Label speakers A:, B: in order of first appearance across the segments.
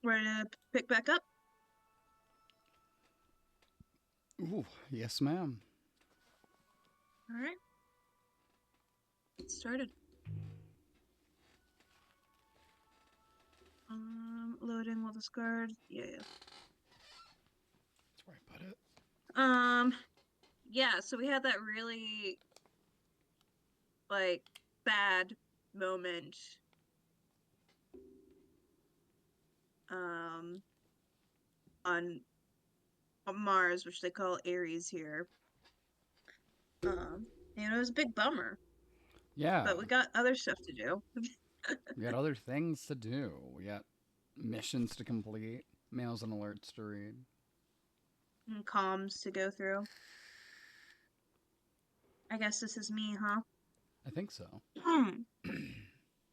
A: Ready to pick back up?
B: Ooh, yes, ma'am.
A: All right, get started. Loading will discard. Yeah.
B: That's where I put it.
A: Um, yeah, so we had that really like bad moment um on, on Mars, which they call Ares here. And it was a big bummer, but
B: Yeah,
A: we got other stuff to do.
B: we got other things to do. We got missions to complete, mails and alerts to read.
A: And comms to go through. I guess this is me, huh?
B: I think so.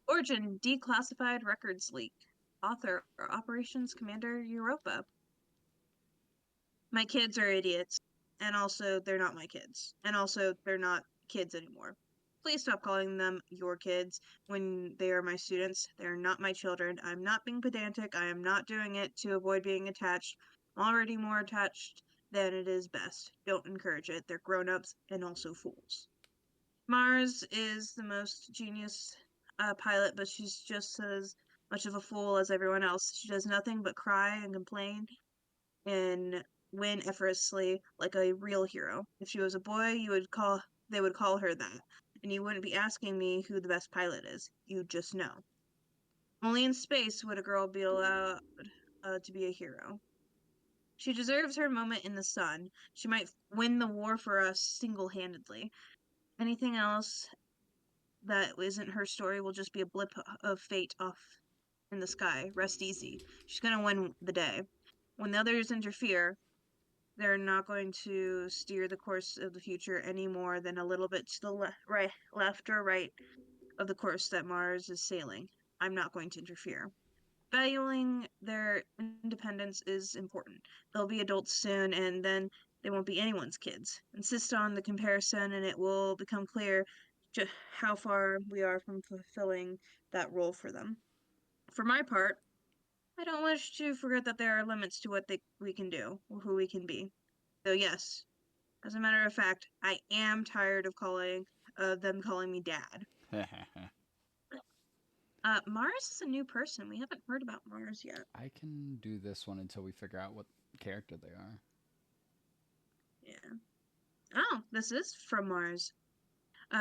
A: Origin declassified records leak. Author Operations Commander Europa. My kids are idiots. And also, they're not my kids. And also, they're not kids anymore. Please stop calling them your kids when they are my students. They're not my children. I'm not being pedantic. I am not doing it to avoid being attached. I'm already more attached than it is best. Don't encourage it. They're grown-ups and also fools. Mars is the most genius pilot, but she's just as much of a fool as everyone else. She does nothing but cry and complain and win effortlessly like a real hero. If she was a boy, they would call her that, and you wouldn't be asking me who the best pilot is. You just know. Only in space would a girl be allowed to be a hero. She deserves her moment in the sun. She might win the war for us single-handedly. Anything else that isn't her story will just be a blip of fate off in the sky. Rest easy. She's gonna win the day. When the others interfere, they're not going to steer the course of the future any more than a little bit to the left or right of the course that Mars is sailing. I'm not going to interfere. Valuing their independence is important. They'll be adults soon, and then they won't be anyone's kids. Insist on the comparison, and it will become clear just how far we are from fulfilling that role for them. For my part, I don't wish to forget that there are limits to what we can do or who we can be. So yes, as a matter of fact, I am tired of calling them calling me dad. Mars is a new person. We haven't heard about Mars yet.
B: I can do this one until we figure out what character they are.
A: Yeah. Oh, this is from Mars.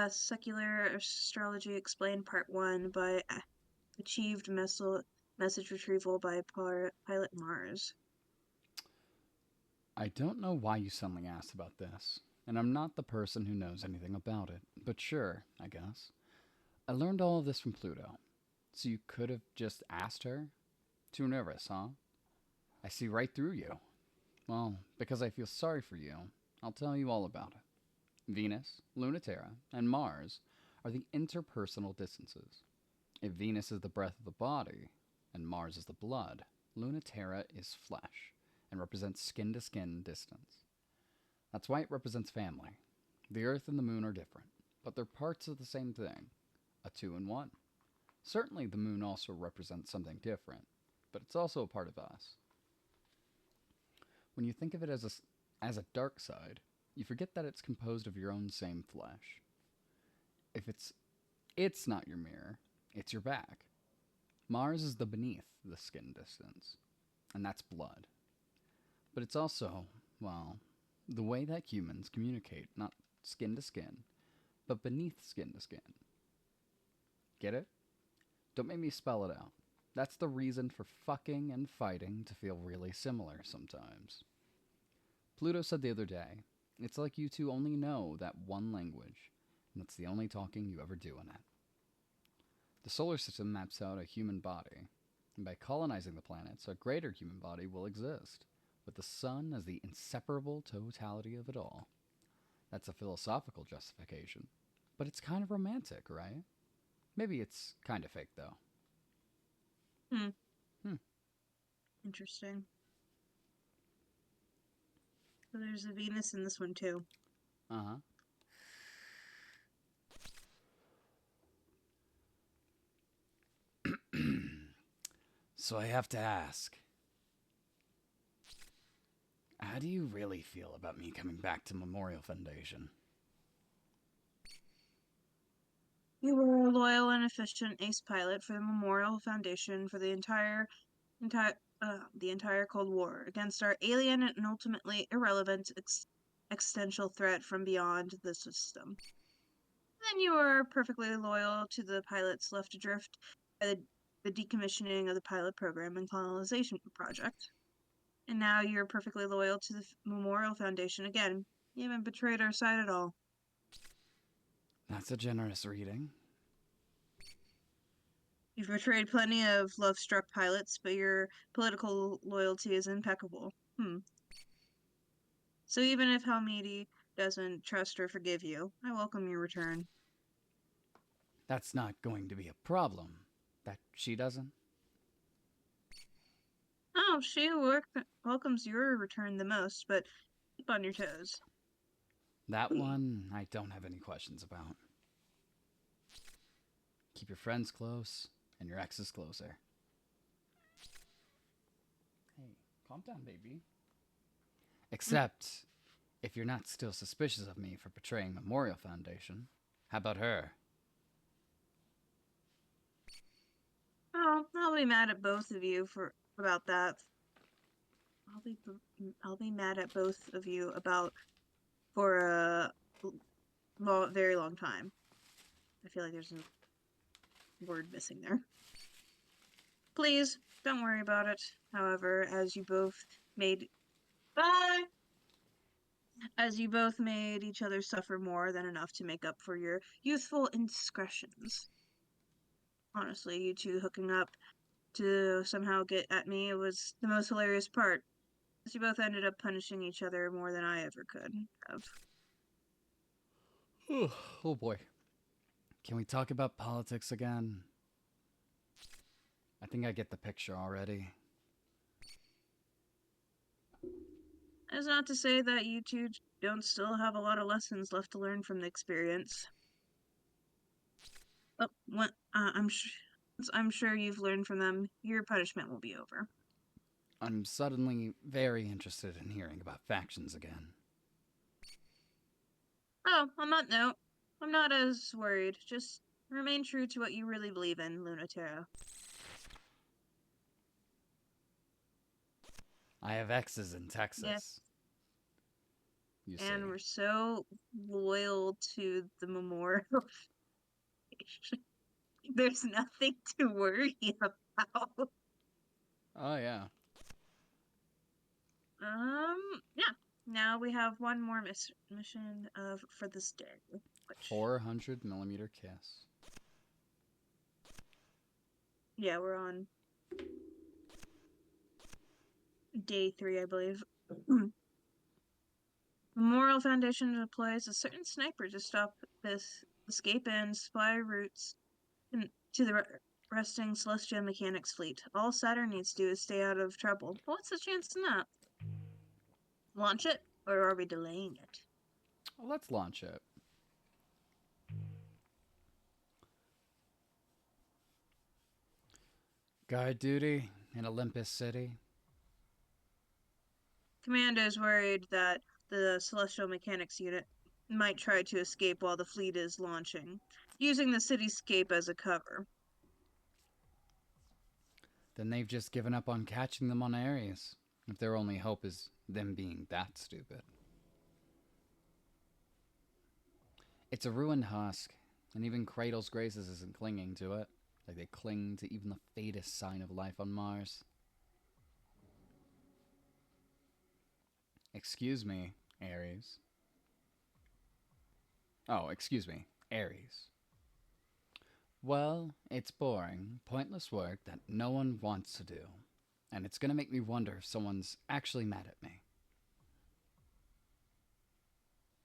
A: Secular Astrology Explained Part 1 by Achieved Message Retrieval by Pilot Mars.
B: I don't know why you suddenly asked about this, and I'm not the person who knows anything about it, but sure, I guess. I learned all of this from Pluto, so you could have just asked her? Too nervous, huh? I see right through you. Well, because I feel sorry for you, I'll tell you all about it. Venus, Lunaterra, and Mars are the interpersonal distances. If Venus is the breath of the body, and Mars is the blood, Lunaterra is flesh and represents skin to skin distance. That's why it represents family. The Earth and the Moon are different, but they're parts of the same thing, a two in one. Certainly, the Moon also represents something different, but it's also a part of us. When you think of it as a dark side, you forget that it's composed of your own same flesh. If it's not your mirror, it's your back. Mars is the beneath the skin distance, and that's blood. But it's also, well, the way that humans communicate, not skin to skin, but beneath skin to skin. Get it? Don't make me spell it out. That's the reason for fucking and fighting to feel really similar sometimes. Pluto said the other day, it's like you two only know that one language, and it's the only talking you ever do in it. The solar system maps out a human body, and by colonizing the planets, a greater human body will exist, with the sun as the inseparable totality of it all. That's a philosophical justification, but it's kind of romantic, right? Maybe it's kind of fake, though.
A: Hmm,
B: Hmm,
A: interesting. So there's a Venus in this one too.
B: uh huh. So I have to ask, how do you really feel about me coming back to Memorial Foundation?
A: You were a loyal and efficient ace pilot for the Memorial Foundation for the entire Cold War against our alien and ultimately irrelevant existential threat from beyond the system. Then you were perfectly loyal to the pilots left adrift by the decommissioning of the pilot program and colonization project. And now you're perfectly loyal to the Memorial Foundation again. You haven't betrayed our side at all.
B: That's a generous reading.
A: You've betrayed plenty of love-struck pilots, but your political loyalty is impeccable. So even if Halmidi doesn't trust or forgive you, I welcome your return.
B: That's not going to be a problem. That she doesn't?
A: Oh, she welcomes your return the most, but keep on your toes.
B: That one, I don't have any questions about. Keep your friends close and your exes closer. Hey, calm down, baby. Except, if you're not still suspicious of me for betraying Memorial Foundation, how about her?
A: Oh, I'll be mad at both of you for about that. I'll be mad at both of you about for a very long time. I feel like there's a word missing there. Please don't worry about it. However, made bye as you both made each other suffer more than enough to make up for your youthful indiscretions. Honestly, you two hooking up to somehow get at me was the most hilarious part. As you both ended up punishing each other more than I ever could have.
B: Oh boy. Can we talk about politics again? I think I get the picture already.
A: That's not to say that you two don't still have a lot of lessons left to learn from the experience. But I'm sure you've learned from them. Your punishment will be over.
B: I'm suddenly very interested in hearing about factions again.
A: Oh, on that note, I'm not as worried. Just remain true to what you really believe in, Lunatera.
B: I have exes in
A: Yeah,
B: Texas, you
A: and
B: see.
A: we're so loyal to the memorial. There's nothing to worry about.
B: Oh, yeah.
A: Yeah. Now we have one more mission of for this day, which
B: 400 millimeter kiss.
A: yeah, we're on day 3, I believe. Memorial Foundation deploys a certain sniper to stop this escape and spy routes to the resting Celestial Mechanics fleet. All Saturn needs to do is stay out of trouble. But what's the chance in that? Launch it, or are we delaying it?
B: Well, let's launch it. Guard duty in Olympus City.
A: Commando is worried that the Celestial Mechanics unit might try to escape while the fleet is launching, using the cityscape as a cover.
B: Then they've just given up on catching them on Ares. If their only hope is them being that stupid. It's a ruined husk, and even Kratos' Graces isn't clinging to it, like they cling to even the faintest sign of life on Mars. Excuse me, Ares. Oh, excuse me, Ares. Well, it's boring, pointless work that no one wants to do. And it's gonna make me wonder if someone's actually mad at me.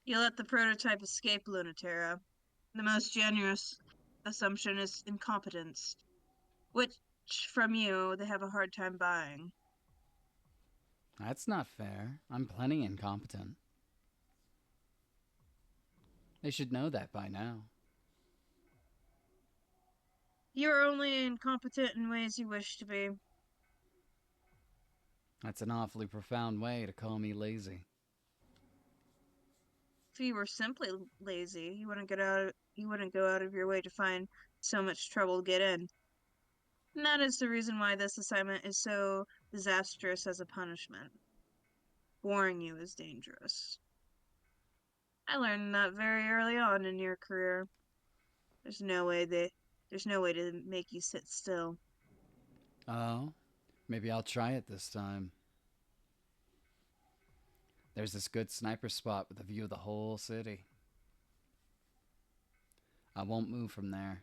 A: You let the prototype escape, Lunatera. The most generous assumption is incompetence, which from you they have a hard time buying.
B: That's not fair. I'm plenty incompetent. They should know that by now.
A: You're only incompetent in ways you wish to be.
B: That's an awfully profound way to call me lazy.
A: If you were simply lazy, you wouldn't go out of your way to find so much trouble to get in. And that is the reason why this assignment is so disastrous as a punishment. Boring you is dangerous. I learned that very early on in your career. There's no way there's no way to make you sit still.
B: Oh, maybe I'll try it this time. There's this good sniper spot with a view of the whole city. I won't move from there.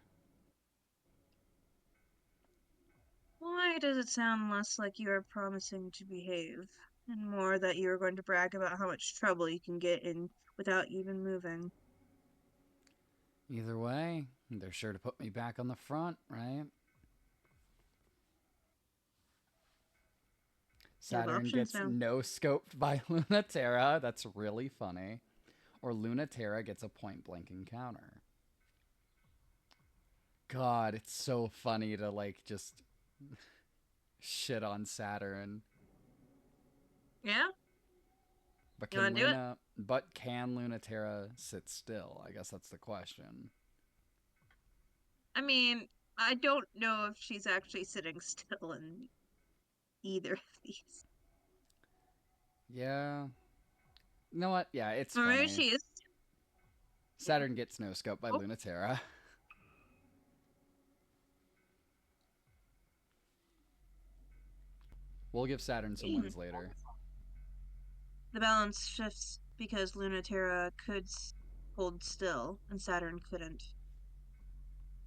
A: Why does it sound less like you are promising to behave, and more that you are going to brag about how much trouble you can get in without even moving?
B: Either way, they're sure to put me back on the front, right?
A: You have
B: Saturn
A: options
B: gets
A: now.
B: no scoped by Lunaterra. That's really funny. Or Lunaterra gets a point blank encounter. God, it's so funny to like just shit on Saturn.
A: Yeah?
B: But
A: You
B: can
A: want to do it?
B: Lunaterra sit still? I guess that's the question.
A: I mean, I don't know if she's actually sitting still in either of these.
B: Yeah. You know what? Yeah, it's
A: Or maybe
B: funny.
A: she is. Yeah.
B: Saturn gets no scope by
A: Oh,
B: Lunaterra. We'll give Saturn some
A: the
B: wins later.
A: balance shifts because Lunaterra could hold still and Saturn couldn't.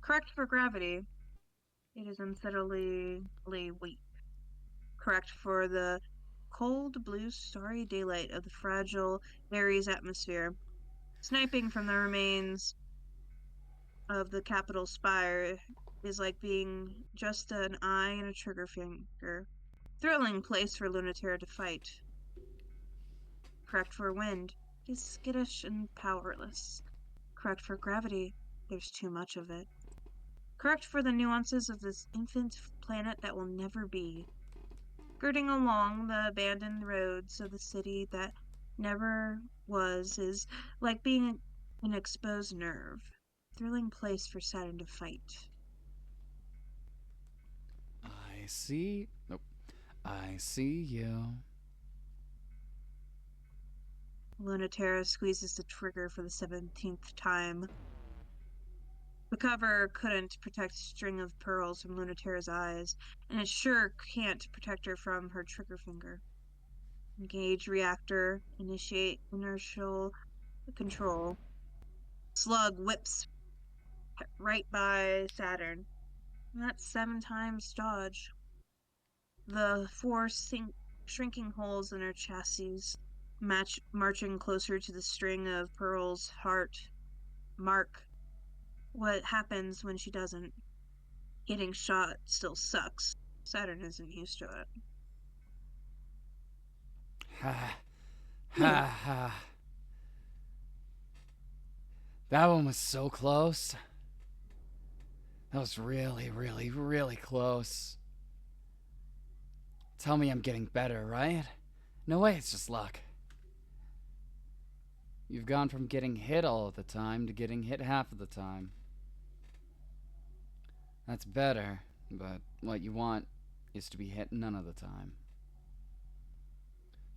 A: Correct for gravity, it is unsettlingly weak. Correct for the cold blue starry daylight of the fragile Aries atmosphere. Sniping from the remains of the Capitol spire is like being just an eye and a trigger finger. Thrilling place for Lunaterra to fight. Correct for wind, it is skittish and powerless. Correct for gravity, there's too much of it. Correct for the nuances of this infant planet that will never be. Skirting along the abandoned roads of the city that never was is like being an exposed nerve. Thrilling place for Saturn to fight.
B: I see. Nope. I see you.
A: Lunaterra squeezes the trigger for the 17th time. The cover couldn't protect String of Pearls from Lunaterra's eyes, and it sure can't protect her from her trigger finger. Engage reactor, initiate inertial control. Slug whips right by Saturn. That's 7 times dodge. The four shrinking holes in her chassis marching closer to the string of pearls heart mark what happens when she doesn't. Getting shot still sucks. Saturn isn't used to it.
B: Ha ha ha. That one was so close. That was really, really, really close. Tell me I'm getting better, right? No way, it's just luck. You've gone from getting hit all of the time to getting hit half of the time. That's better, but what you want is to be hit none of the time.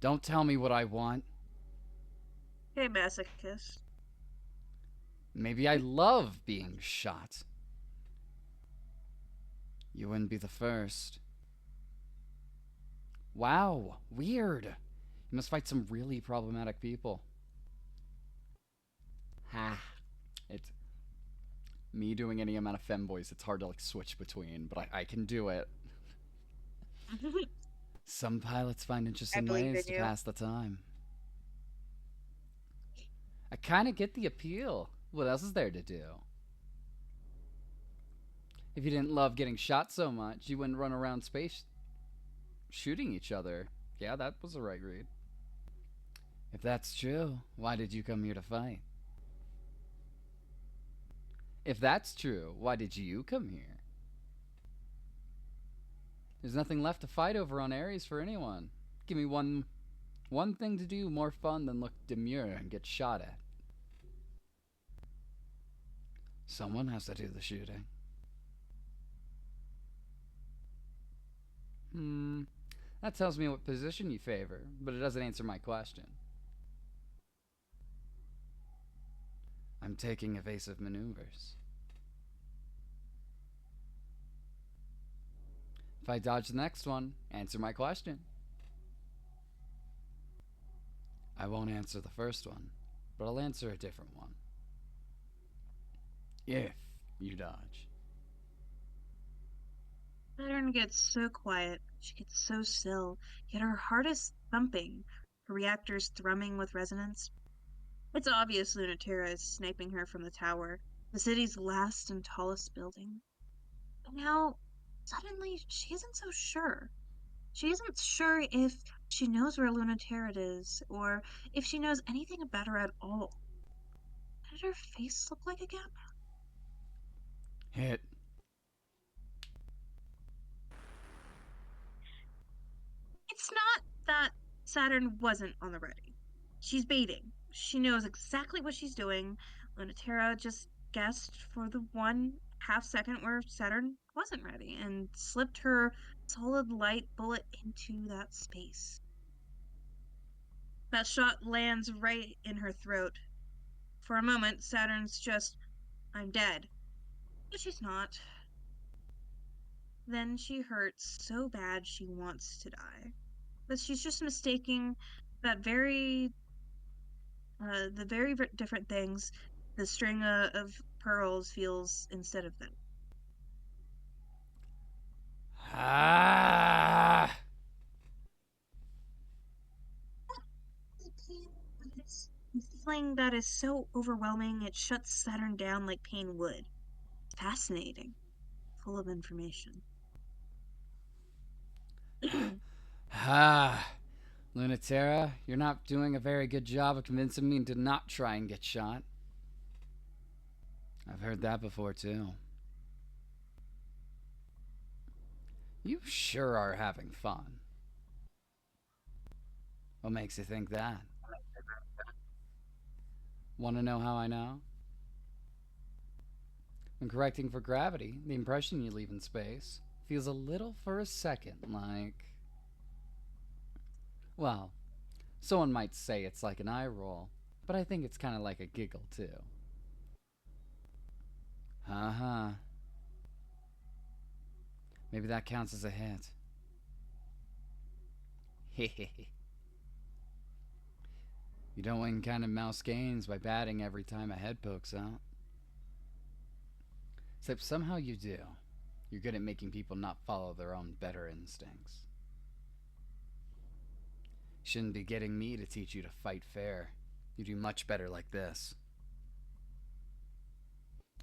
B: Don't tell me what I want.
A: Hey, masochist.
B: Maybe I love being shot. You wouldn't be the first. Wow, weird. You must fight some really problematic people. Ha. It's me doing any amount of femboys, it's hard to like switch between, but I can do it. Some pilots find
A: I
B: interesting
A: believe
B: ways
A: in
B: to
A: you.
B: pass the time. I kind of get the appeal. What else is there to do? If you didn't love getting shot so much, you wouldn't run around space shooting each other. Yeah, that was the right read. If that's true, why did you come here to fight? If that's true, why did you come here? There's nothing left to fight over on Ares for anyone. Give me one thing to do more fun than look demure and get shot at. Someone has to do the shooting. Hmm. That tells me what position you favor, but it doesn't answer my question. I'm taking evasive maneuvers. If I dodge the next one, answer my question. I won't answer the first one, but I'll answer a different one. If you dodge.
A: Saturn gets so quiet. She gets so still, yet her heart is thumping, her reactors thrumming with resonance. It's obvious Lunatera is sniping her from the tower, the city's last and tallest building. But now, suddenly, she isn't so sure. She isn't sure if she knows where Lunatera is, or if she knows anything about her at all. What did her face look like again?
B: Hit.
A: It's not that Saturn wasn't on the ready. She's baiting. She knows exactly what she's doing. Lunatera just guessed for the 1/2 second where Saturn wasn't ready and slipped her solid light bullet into that space. That shot lands right in her throat. For a moment, Saturn's just, I'm dead. But she's not. Then she hurts so bad she wants to die. But she's just mistaking that the very different things the string of pearls feels instead of them.
B: Ah!
A: It's a feeling that is so overwhelming it shuts Saturn down like pain would. Fascinating, full of information.
B: Ah! Lunatera, you're not doing a very good job of convincing me to not try and get shot. I've heard that before, too. You sure are having fun. What makes you think that? Want to know how I know? When correcting for gravity, the impression you leave in space feels a little for a second like. Well, someone might say it's like an eye roll, but I think it's kind of like a giggle, too. Huh. Maybe that counts as a hit. Hehehe. You don't win kind of mouse gains by batting every time a head pokes out. Except somehow you do. You're good at making people not follow their own better instincts. You shouldn't be getting me to teach you to fight fair. You do much better like this.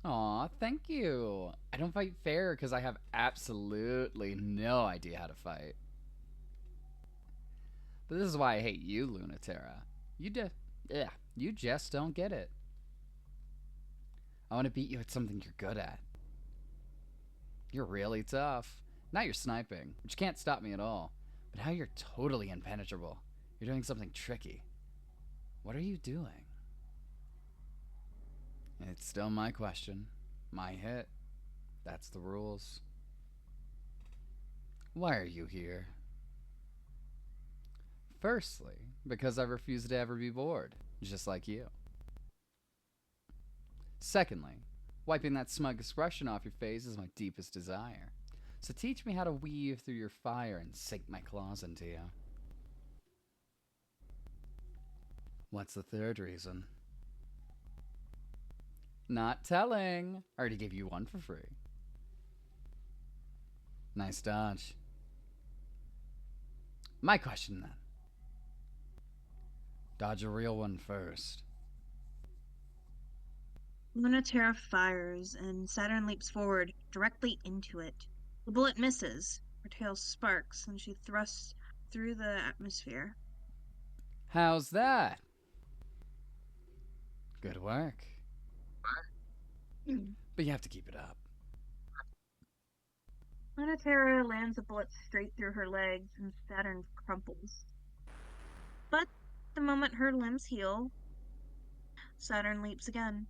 B: Aw, thank you. I don't fight fair because I have absolutely no idea how to fight. But this is why I hate you, Lunatera. You just don't get it. I want to beat you at something you're good at. You're really tough. Not your sniping, which can't stop me at all, but how you're totally impenetrable. You're doing something tricky. What are you doing? It's still my question. My hit. That's the rules. Why are you here? Firstly, because I refuse to ever be bored, just like you. Secondly, wiping that smug expression off your face is my deepest desire. So teach me how to weave through your fire and sink my claws into you. What's the third reason? Not telling. I already gave you one for free. Nice dodge. My question then. Dodge a real one first.
A: Lunatera fires, and Saturn leaps forward, directly into it. The bullet misses, her tail sparks, and she thrusts through the atmosphere.
B: How's that? Good work. But you have to keep it up.
A: Lunatera lands a bullet straight through her legs, and Saturn crumples. But the moment her limbs heal, Saturn leaps again.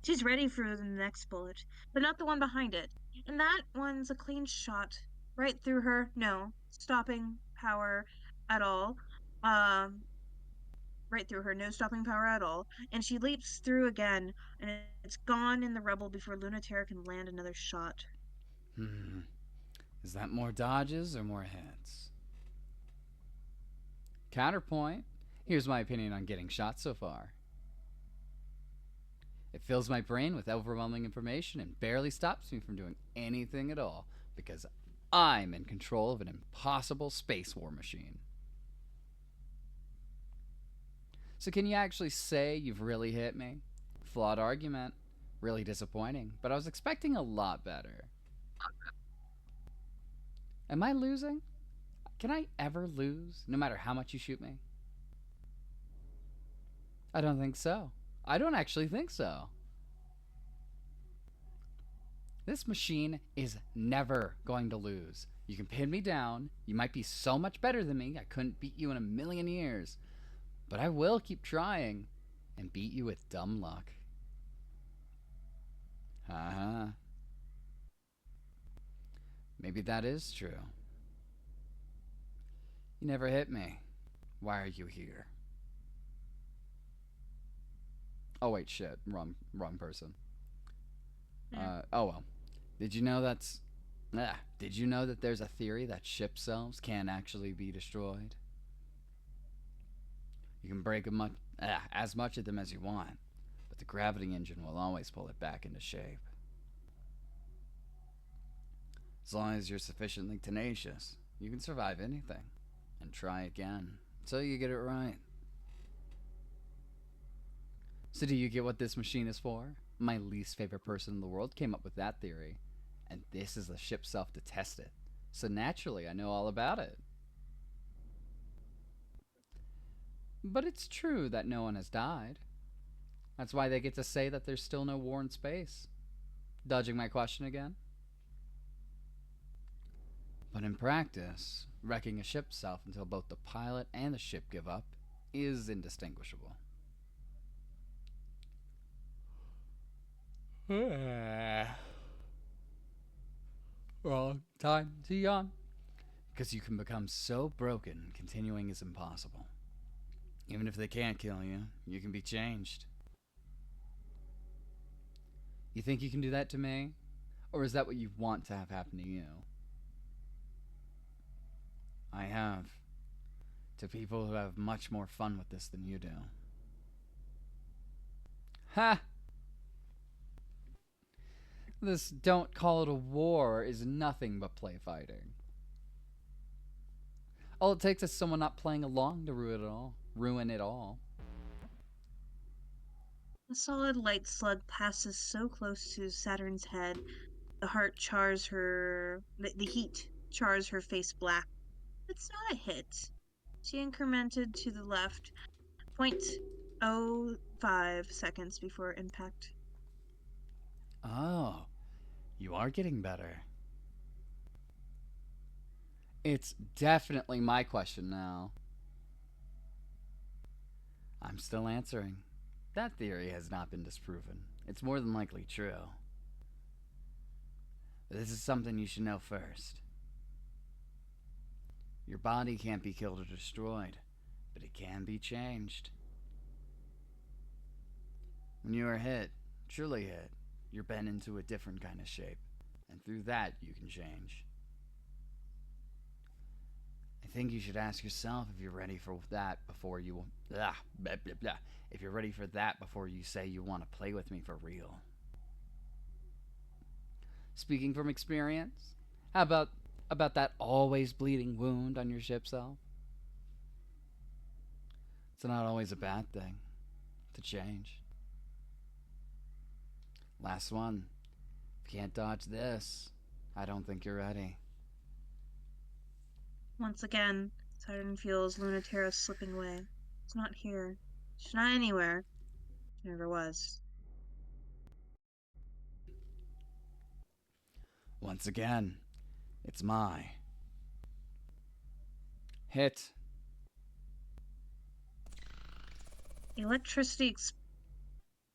A: She's ready for the next bullet, but not the one behind it. And that one's a clean shot right through her. No stopping power at all. Um, right through her, no stopping power at all. And she leaps through again, and it's gone in the rubble before Lunaterra can land another shot.
B: Hmm. Is that more dodges or more hits? Counterpoint. Here's my opinion on getting shot so far. It fills my brain with overwhelming information and barely stops me from doing anything at all because I'm in control of an impossible space war machine. So, can you actually say you've really hit me? Flawed argument. Really disappointing, but I was expecting a lot better. Am I losing? Can I ever lose, no matter how much you shoot me? I don't think so. I don't actually think so. This machine is never going to lose. You can pin me down. You might be so much better than me, I couldn't beat you in a million years. But I will keep trying and beat you with dumb luck. Haha. Maybe that is true. You never hit me. Why are you here? Oh wait, shit. Wrong person.
A: Yeah.
B: Oh well. Did you know that's did you know that there's a theory that ship selves can actually be destroyed? You can break as much of them as you want, but the gravity engine will always pull it back into shape. As long as you're sufficiently tenacious, you can survive anything and try again until you get it right. So, do you get what this machine is for? My least favorite person in the world came up with that theory, and this is the ship self to test it. So, naturally, I know all about it. But it's true that no one has died. That's why they get to say that there's still no war in space. Dodging my question again? But in practice, wrecking a ship's self until both the pilot and the ship give up is indistinguishable. Wrong time to yawn. Because you can become so broken, continuing is impossible. Even if they can't kill you, you can be changed. You think you can do that to me? Or is that what you want to have happen to you? I have. To people who have much more fun with this than you do. Ha! This don't call it a war is nothing but play fighting. All it takes is someone not playing along to ruin it all. Ruin it all.
A: The solid light slug passes so close to Saturn's head, the heat chars her face black. It's not a hit. She incremented to the left, 0.05 seconds before impact.
B: Oh, you are getting better. It's definitely my question now. I'm still answering. That theory has not been disproven. It's more than likely true. This is something you should know first. Your body can't be killed or destroyed, but it can be changed. When you are hit, truly hit, you're bent into a different kind of shape, and through that you can change. I think you should ask yourself if you're ready for that before you blah, blah, blah, blah. If you're ready for that before you say you want to play with me for real. Speaking from experience, how about that always bleeding wound on your ship self? It's not always a bad thing to change. Last one. If you can't dodge this, I don't think you're ready.
A: Once again, Saturn feels Lunaterra slipping away. It's not here. She's not anywhere. She never was.
B: Once again, it's my hit.
A: Electricity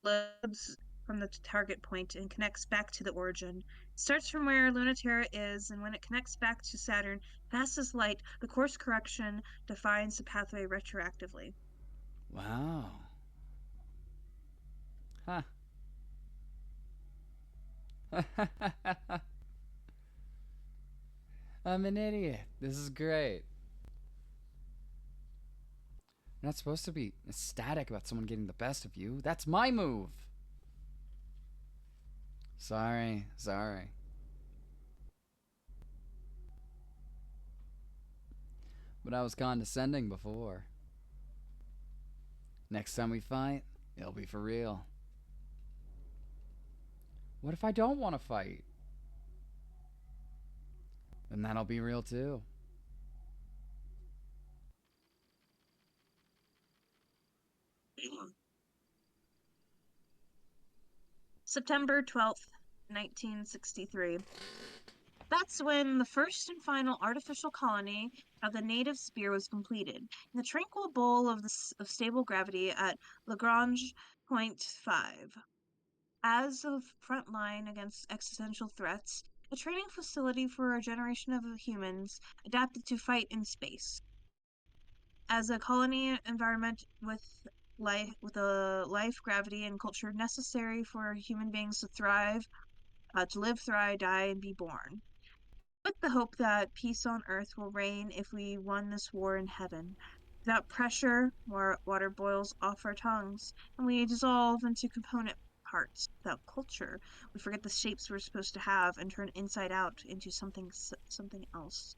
A: explodes from the target point and connects back to the origin. It starts from where Lunaterra is, and when it connects back to Saturn, fast as light, the course correction defines the pathway retroactively.
B: Wow. Huh. I'm an idiot. This is great. You're not supposed to be ecstatic about someone getting the best of you. That's my move. Sorry, sorry. But I was condescending before. Next time we fight, it'll be for real. What if I don't want to fight? Then that'll be real too.
A: September 12th, 1963. That's when the first and final artificial colony of the native sphere was completed, in the tranquil bowl of stable gravity at Lagrange point 5. As a front line against existential threats, a training facility for a generation of humans adapted to fight in space. As a colony environment with a life, gravity, and culture necessary for human beings to thrive, to live, thrive, die, and be born. With the hope that peace on earth will reign if we won this war in heaven. Without pressure, water boils off our tongues, and we dissolve into component parts. Without culture, we forget the shapes we're supposed to have and turn inside out into something else.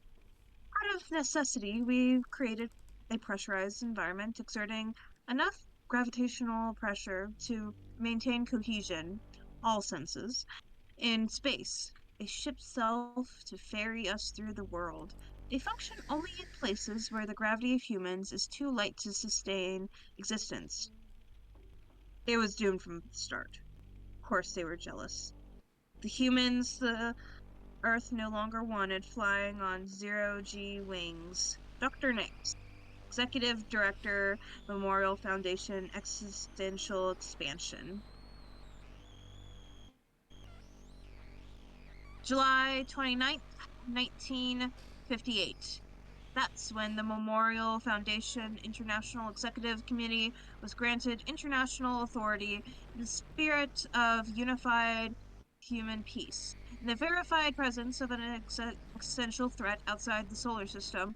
A: Out of necessity, we created a pressurized environment exerting enough gravitational pressure to maintain cohesion, all senses, in space, a ship self to ferry us through the world. They function only in places where the gravity of humans is too light to sustain existence. It was doomed from the start. Of course, they were jealous. The humans, the Earth no longer wanted flying on zero-G wings. Dr. Nix, Executive Director, Memorial Foundation Existential Expansion. July 29th, 1958. That's when the Memorial Foundation International Executive Committee was granted international authority in the spirit of unified human peace. In the verified presence of an existential threat outside the solar system,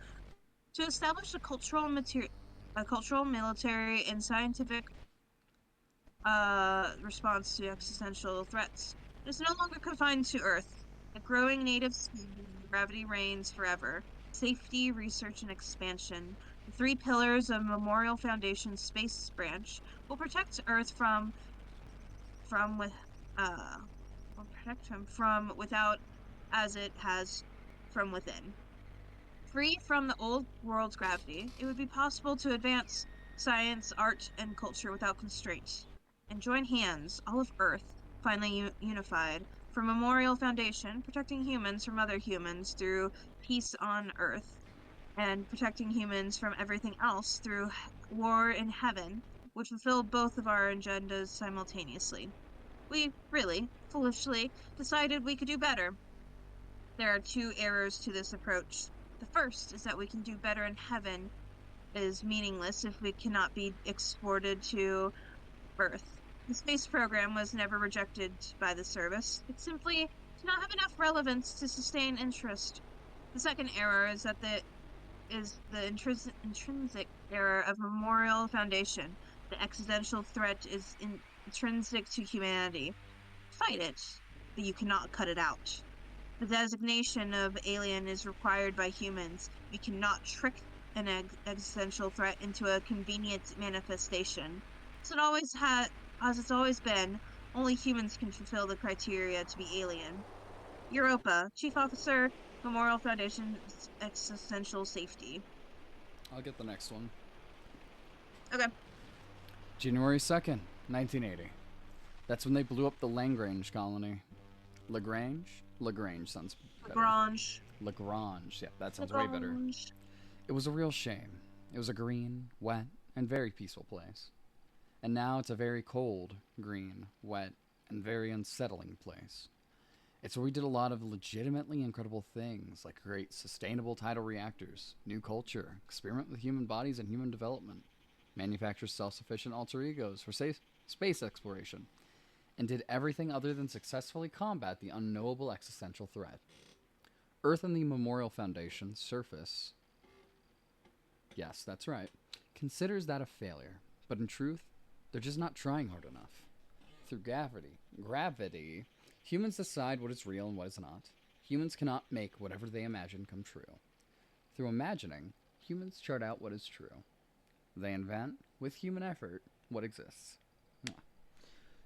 A: to establish a cultural, military, and scientific response to existential threats. It is no longer confined to Earth. A growing native speed, gravity reigns forever. Safety, research, and expansion. The three pillars of Memorial Foundation's space branch will protect Earth from with will protect him from without as it has from within. Free from the old world's gravity, it would be possible to advance science, art, and culture without constraint, and join hands, all of Earth, finally unified, for Memorial Foundation, protecting humans from other humans through peace on Earth, and protecting humans from everything else through war in heaven, would fulfill both of our agendas simultaneously. We really, foolishly, decided we could do better. There are two errors to this approach. The first is that we can do better in heaven is meaningless if we cannot be exported to Earth. The space program was never rejected by the service. It simply did not have enough relevance to sustain interest. The second error is that the intrinsic error of Memorial Foundation. The existential threat is intrinsic to humanity. Fight it, but you cannot cut it out. The designation of alien is required by humans. We cannot trick an existential threat into a convenient manifestation. As it's always been, only humans can fulfill the criteria to be alien. Europa, Chief Officer, Memorial Foundation Existential Safety.
B: I'll get the next one.
A: Okay.
B: January 2nd, 1980. That's when they blew up the Lagrange colony. Lagrange? Lagrange sounds better.
A: Lagrange.
B: Lagrange. Yeah, that sounds way better. It was a real shame. It was a green, wet, and very peaceful place. And now it's a very cold, green, wet, and very unsettling place. It's where we did a lot of legitimately incredible things, like create sustainable tidal reactors, new culture, experiment with human bodies and human development, manufacture self sufficient alter egos for space exploration, and did everything other than successfully combat the unknowable existential threat. Earth and the Memorial Foundation surface, yes, that's right, considers that a failure, but in truth, they're just not trying hard enough. Through gravity, humans decide what is real and what is not. Humans cannot make whatever they imagine come true. Through imagining, humans chart out what is true. They invent, with human effort, what exists.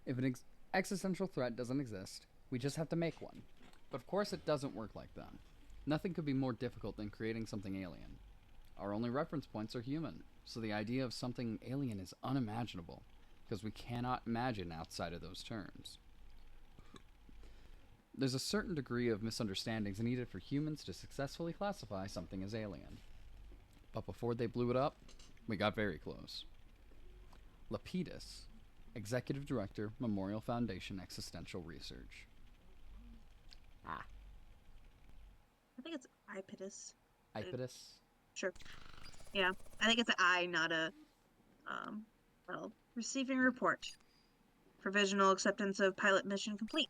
B: If an existential threat doesn't exist, we just have to make one. But of course, it doesn't work like that. Nothing could be more difficult than creating something alien. Our only reference points are human, so the idea of something alien is unimaginable, because we cannot imagine outside of those terms. There's a certain degree of misunderstandings needed for humans to successfully classify something as alien. But before they blew it up, we got very close. Lapidus, Executive Director, Memorial Foundation Existential Research. Ah.
A: I think it's Ipidus.
B: Ipidus?
A: Sure. Yeah. I think it's an I, not a well, receiving report. Provisional acceptance of pilot mission complete.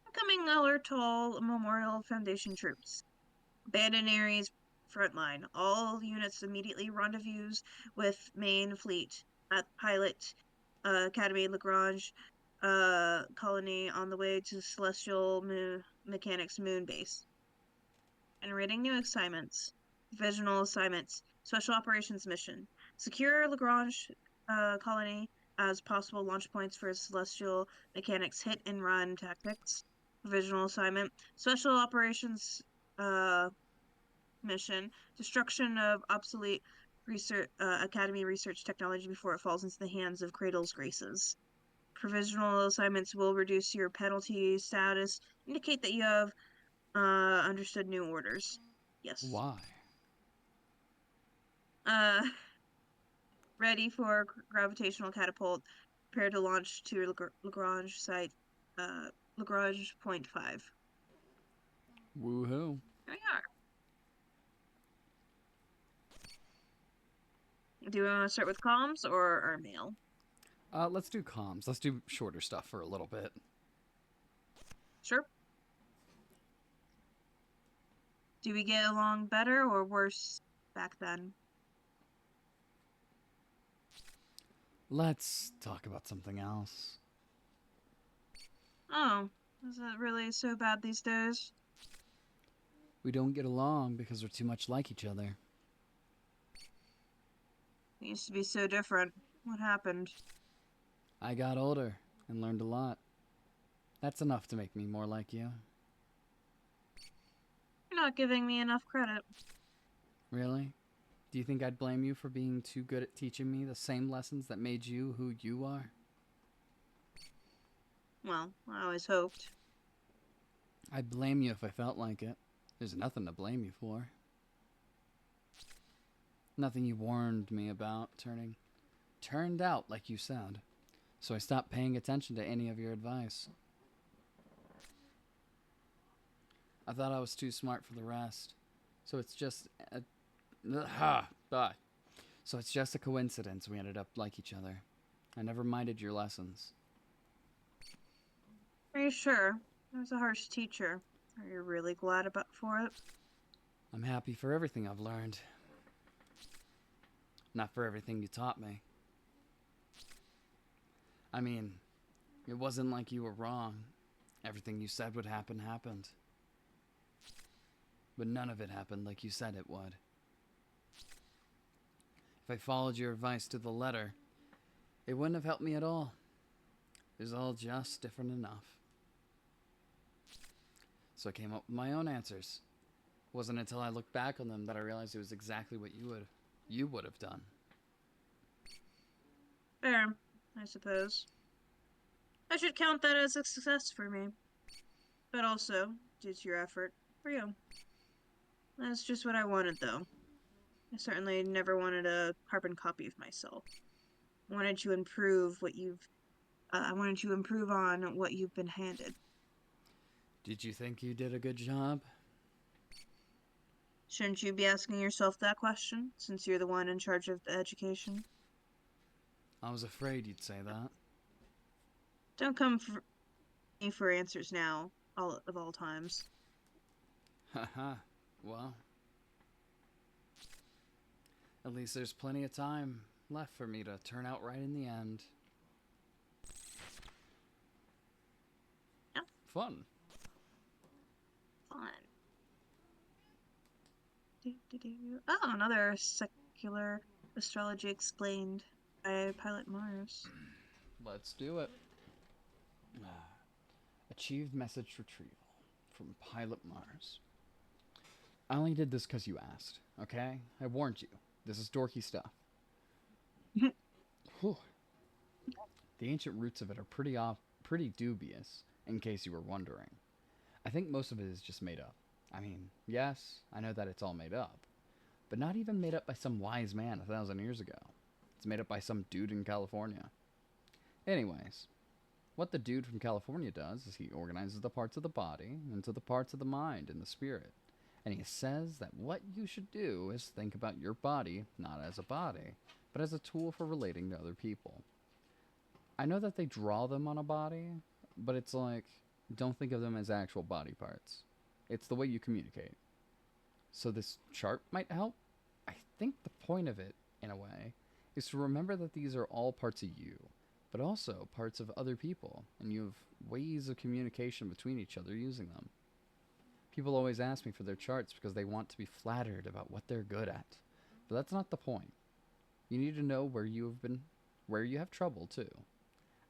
A: Incoming alert to all Memorial Foundation troops. Abandoned areas frontline. All units immediately rendezvous with main fleet at Pilot Academy Lagrange colony on the way to Celestial Mechanics Moon Base. And reading new assignments. Divisional assignments. Special Operations Mission. Secure Lagrange colony as possible launch points for Celestial Mechanics hit and run tactics. Provisional assignment. Special Operations mission. Destruction of obsolete research Academy research technology before it falls into the hands of Cradle's Graces. Provisional assignments will reduce your penalty status. Indicate that you have understood new orders. Yes.
B: Why?
A: Uh, ready for gravitational catapult. Prepare to launch to Lagrange site. Lagrange point 5.
B: Woohoo.
A: There we are. Do we want to start with comms or our mail?
B: Let's do comms. Let's do shorter stuff for a little bit.
A: Sure. Do we get along better or worse back then?
B: Let's talk about something else.
A: Oh, is it really so bad these days?
B: We don't get along because we're too much like each other.
A: It used to be so different. What happened?
B: I got older and learned a lot. That's enough to make me more like you.
A: You're not giving me enough credit.
B: Really? Do you think I'd blame you for being too good at teaching me the same lessons that made you who you are?
A: Well, I always hoped.
B: I'd blame you if I felt like it. There's nothing to blame you for. Nothing you warned me about turned out like you said. So I stopped paying attention to any of your advice. I thought I was too smart for the rest. So it's just So it's just a coincidence we ended up like each other. I never minded your lessons.
A: Are you sure? I was a harsh teacher. Are you really glad for it?
B: I'm happy for everything I've learned. Not for everything you taught me. I mean, it wasn't like you were wrong. Everything you said would happen happened. But none of it happened like you said it would. If I followed your advice to the letter, it wouldn't have helped me at all. It was all just different enough. So I came up with my own answers. It wasn't until I looked back on them that I realized it was exactly what you would have done.
A: Fair, I suppose. I should count that as a success for me. But also, due to your effort, for you. That's just what I wanted, though. I certainly never wanted a carbon copy of myself. wanted to improve what you've I wanted to improve on what you've been handed.
B: Did you think you did a good job?
A: Shouldn't you be asking yourself that question, since you're the one in charge of the education?
B: I was afraid you'd say that.
A: Don't come for me for answers now, all of all times.
B: Haha. Well, at least there's plenty of time left for me to turn out right in the end.
A: Yeah,
B: Fun.
A: fun. Oh, another secular astrology explained by Pilot Mars.
B: Let's do it. Achieved message retrieval from Pilot Mars. I only did this because you asked, okay? I warned you. This is dorky stuff. Whew. The ancient roots of it are pretty dubious, in case you were wondering. I think most of it is just made up. I mean, yes, I know that it's all made up, but not even made up by some wise man 1,000 years ago. It's made up by some dude in California. Anyways, what the dude from California does is he organizes the parts of the body into the parts of the mind and the spirit. And he says that what you should do is think about your body not as a body, but as a tool for relating to other people. I know that they draw them on a body, but it's like, don't think of them as actual body parts. It's the way you communicate. So this chart might help. I think the point of it, in a way, is to remember that these are all parts of you, but also parts of other people, and you have ways of communication between each other using them. People always ask me for their charts because they want to be flattered about what they're good at. But that's not the point. You need to know where you have trouble too.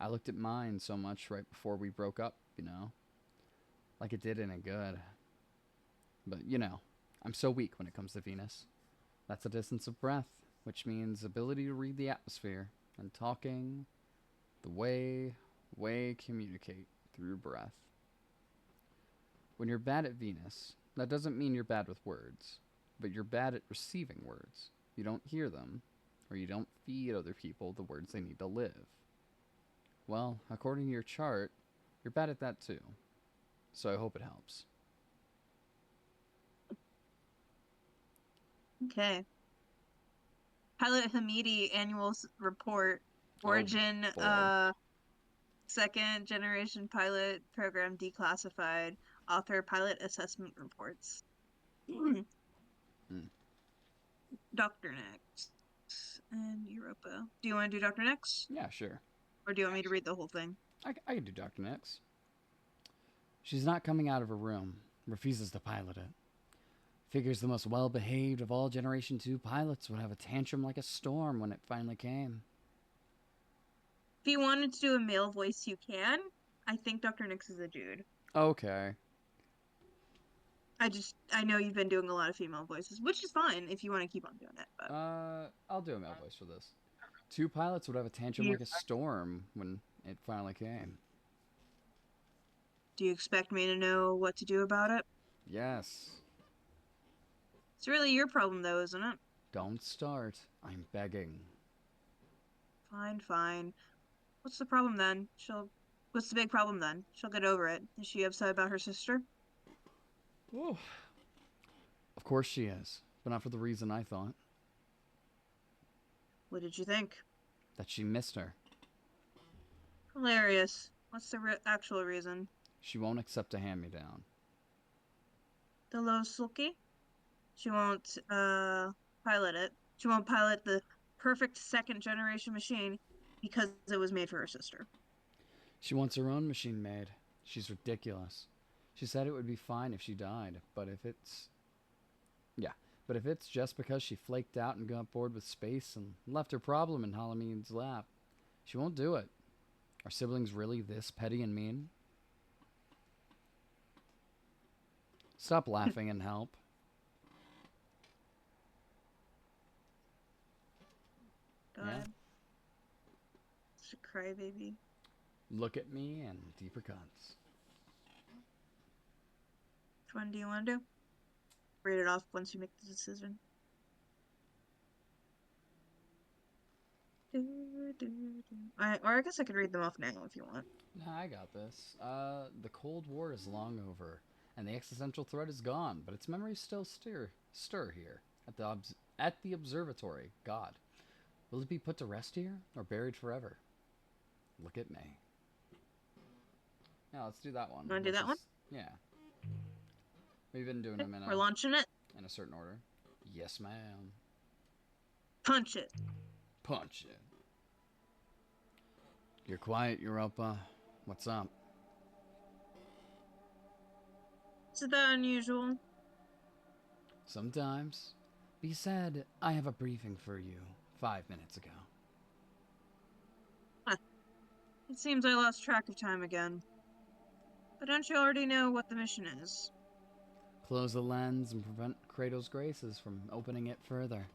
B: I looked at mine so much right before we broke up, like it did any good. But, I'm so weak when it comes to Venus. That's a distance of breath, which means ability to read the atmosphere and talking the way communicate through breath. When you're bad at Venus, that doesn't mean you're bad with words, but you're bad at receiving words. You don't hear them, or you don't feed other people the words they need to live. Well, according to your chart, you're bad at that too. So I hope it helps.
A: Okay. Pilot Hamidi annual report.
B: Oh
A: Origin,
B: boy.
A: second generation pilot program declassified. Author pilot assessment reports.
B: Mm.
A: Dr. Next and Europa. Do you want to do Dr. Next?
B: Yeah, sure.
A: Or do you want me to read the whole thing?
B: I can do Dr. Nix. She's not coming out of her room. Refuses to pilot it. Figures the most well behaved of all Generation 2 pilots would have a tantrum like a storm when it finally came.
A: If you wanted to do a male voice, you can. I think Dr. Nix is a dude.
B: Okay.
A: I know you've been doing a lot of female voices, which is fine if you want to keep on doing it, but
B: I'll do a male voice for this. Two pilots would have a tantrum
A: you
B: like a storm when it finally came.
A: do you expect me to know what to do about it?
B: Yes.
A: It's really your problem though, isn't it?
B: Don't start. I'm begging.
A: Fine, fine. What's the problem then? What's the big problem then? She'll get over it. Is she upset about her sister?
B: Ooh. Of course she is, but not for the reason I thought.
A: What did you think?
B: That she missed her.
A: Hilarious. What's the actual reason?
B: She won't accept a hand-me-down.
A: The low sulky? She won't pilot it. She won't pilot the perfect second generation machine because it was made for her sister.
B: She wants her own machine made. She's ridiculous. She said it would be fine if she died, but if it's... Yeah, but if it's just because she flaked out and got bored with space and left her problem in Halloween's lap, she won't do it. Are siblings really this petty and mean? Stop laughing and help.
A: Go
B: Yeah?
A: ahead. Such a crybaby.
B: Look at me and deeper cuts.
A: Which one do you want to do? Read it off once you make the decision. Or I guess I could read them off now if you want.
B: Nah, I got this. The Cold War is long over, and the existential threat is gone, but its memories still stir here at the observatory. God, will it be put to rest here or buried forever? Look at me. Yeah, let's do that one.
A: Want to do
B: Let's
A: that one?
B: just yeah. We've been doing
A: Okay,
B: them
A: we're launching it.
B: in a certain order. Yes, ma'am.
A: Punch it.
B: Punch it. You're quiet, Europa. What's up?
A: Is that unusual?
B: Sometimes. He said, I have a briefing for you 5 minutes ago.
A: Huh. It seems I lost track of time again. But don't you already know what the mission is?
B: Close the lens and prevent Kratos' graces from opening it further.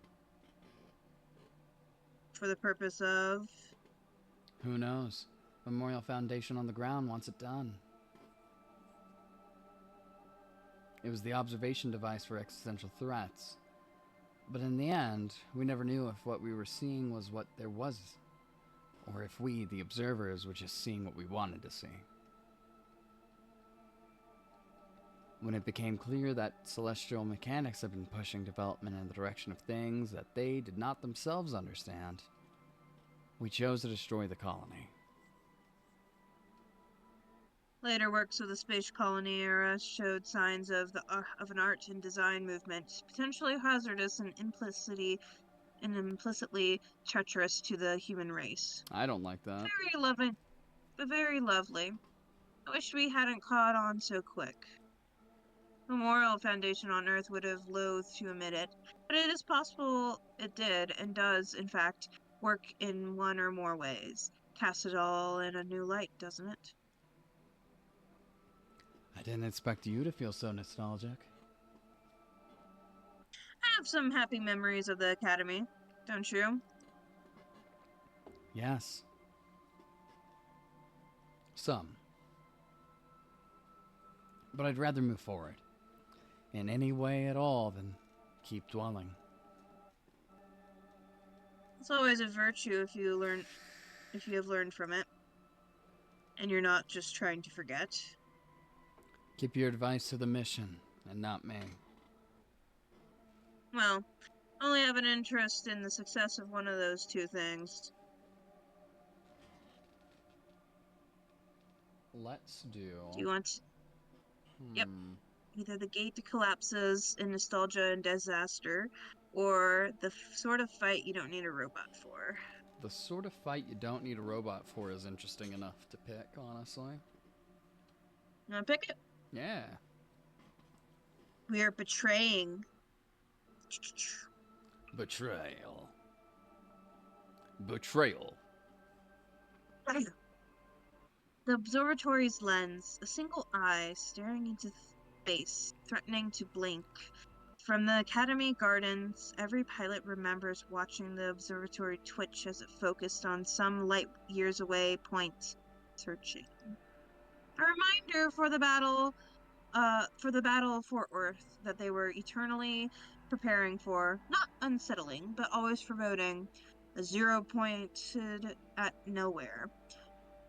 A: For the purpose of...
B: Who knows? Memorial Foundation on the ground wants it done. It was the observation device for existential threats. But in the end, we never knew if what we were seeing was what there was, or if we, the observers, were just seeing what we wanted to see. When it became clear that celestial mechanics had been pushing development in the direction of things that they did not themselves understand, we chose to destroy the colony.
A: Later works of the space colony era showed signs of an art and design movement, potentially hazardous and implicitly treacherous to the human race.
B: I don't like that.
A: Very loving, but very lovely. I wish we hadn't caught on so quick. Memorial Foundation on Earth would have loathed to admit it, but it is possible it did, and does, in fact, work in one or more ways. Cast it all in a new light, doesn't it?
B: I didn't expect you to feel so nostalgic.
A: I have some happy memories of the Academy, don't you?
B: Yes. Some. But I'd rather move forward. In any way at all than keep dwelling.
A: It's always a virtue if you have learned from it, and you're not just trying to forget.
B: Keep your advice to the mission, and not me.
A: Well, I only have an interest in the success of one of those two things.
B: Let's do...
A: Do you want... Yep. Either the gate collapses in nostalgia and disaster, or the sort of fight you don't need a robot for.
B: The sort of fight you don't need a robot for is interesting enough to pick, honestly.
A: You wanna pick it?
B: Yeah.
A: We are betraying.
B: Betrayal. Betrayal.
A: The observatory's lens, a single eye staring into space, threatening to blink. From the Academy Gardens, every pilot remembers watching the observatory twitch as it focused on some light years away point, searching. A reminder for the battle for Earth that they were eternally preparing for, not unsettling, but always foreboding, a zero pointed at nowhere.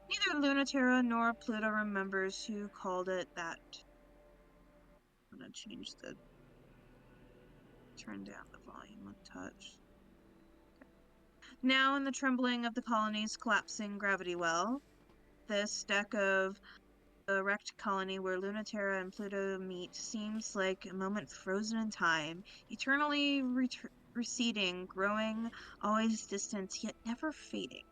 A: Neither Lunaterra nor Pluto remembers who called it that. I'm gonna turn down the volume a touch. Now in the trembling of the colony's collapsing gravity well, this deck of the wrecked colony where Lunaterra and Pluto meet seems like a moment frozen in time, eternally receding, growing, always distant, yet never fading.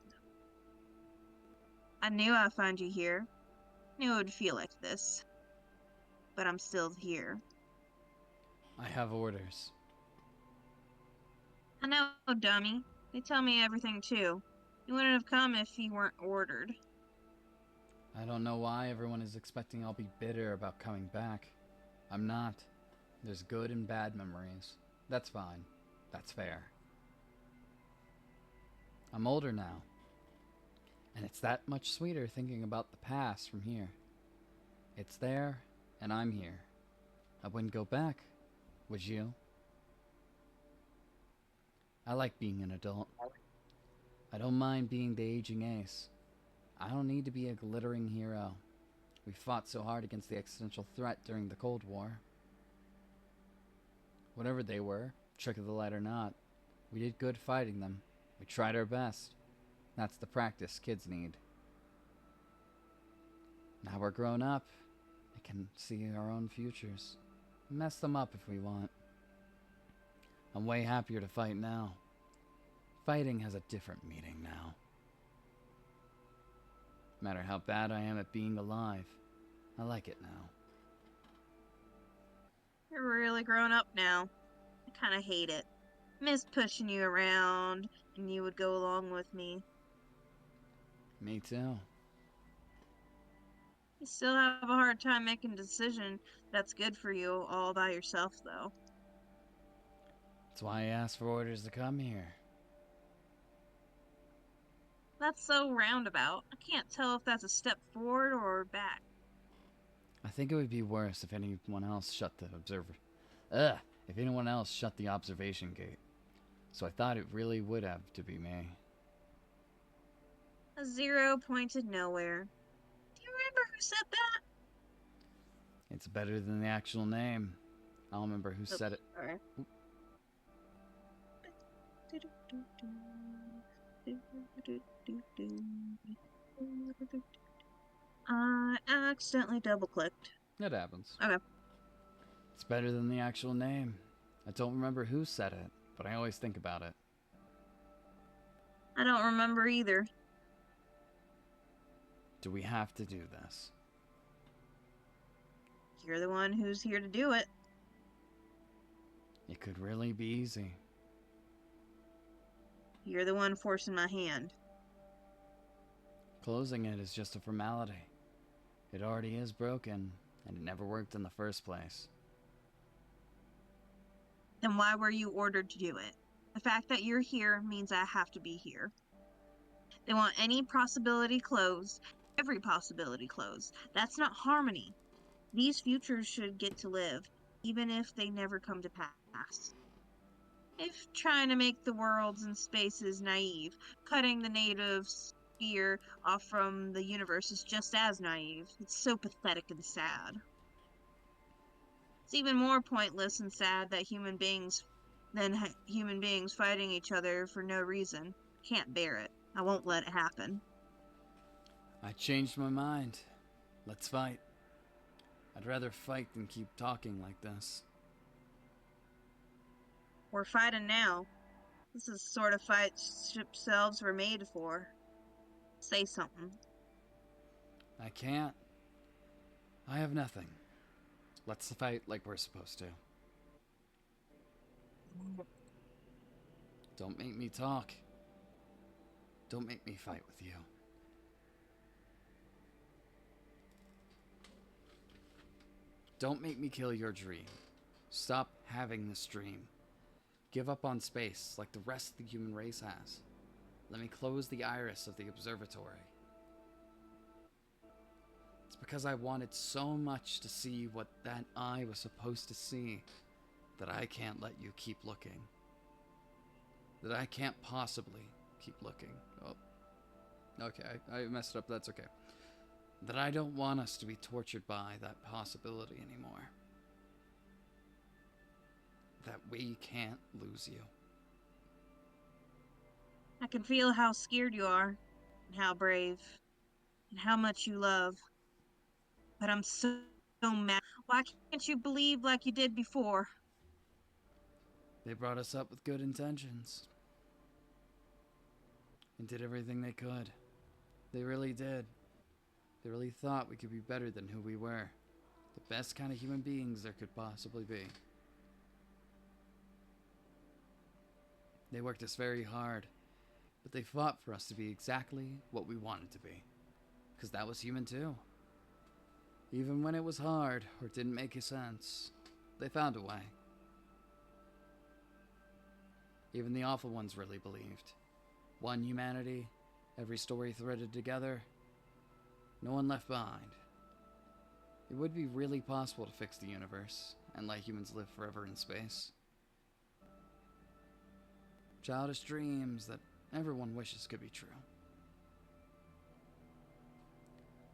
A: I knew I'd find you here. Knew it would feel like this. But I'm still here.
B: I have orders.
A: I know, dummy. They tell me everything too. You wouldn't have come if you weren't ordered.
B: I don't know why everyone is expecting I'll be bitter about coming back. I'm not. There's good and bad memories. That's fine. That's fair. I'm older now. And it's that much sweeter thinking about the past from here. It's there, and I'm here. I wouldn't go back, would you? I like being an adult. I don't mind being the aging ace. I don't need to be a glittering hero. We fought so hard against the existential threat during the Cold War. Whatever they were, trick of the light or not, we did good fighting them. We tried our best. That's the practice kids need. Now we're grown up. We can see our own futures. Mess them up if we want. I'm way happier to fight now. Fighting has a different meaning now. No matter how bad I am at being alive, I like it now.
A: You're really grown up now. I kind of hate it. Miss pushing you around, and you would go along with me.
B: Me too.
A: You still have a hard time making a decision that's good for you all by yourself, though.
B: That's why I asked for orders to come here.
A: That's so roundabout. I can't tell if that's a step forward or back.
B: I think it would be worse if anyone else shut the Ugh! If anyone else shut the observation gate. So I thought it really would have to be me.
A: A zero pointed nowhere. Do you remember who said that?
B: It's better than the actual name. I don't remember who said it.
A: Sorry. I accidentally double clicked.
B: It happens.
A: Okay.
B: It's better than the actual name. I don't remember who said it, but I always think about it.
A: I don't remember either.
B: Do we have to do this?
A: You're the one who's here to do it.
B: It could really be easy.
A: You're the one forcing my hand.
B: Closing it is just a formality. It already is broken, and it never worked in the first place.
A: Then why were you ordered to do it? The fact that you're here means I have to be here. They want any possibility closed, every possibility closed. That's not harmony. These futures should get to live, even if they never come to pass. If trying to make the worlds and spaces naive, cutting the native sphere off from the universe is just as naive. It's so pathetic and sad. It's even more pointless and sad that human beings fighting each other for no reason. Can't bear it. I won't let it happen.
B: I changed my mind. Let's fight. I'd rather fight than keep talking like this.
A: We're fighting now. This is the sort of fight ship selves were made for. Say something.
B: I can't. I have nothing. Let's fight like we're supposed to. Don't make me talk. Don't make me fight with you. Don't make me kill your dream. Stop having this dream. Give up on space like the rest of the human race has. Let me close the iris of the observatory. It's because I wanted so much to see what that eye was supposed to see that I can't let you keep looking. That I can't possibly keep looking. Oh, okay, I messed it up, that's okay. That I don't want us to be tortured by that possibility anymore. That we can't lose you.
A: I can feel how scared you are, and how brave, and how much you love. But I'm so mad. Why can't you believe like you did before?
B: They brought us up with good intentions. And did everything they could. They really did. They really thought we could be better than who we were. The best kind of human beings there could possibly be. They worked us very hard, but they fought for us to be exactly what we wanted to be. Because that was human too. Even when it was hard or didn't make sense, they found a way. Even the awful ones really believed. One humanity, every story threaded together, no one left behind. It would be really possible to fix the universe and let humans live forever in space. Childish dreams that everyone wishes could be true.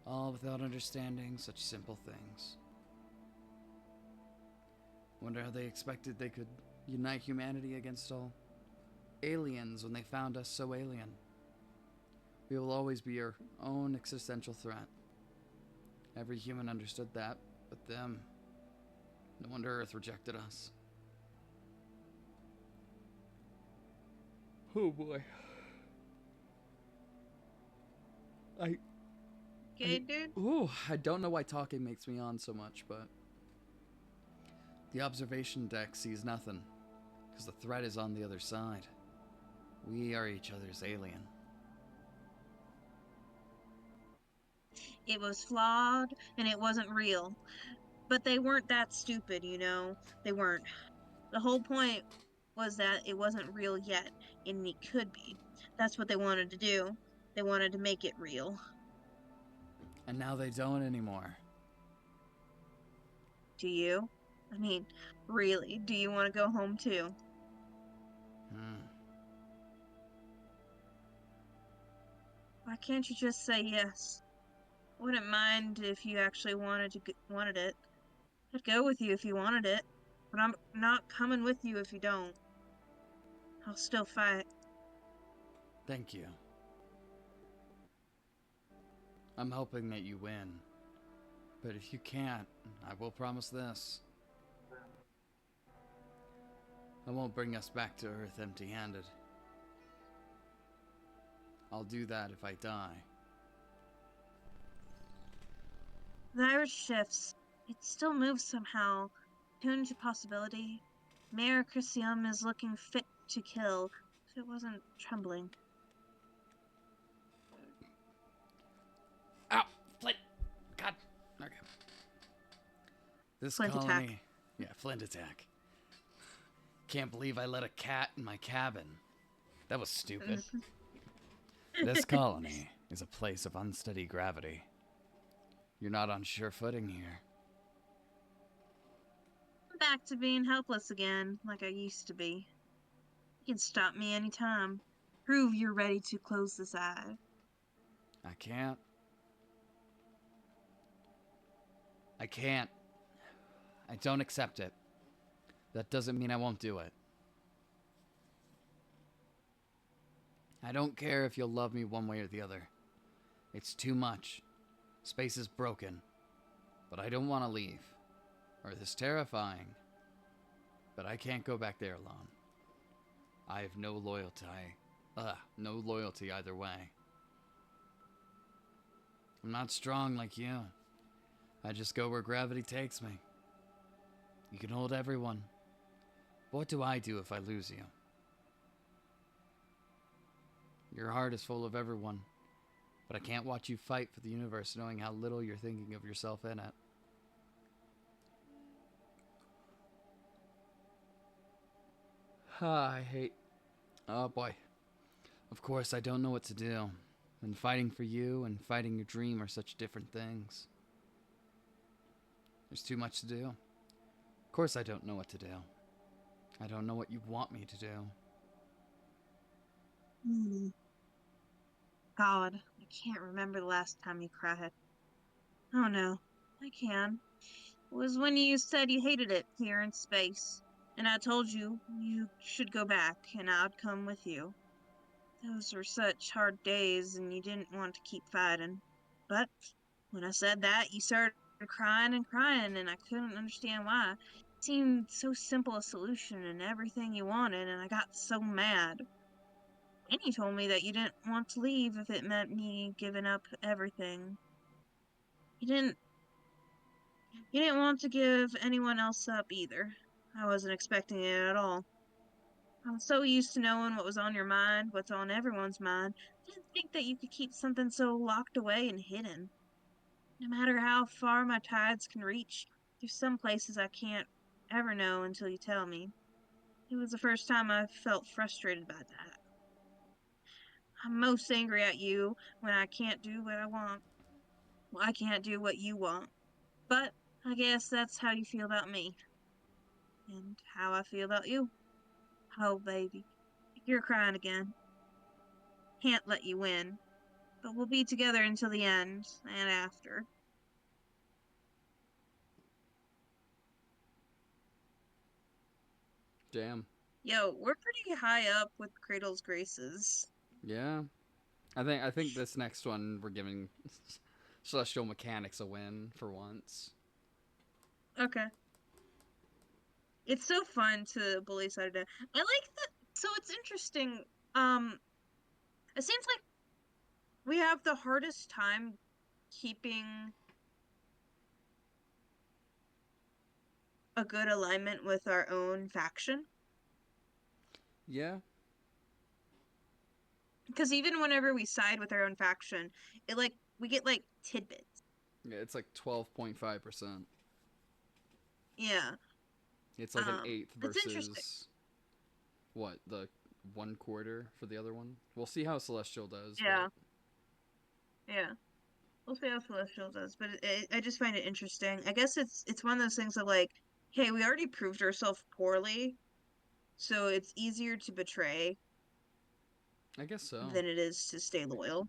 B: All without understanding such simple things. Wonder how they expected they could unite humanity against all aliens when they found us so alien. We will always be our own existential threat. Every human understood that, but them. No wonder Earth rejected us. Oh boy.
A: Okay, dude?
B: I don't know why talking makes me yawn so much, but the observation deck sees nothing, because the threat is on the other side. We are each other's alien.
A: It was flawed and it wasn't real. But they weren't that stupid, you know? They weren't. The whole point was that it wasn't real yet, and it could be. That's what they wanted to do. They wanted to make it real.
B: And now they don't anymore.
A: Do you? I mean, really, do you want to go home too?
B: Hmm.
A: Why can't you just say yes? Wouldn't mind if you actually wanted it. I'd go with you if you wanted it, but I'm not coming with you if you don't. I'll still fight.
B: Thank you. I'm hoping that you win. But if you can't, I will promise this. I won't bring us back to Earth empty-handed. I'll do that if I die.
A: The iris shifts. It still moves somehow, tuned to possibility. Mayor Christium is looking fit to kill, if it wasn't trembling.
B: Ow! Flint! God! Okay. This
A: Flint
B: colony...
A: attack.
B: Yeah, Flint attack. Can't believe I let a cat in my cabin. That was stupid. This colony is a place of unsteady gravity. You're not on sure footing here.
A: I'm back to being helpless again, like I used to be. You can stop me anytime. Prove you're ready to close this eye.
B: I can't. I can't. I don't accept it. That doesn't mean I won't do it. I don't care if you'll love me one way or the other. It's too much. Space is broken. But I don't want to leave. Earth is terrifying. But I can't go back there alone. I have no loyalty. No loyalty either way. I'm not strong like you. I just go where gravity takes me. You can hold everyone. But what do I do if I lose you? Your heart is full of everyone, but I can't watch you fight for the universe knowing how little you're thinking of yourself in it. I hate... Oh boy. Of course, I don't know what to do. And fighting for you and fighting your dream are such different things. There's too much to do. Of course I don't know what to do. I don't know what you want me to do.
A: God, I can't remember the last time you cried. Oh no, I can. It was when you said you hated it here in space, and I told you you should go back, and I'd come with you. Those were such hard days, and you didn't want to keep fighting. But when I said that, you started crying and crying, and I couldn't understand why. It seemed so simple a solution and everything you wanted, and I got so mad. And you told me that you didn't want to leave if it meant me giving up everything. You didn't you didn't want to give anyone else up either. I wasn't expecting it at all. I'm so used to knowing what was on your mind, what's on everyone's mind. I didn't think that you could keep something so locked away and hidden. No matter how far my tides can reach, there's some places I can't ever know until you tell me. It was the first time I felt frustrated by that. I'm most angry at you when I can't do what I want. Well, I can't do what you want. But I guess that's how you feel about me. And how I feel about you. Oh, baby. You're crying again. can't let you win, but we'll be together until the end and after.
B: Damn.
A: Yo, we're pretty high up with Cradle's Graces.
B: Yeah. I think this next one we're giving Celestial Mechanics a win for once.
A: Okay. It's so fun to bully Saturday. I like that. So it's interesting. Um, it seems like we have the hardest time keeping a good alignment with our own faction.
B: Yeah.
A: Because even whenever we side with our own faction, it like we get like tidbits.
B: Yeah, it's like 12.5%.
A: Yeah.
B: It's like an eighth
A: It's interesting.
B: versus what, the 1/4 for the other one? We'll see how Celestial does, but
A: Yeah. Yeah. We'll see how Celestial does, but I just find it interesting. I guess it's one of those things of like, hey, we already proved ourselves poorly, so it's easier to betray
B: I guess so.
A: than it is to stay loyal.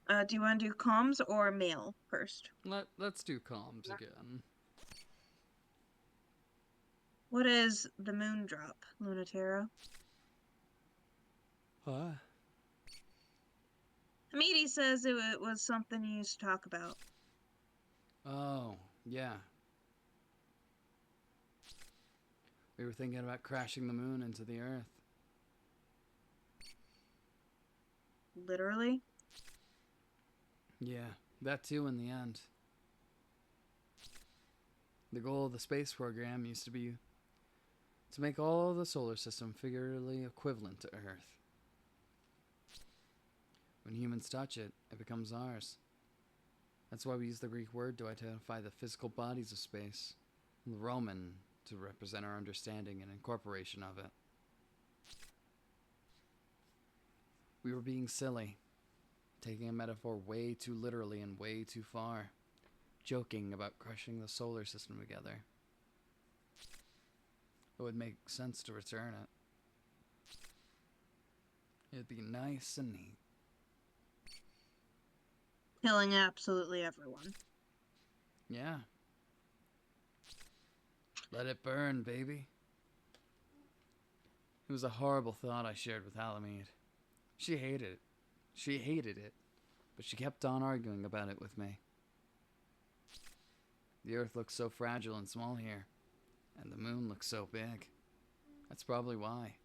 A: Do you want to do comms or mail first?
B: Let's do comms again.
A: What is the moon drop, Lunatera?
B: Huh?
A: Hamidi says it was something you used to talk about.
B: Oh, yeah. We were thinking about crashing the moon into the Earth.
A: Literally?
B: Yeah, that too in the end. The goal of the space program used to be to make all of the solar system figuratively equivalent to Earth. When humans touch it, it becomes ours. That's why we use the Greek word to identify the physical bodies of space, and the Roman to represent our understanding and incorporation of it. We were being silly, taking a metaphor way too literally and way too far, joking about crushing the solar system together. It would make sense to return it. It'd be nice and neat.
A: Killing absolutely everyone.
B: Yeah. Let it burn, baby. It was a horrible thought I shared with Alamede. She hated it. She hated it, but she kept on arguing about it with me. The Earth looks so fragile and small here, and the moon looks so big. That's probably why.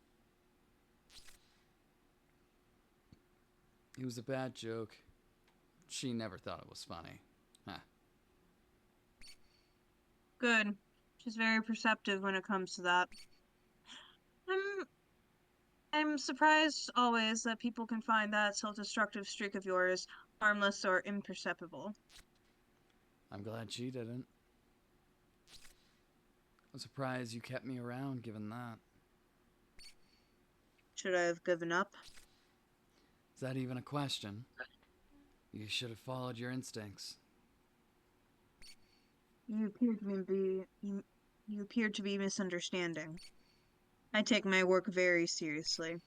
B: It was a bad joke. She never thought it was funny. Huh.
A: Good. She's very perceptive when it comes to that. I'm I'm surprised always that people can find that self-destructive streak of yours harmless or imperceptible.
B: I'm glad she didn't. I'm surprised you kept me around given that.
A: Should I have given up?
B: Is that even a question? You should have followed your instincts.
A: You appear to you appear to be misunderstanding. I take my work very seriously.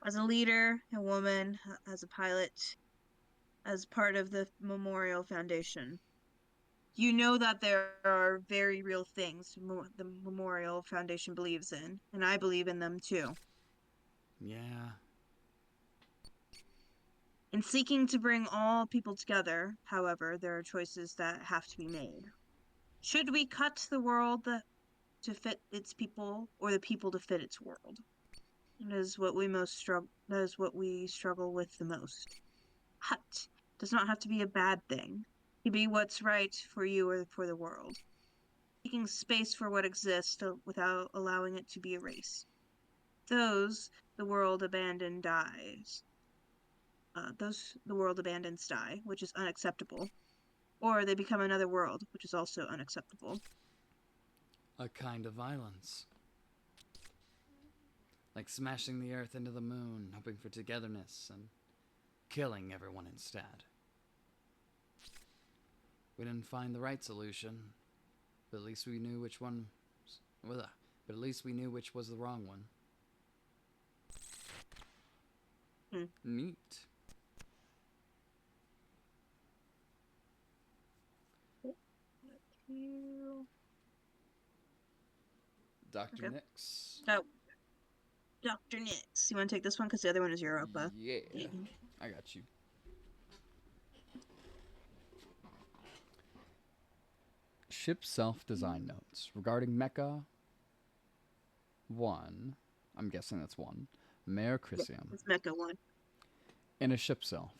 A: As a leader, a woman, as a pilot, as part of the Memorial Foundation. You know that there are very real things the Memorial Foundation believes in, and I believe in them too.
B: Yeah.
A: In seeking to bring all people together, however, there are choices that have to be made. Should we cut the world to fit its people, or the people to fit its world? That is what we most struggle. That is what we struggle with the most. Cut does not have to be a bad thing. It can be what's right for you or for the world. Making space for what exists without allowing it to be erased. Those the world abandoned dies. Those the world abandons die, which is unacceptable. Or they become another world, which is also unacceptable.
B: A kind of violence. Like smashing the Earth into the moon, hoping for togetherness, and killing everyone instead. We didn't find the right solution, but at least we knew which one. But at least we knew which was the wrong one.
A: Hmm.
B: Neat. Dr.
A: Okay.
B: Nix.
A: So, Dr. Nix. You want to take this one? Because the other one is Europa.
B: Yeah. I got you. Ship self design notes regarding Mecha 1. I'm guessing that's 1. Mare
A: Yeah,
B: Chrysium.
A: it's Mecha one.
B: In a ship self,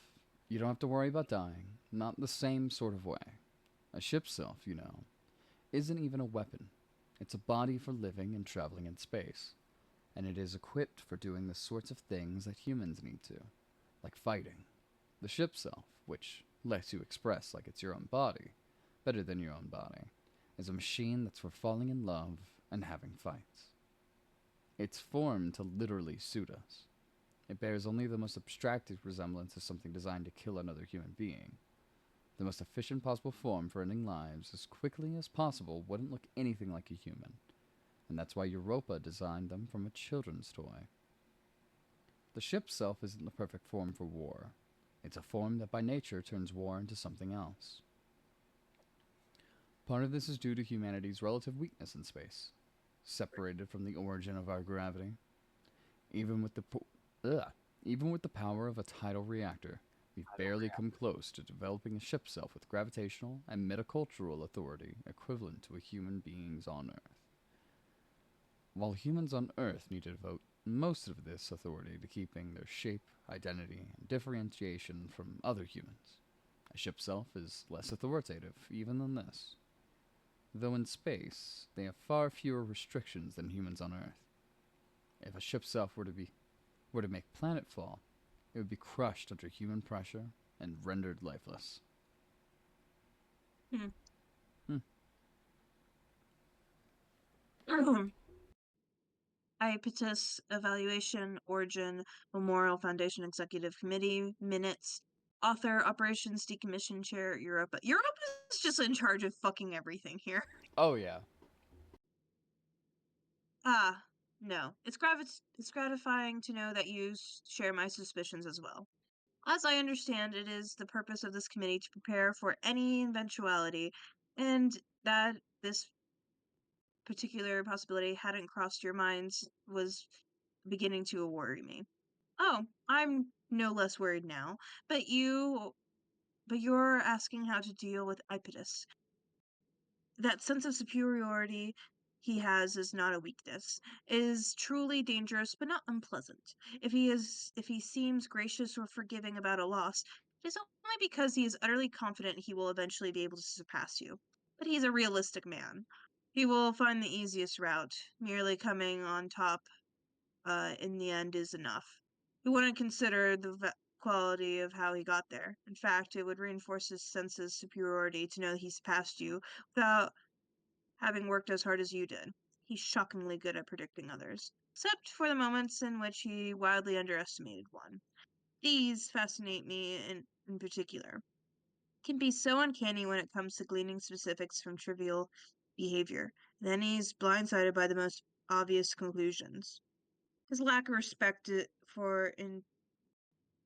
B: you don't have to worry about dying. Not the same sort of way. A ship self, you know, isn't even a weapon. It's a body for living and traveling in space. And it is equipped for doing the sorts of things that humans need to, like fighting. The ship self, which lets you express like it's your own body, better than your own body, is a machine that's for falling in love and having fights. It's formed to literally suit us. It bears only the most abstracted resemblance to something designed to kill another human being. The most efficient possible form for ending lives as quickly as possible wouldn't look anything like a human, and that's why Europa designed them from a children's toy. The ship self isn't the perfect form for war. It's a form that by nature turns war into something else. Part of this is due to humanity's relative weakness in space, separated from the origin of our gravity. Even with the ugh, Even with the power of a tidal reactor, we've barely come close to developing a ship self with gravitational and metacultural authority equivalent to a human being's on Earth. While humans on Earth need to devote most of this authority to keeping their shape, identity, and differentiation from other humans, a ship self is less authoritative even than this. Though in space, they have far fewer restrictions than humans on Earth. If a ship self were to make planetfall, it would be crushed under human pressure and rendered lifeless. Hmm.
A: Hmm. IPTIS Evaluation Origin Memorial Foundation Executive Committee Minutes. Author Operations Decommission Chair Europa. Europa is just in charge of fucking everything here.
B: Oh yeah.
A: Ah, no. It's gratifying to know that you share my suspicions as well. As I understand, it is the purpose of this committee to prepare for any eventuality, and that this particular possibility hadn't crossed your minds was beginning to worry me. Oh, I'm no less worried now, but you're asking how to deal with Ipidus. That sense of superiority he has is not a weakness. It is truly dangerous, but not unpleasant. If he seems gracious or forgiving about a loss, it is only because he is utterly confident he will eventually be able to surpass you. But he's a realistic man. He will find the easiest route. Merely coming on top in the end is enough. He wouldn't consider the quality of how he got there. In fact, it would reinforce his sense of superiority to know he's passed you without having worked as hard as you did. He's shockingly good at predicting others, except for the moments in which he wildly underestimated one. These fascinate me in particular. Can be so uncanny when it comes to gleaning specifics from trivial behavior. Then he's blindsided by the most obvious conclusions. His lack of respect for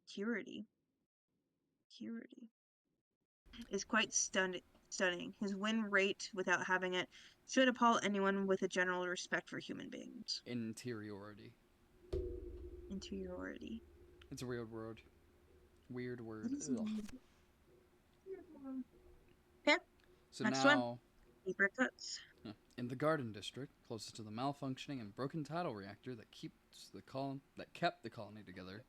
A: integrity, purity, is quite stunning. His win rate without having it should appall anyone with a general respect for human beings.
B: Interiority.
A: Interiority.
B: It's a weird word. Weird word.
A: What is
B: Ugh.
A: okay,
B: So
A: next one.
B: now,
A: Deeper cuts.
B: in the Garden District, closest to the malfunctioning and broken tidal reactor that kept the colony together,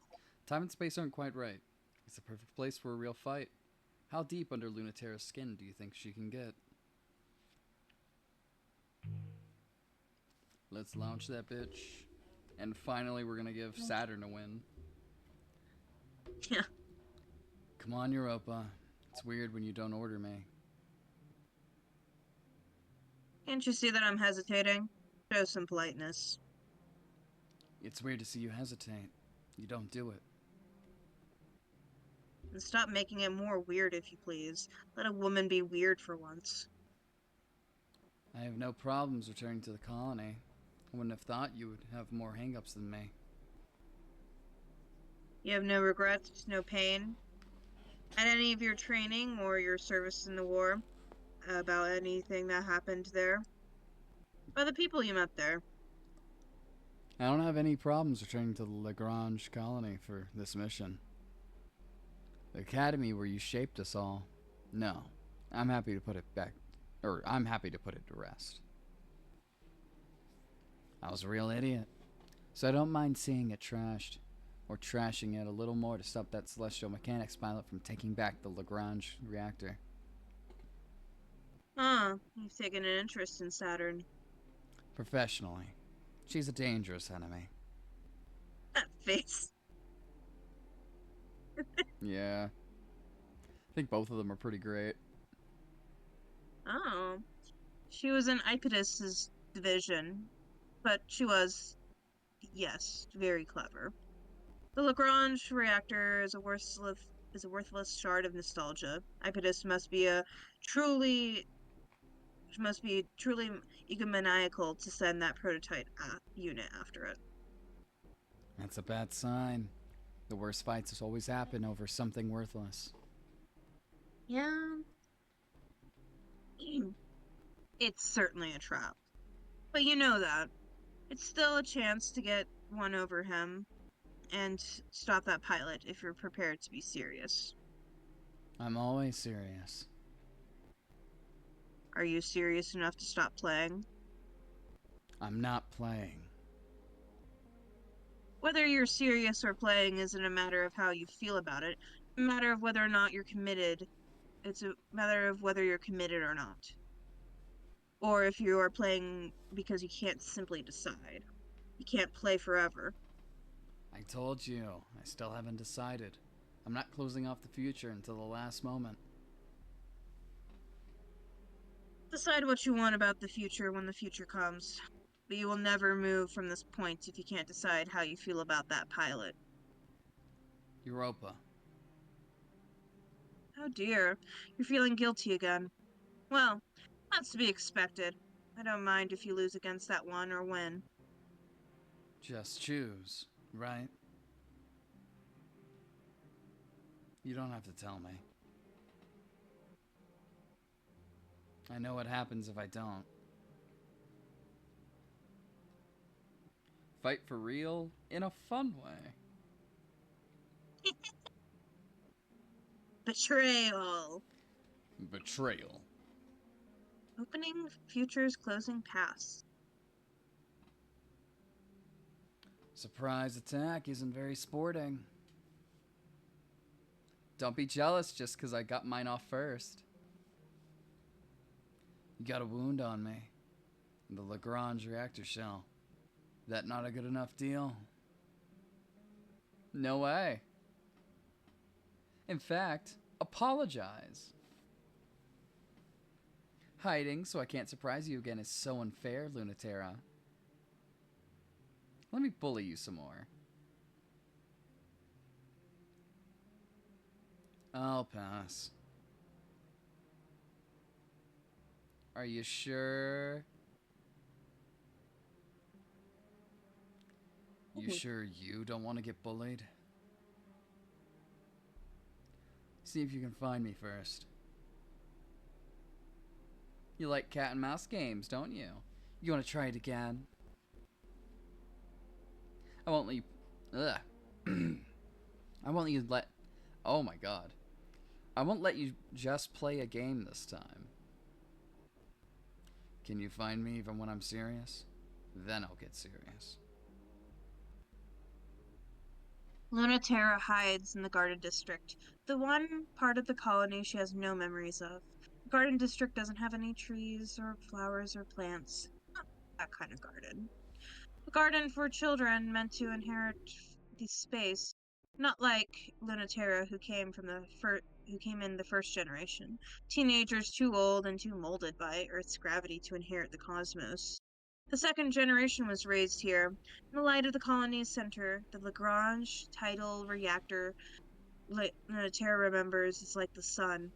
B: time and space aren't quite right. It's the perfect place for a real fight. How deep under Lunaterra's skin do you think she can get? Let's launch that bitch. And finally, we're gonna give Saturn a win.
A: Yeah.
B: Come on, Europa. It's weird when you don't order me.
A: Can't you see that I'm hesitating? Show some politeness.
B: It's weird to see you hesitate. You don't do it.
A: And stop making it more weird, if you please. Let a woman be weird for once.
B: I have no problems returning to the colony. I wouldn't have thought you would have more hangups than me.
A: You have no regrets, no pain at any of your training or your service in the war about anything that happened there, or the people you met there.
B: I don't have any problems returning to the Lagrange colony for this mission. The academy where you shaped us all. No. I'm happy to put it back. Or, I'm happy to put it to rest. I was a real idiot. So I don't mind seeing it trashed. Or trashing it a little more to stop that celestial mechanics pilot from taking back the Lagrange reactor.
A: You've taken an interest in Saturn.
B: Professionally. She's a dangerous enemy.
A: That face.
B: Yeah. I think both of them are pretty great.
A: Oh. She was in Ipidus's division, but she was, yes, very clever. The Lagrange reactor is a worthless shard of nostalgia. Ipidus truly must be truly egomaniacal to send that prototype unit after it.
B: That's a bad sign. The worst fights always happen over something worthless.
A: Yeah, it's certainly a trap. But you know that. It's still a chance to get one over him and stop that pilot if you're prepared to be serious.
B: I'm always serious.
A: Are you serious enough to stop playing?
B: I'm not playing.
A: Whether you're serious or playing isn't a matter of how you feel about it, a matter of whether or not you're committed. It's a matter of whether you're committed or not. Or if you are playing because you can't simply decide. You can't play forever.
B: I told you, I still haven't decided. I'm not closing off the future until the last moment.
A: Decide what you want about the future when the future comes. But you will never move from this point if you can't decide how you feel about that pilot.
B: Europa.
A: Oh dear, you're feeling guilty again. Well, that's to be expected. I don't mind if you lose against that one or win.
B: Just choose, right? You don't have to tell me. I know what happens if I don't. Fight for real in a fun way.
A: Betrayal.
B: Betrayal.
A: Opening futures, closing past.
B: Surprise attack isn't very sporting. Don't be jealous just because I got mine off first. You got a wound on me. The Lagrange reactor shell. That not a good enough deal? No way. In fact, apologize. Hiding so I can't surprise you again is so unfair, Lunatera. Let me bully you some more. I'll pass. Are you sure? You sure you don't want to get bullied? See if you can find me first. You like cat and mouse games, don't you? You want to try it again? I won't let you... Ugh. I won't let you let... Oh my god. I won't let you just play a game this time. Can you find me even when I'm serious? Then I'll get serious.
A: Lunatera hides in the Garden District, the one part of the colony she has no memories of. The Garden District doesn't have any trees or flowers or plants. Not that kind of garden. A garden for children meant to inherit the space, not like Lunatera who came in the first generation. Teenagers too old and too molded by Earth's gravity to inherit the cosmos. The second generation was raised here, in the light of the colony's center. The Lagrange tidal reactor, Lunatera remembers, is like the sun,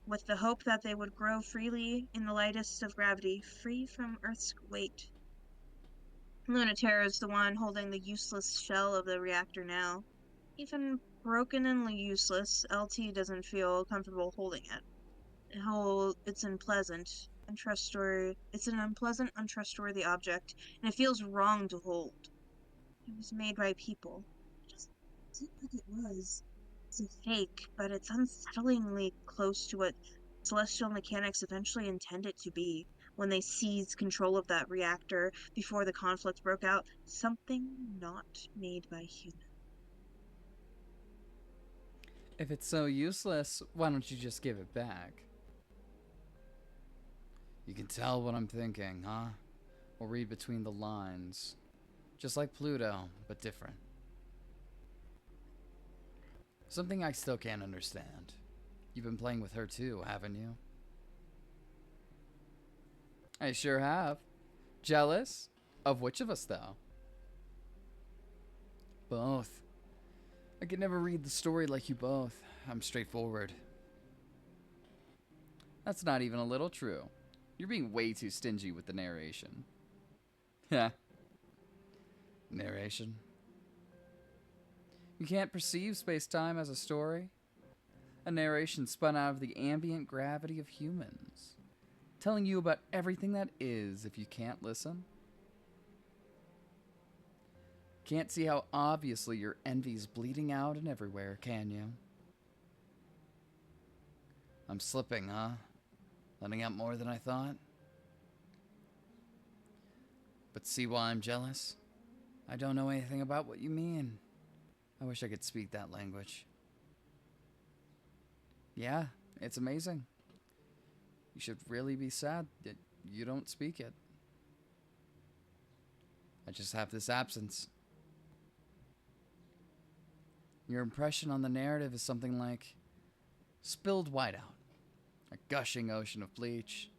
A: with the hope that they would grow freely in the lightest of gravity, free from Earth's weight. Lunatera is the one holding the useless shell of the reactor now. Even broken and useless, LT doesn't feel comfortable holding it. It's unpleasant, untrustworthy. It's an unpleasant, untrustworthy object, and it feels wrong to hold. It was made by people. It just seemed like it was. It's a fake, but it's unsettlingly close to what celestial mechanics eventually intend it to be when they seized control of that reactor before the conflict broke out. Something not made by humans.
B: If it's so useless, why don't you just give it back? You can tell what I'm thinking, huh? Or read between the lines. Just like Pluto, but different. Something I still can't understand. You've been playing with her too, haven't you? I sure have. Jealous? Of which of us, though? Both. I could never read the story like you both. I'm straightforward. That's not even a little true. You're being way too stingy with the narration. Yeah. Narration? You can't perceive space time as a story? A narration spun out of the ambient gravity of humans, telling you about everything that is if you can't listen? Can't see how obviously your envy's bleeding out and everywhere, can you? I'm slipping, huh? Letting out more than I thought? But see why I'm jealous? I don't know anything about what you mean. I wish I could speak that language. Yeah, it's amazing. You should really be sad that you don't speak it. I just have this absence. Your impression on the narrative is something like spilled whiteout, a gushing ocean of bleach,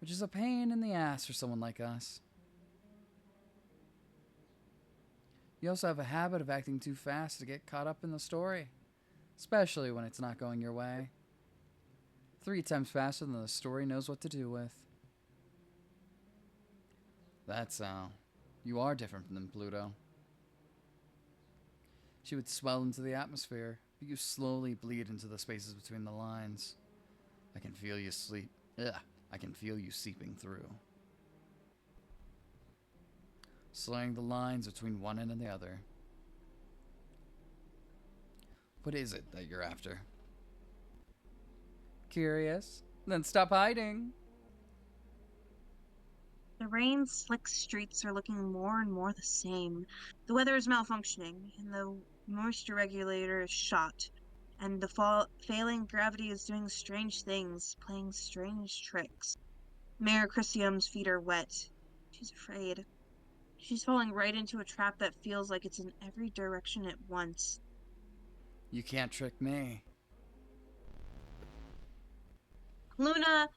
B: which is a pain in the ass for someone like us. You also have a habit of acting too fast to get caught up in the story, especially when it's not going your way. 3 times faster than the story knows what to do with. That's how. You are different than Pluto. She would swell into the atmosphere, but you slowly bleed into the spaces between the lines. I can feel you sleep. Ugh. I can feel you seeping through. Slowing the lines between one end and the other. What is it that you're after? Curious? Then stop hiding.
A: The rain-slick streets are looking more and more the same. The weather is malfunctioning, and the moisture regulator is shot, and the failing gravity is doing strange things, playing strange tricks. Mayor Chrysium's feet are wet. She's afraid. She's falling right into a trap that feels like it's in every direction at once.
B: You can't trick me.
A: Luna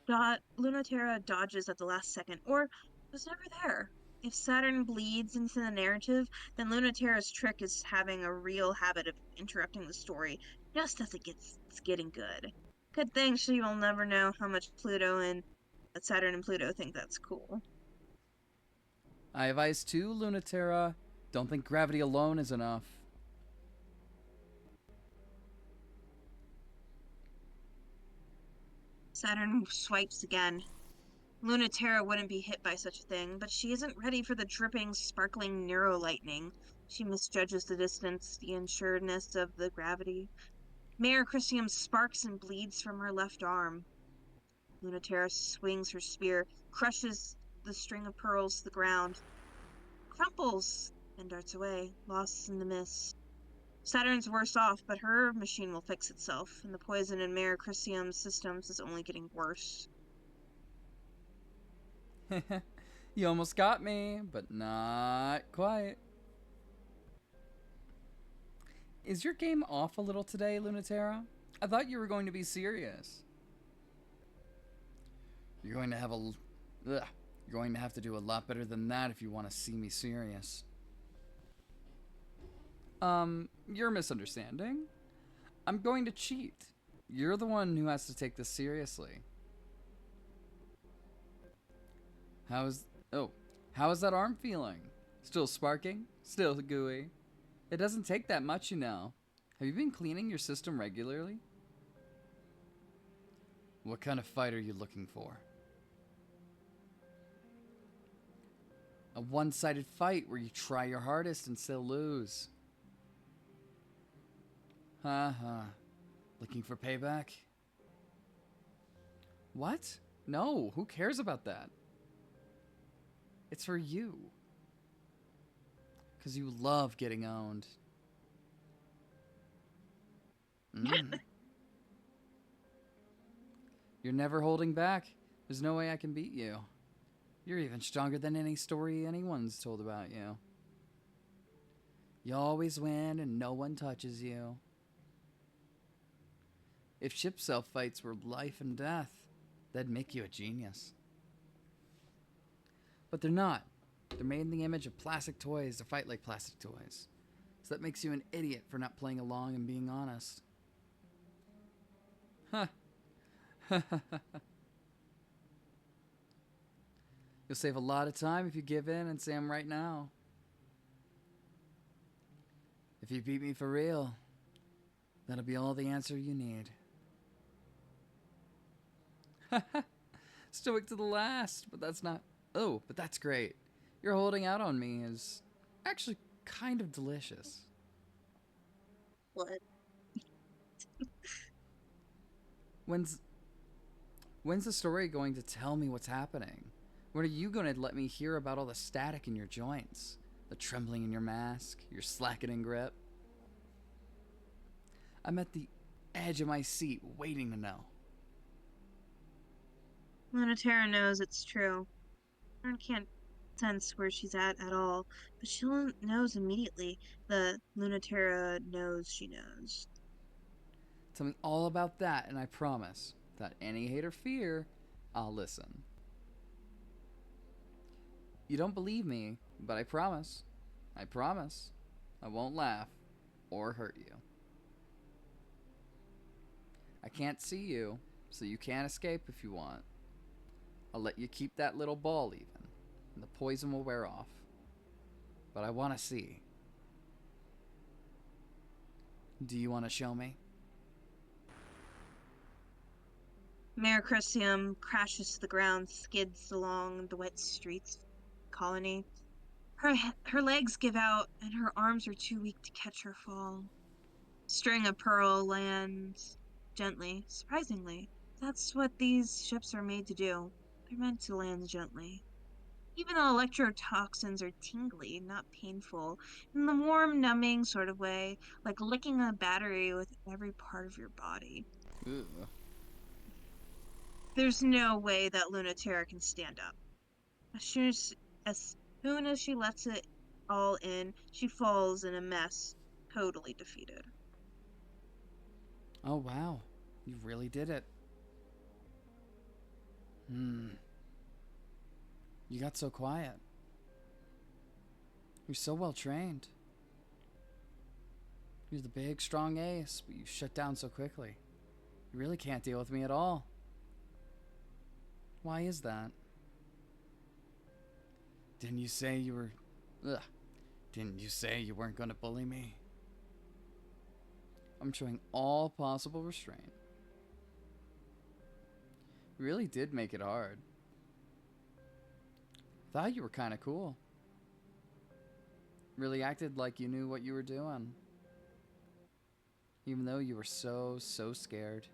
A: Lunaterra dodges at the last second, or was never there. If Saturn bleeds into the narrative, then Lunaterra's trick is having a real habit of interrupting the story just as it's getting good. Good thing she will never know how much Pluto and Saturn and Pluto think that's cool.
B: I have eyes too, Lunaterra. Don't think gravity alone is enough.
A: Saturn swipes again. Lunaterra wouldn't be hit by such a thing, but she isn't ready for the dripping, sparkling neurolightning. She misjudges the distance, the insuredness of the gravity. Mayor Chrysium sparks and bleeds from her left arm. Lunaterra swings her spear, crushes the string of pearls to the ground, crumples, and darts away, lost in the mist. Saturn's worse off, but her machine will fix itself, and the poison in Mayor Chrysium's systems is only getting worse.
B: You almost got me, but not quite. Is your game off a little today, Lunaterra? I thought you were going to be serious. You're going to have a. Ugh. You're going to have to do a lot better than that if you want to see me serious. You're misunderstanding. I'm going to cheat. You're the one who has to take this seriously. How's. Oh. How is that arm feeling? Still sparking? Still gooey? It doesn't take that much, you know. Have you been cleaning your system regularly? What kind of fight are you looking for? A one-sided fight where you try your hardest and still lose. Ha. Looking for payback? What? No, who cares about that? It's for you. Because you love getting owned. You're never holding back. There's no way I can beat you. You're even stronger than any story anyone's told about you. You always win and no one touches you. If ship self fights were life and death, that'd make you a genius. But they're not. They're made in the image of plastic toys to fight like plastic toys. So that makes you an idiot for not playing along and being honest. Huh. You'll save a lot of time if you give in and say I'm right now. If you beat me for real, that'll be all the answer you need. Stoic to the last, but that's not... Oh, but that's great. Your holding out on me is actually kind of delicious.
A: What?
B: When's the story going to tell me what's happening? When are you going to let me hear about all the static in your joints? The trembling in your mask? Your slackening grip? I'm at the edge of my seat waiting to know.
A: Lunatera knows it's true. Aaron can't sense where she's at all, but she knows immediately. The Lunatera knows she knows.
B: Tell me all about that, and I promise, without any hate or fear, I'll listen. You don't believe me, but I promise, I won't laugh or hurt you. I can't see you, so you can't escape if you want. I'll let you keep that little ball even, and the poison will wear off. But I want to see. Do you want to show me?
A: Mare Crisium crashes to the ground, skids along the wet streets. Colony. Her legs give out, and her arms are too weak to catch her fall. String of pearl lands gently, surprisingly. That's what these ships are made to do. They're meant to land gently. Even the electrotoxins are tingly, not painful, in the warm, numbing sort of way, like licking a battery with every part of your body.
B: Ugh.
A: There's no way that Lunatera can stand up. As soon as, as soon as she lets it all in, she falls in a mess, totally defeated.
B: Oh, wow. You really did it. You got so quiet. You're so well trained. You're the big, strong ace, but you shut down so quickly. You really can't deal with me at all. Why is that? Didn't you say you were... Ugh. Didn't you say you weren't going to bully me? I'm showing all possible restraint. You really did make it hard. Thought you were kind of cool. Really acted like you knew what you were doing. Even though you were so scared.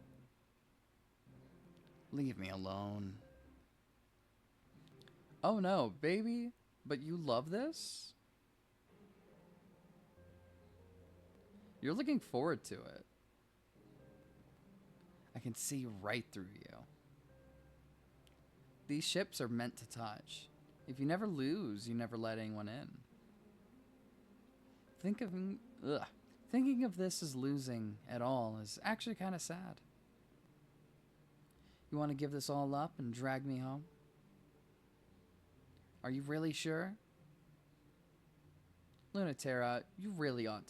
B: Leave me alone. Oh no, baby, but you love this? You're looking forward to it. I can see right through you. These ships are meant to touch. If you never lose, you never let anyone in. Thinking of this as losing at all is actually kind of sad. You want to give this all up and drag me home? Are you really sure? Lunatera, you really ought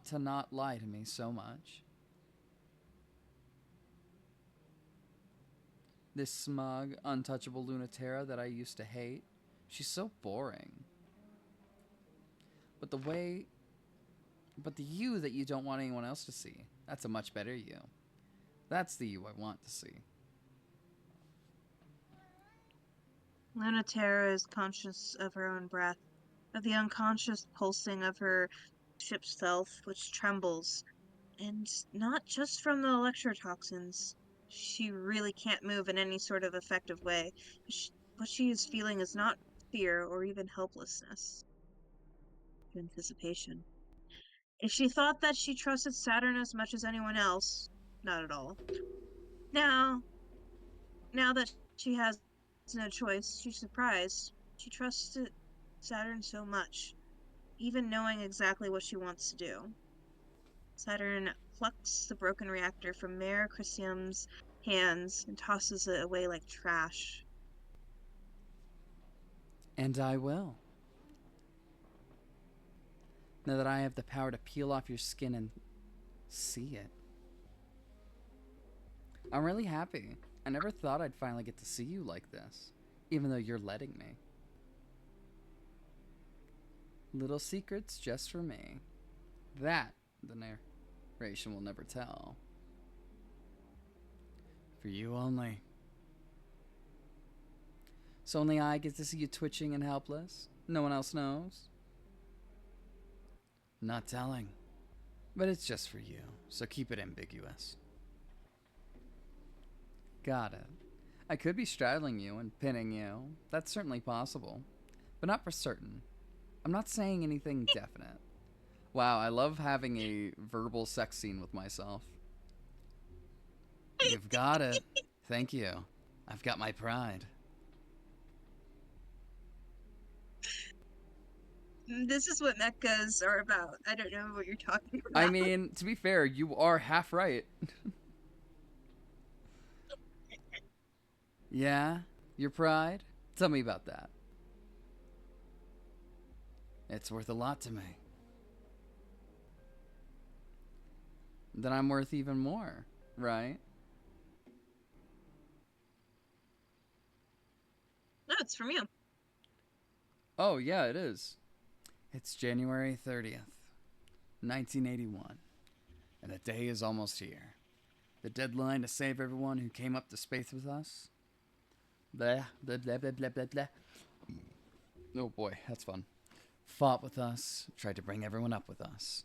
B: to not lie to me so much. This smug, untouchable Lunatera that I used to hate, she's so boring. But the you that you don't want anyone else to see, that's a much better you. That's the you I want to see.
A: Lunatera is conscious of her own breath, of the unconscious pulsing of her ship's self, which trembles, and not just from the electrotoxins. She really can't move in any sort of effective way. What she is feeling is not fear or even helplessness, anticipation. If she thought that she trusted Saturn as much as anyone else, not at all. Now, now that she has no choice, she's surprised. She trusted Saturn so much, even knowing exactly what she wants to do. Saturn plucks the broken reactor from Mayor Chrysium's hands and tosses it away like trash.
B: And I will. Now that I have the power to peel off your skin and see it. I'm really happy. I never thought I'd finally get to see you like this, even though you're letting me. Little secrets just for me. That, the narration will never tell. For you only. So only I get to see you twitching and helpless? No one else knows? Not telling. But it's just for you, so keep it ambiguous. Got it. I could be straddling you and pinning you. That's certainly possible. But not for certain. I'm not saying anything definite. Wow, I love having a verbal sex scene with myself. You've got it. Thank you. I've got my pride.
A: This is what mechas are about. I don't know what you're talking
B: I
A: about.
B: mean, to be fair, you are half right. Yeah? Your pride? Tell me about that. It's worth a lot to me. Then I'm worth even more, right?
A: No, it's from you.
B: Oh, yeah, it is. It's January 30th, 1981, and the day is almost here. The deadline to save everyone who came up to space with us. Blah, blah, blah, blah, blah, blah, blah. Oh boy, that's fun. Fought with us, tried to bring everyone up with us.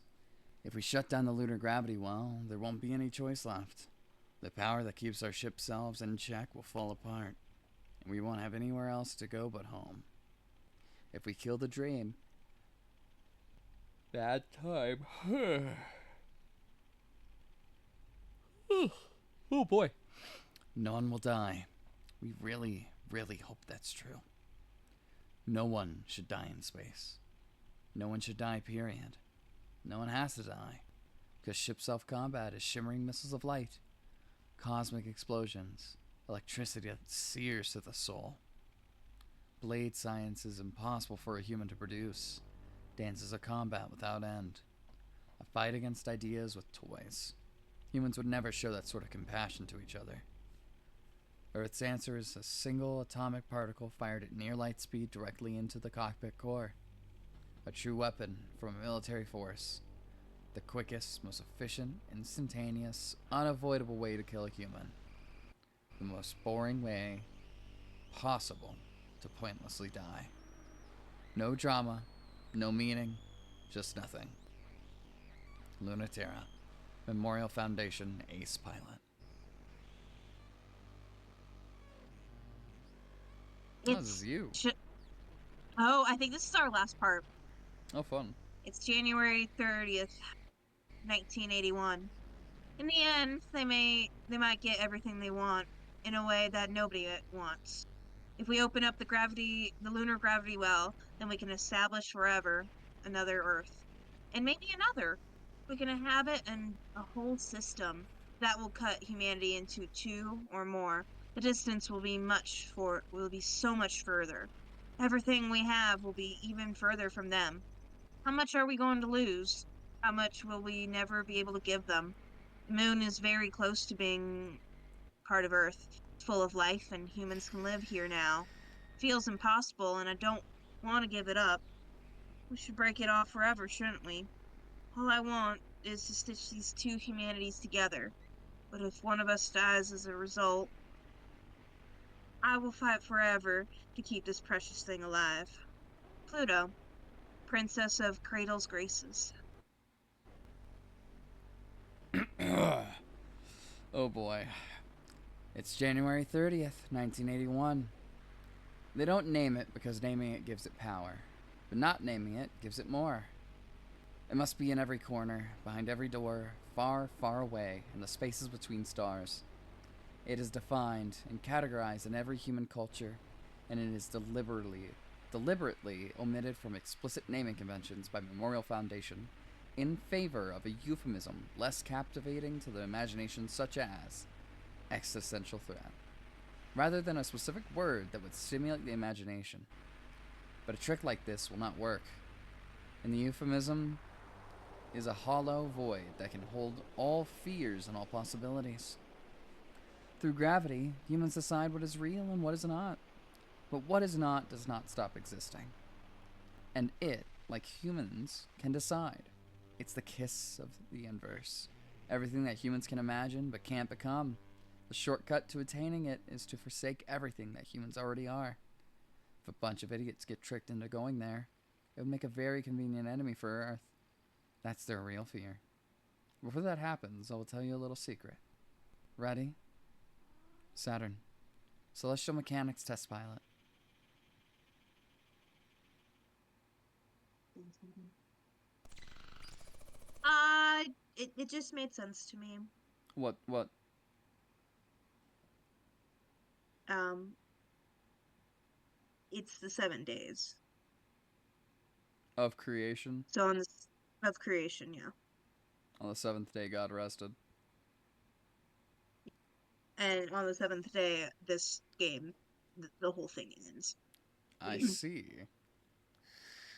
B: If we shut down the lunar gravity well, there won't be any choice left. The power that keeps our ship selves in check will fall apart, and we won't have anywhere else to go but home. If we kill the dream, bad time. Oh boy. No one will die. We really, really hope that's true. No one should die in space. No one should die, period. No one has to die. Because ship self combat is shimmering missiles of light, cosmic explosions, electricity that sears to the soul. Blade science is impossible for a human to produce. Dances of combat without end. A fight against ideas with toys. Humans would never show that sort of compassion to each other. Earth's answer is a single atomic particle fired at near light speed directly into the cockpit core. A true weapon from a military force. The quickest, most efficient, instantaneous, unavoidable way to kill a human. The most boring way possible to pointlessly die. No drama, no meaning, just nothing. Lunatera, Memorial Foundation Ace Pilot. Oh, this is you.
A: Oh, I think this is our last part.
B: Oh, fun.
A: It's January 30th, 1981. In the end, they might get everything they want in a way that nobody wants. If we open up the lunar gravity well, then we can establish forever another Earth. And maybe another. We can inhabit a whole system that will cut humanity into two or more. The distance will be so much further. Everything we have will be even further from them. How much are we going to lose? How much will we never be able to give them? The moon is very close to being part of Earth. It's full of life, and humans can live here now. It feels impossible, and I don't want to give it up. We should break it off forever, shouldn't we? All I want is to stitch these two humanities together. But if one of us dies as a result, I will fight forever to keep this precious thing alive. Pluto, Princess of Cradle's Graces.
B: Oh boy. It's January 30th, 1981. They don't name it because naming it gives it power, but not naming it gives it more. It must be in every corner, behind every door, far, far away, in the spaces between stars. It is defined and categorized in every human culture, and it is deliberately omitted from explicit naming conventions by Memorial Foundation in favor of a euphemism less captivating to the imagination, such as existential threat, rather than a specific word that would stimulate the imagination. But a trick like this will not work, and the euphemism is a hollow void that can hold all fears and all possibilities. Through gravity, humans decide what is real and what is not. But what is not does not stop existing. And it, like humans, can decide. It's the kiss of the inverse. Everything that humans can imagine but can't become. The shortcut to attaining it is to forsake everything that humans already are. If a bunch of idiots get tricked into going there, it would make a very convenient enemy for Earth. That's their real fear. Before that happens, I will tell you a little secret. Ready? Saturn. Celestial Mechanics Test Pilot.
A: It just made sense to me.
B: What?
A: Um, it's the 7 days.
B: Of creation?
A: So on this of creation, yeah.
B: On the seventh day, God rested.
A: And on the seventh day, this game, the whole thing ends.
B: I see.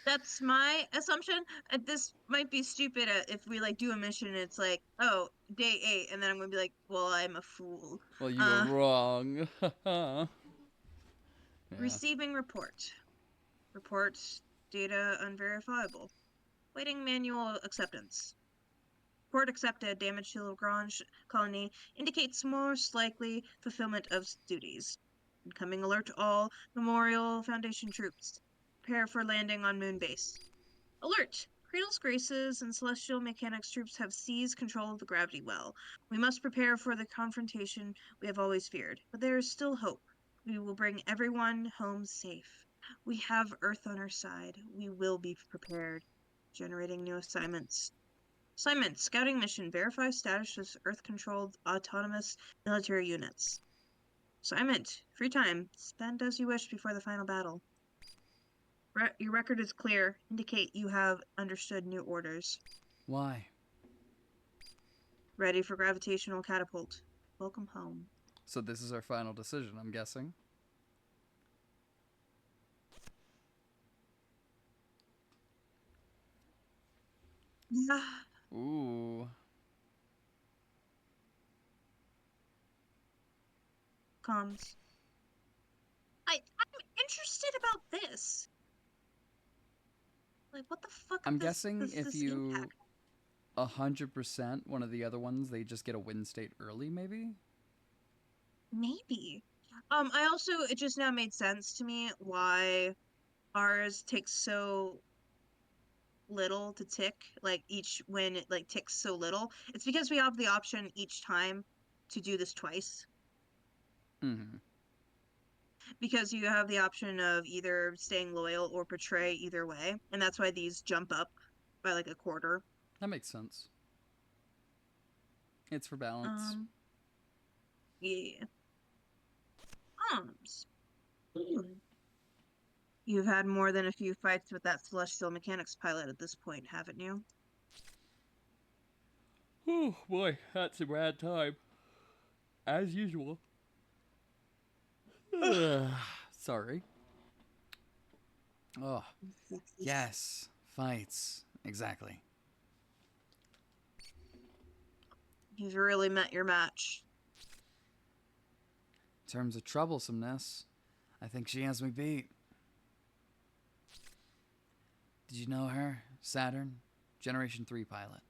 A: That's my assumption. This might be stupid if we like do a mission and it's like, oh, day 8, and then I'm gonna be like, well, I'm a fool.
B: Well, you were wrong. Yeah.
A: Receiving report. Reports data unverifiable. Waiting manual acceptance. Report accepted. Damage to Lagrange colony indicates most likely fulfillment of duties. Incoming alert to all Memorial Foundation troops. Prepare for landing on Moon Base. Alert! Cradle's Graces and Celestial Mechanics troops have seized control of the gravity well. We must prepare for the confrontation we have always feared. But there is still hope. We will bring everyone home safe. We have Earth on our side. We will be prepared. Generating new assignments. Assignment, scouting mission, verify status of Earth-controlled autonomous military units. Assignment, free time, spend as you wish before the final battle. Your record is clear. Indicate you have understood new orders.
B: Why?
A: Ready for gravitational catapult. Welcome home.
B: So this is our final decision, I'm guessing.
A: Yeah.
B: Ooh.
A: Comms. I'm interested about this. Like, what the fuck
B: I'm
A: does
B: guessing if
A: this
B: you
A: impact?
B: 100% one of the other ones, they just get a win state early, maybe?
A: Maybe. I also, it just now made sense to me why ours takes so little to tick, like each when it like ticks so little. It's because we have the option each time to do this twice.
B: Mm-hmm.
A: Because you have the option of either staying loyal or betray either way, and that's why these jump up by like a quarter.
B: That makes sense. It's for balance.
A: Yeah. Arms. You've had more than a few fights with that Celestial Mechanics pilot at this point, haven't you?
B: Oh boy, that's a bad time. As usual. Sorry. Oh, yes. Fights. Exactly.
A: You've really met your match.
B: In terms of troublesomeness, I think she has me beat. Did you know her? Saturn? Generation 3 pilot.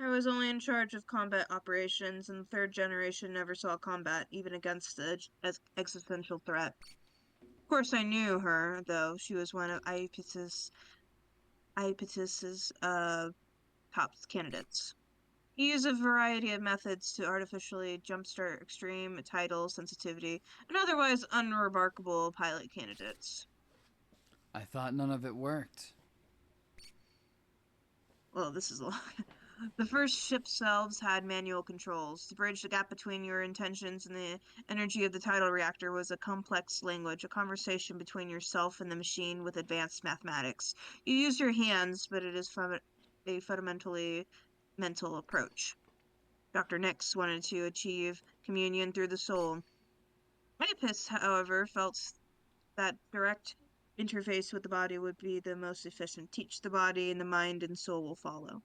A: I was only in charge of combat operations, and the third generation never saw combat, even against the existential threat. Of course, I knew her, though. She was one of Iapetus's top candidates. He used a variety of methods to artificially jumpstart extreme tidal sensitivity and otherwise unremarkable pilot candidates.
B: I thought none of it worked.
A: Well, this is a lot. The first ship selves had manual controls. To bridge the gap between your intentions and the energy of the tidal reactor was a complex language, a conversation between yourself and the machine with advanced mathematics. You use your hands, but it is a fundamentally mental approach. Dr. Nix wanted to achieve communion through the soul. Oedipus, however, felt that direct interface with the body would be the most efficient. Teach the body, and the mind and soul will follow.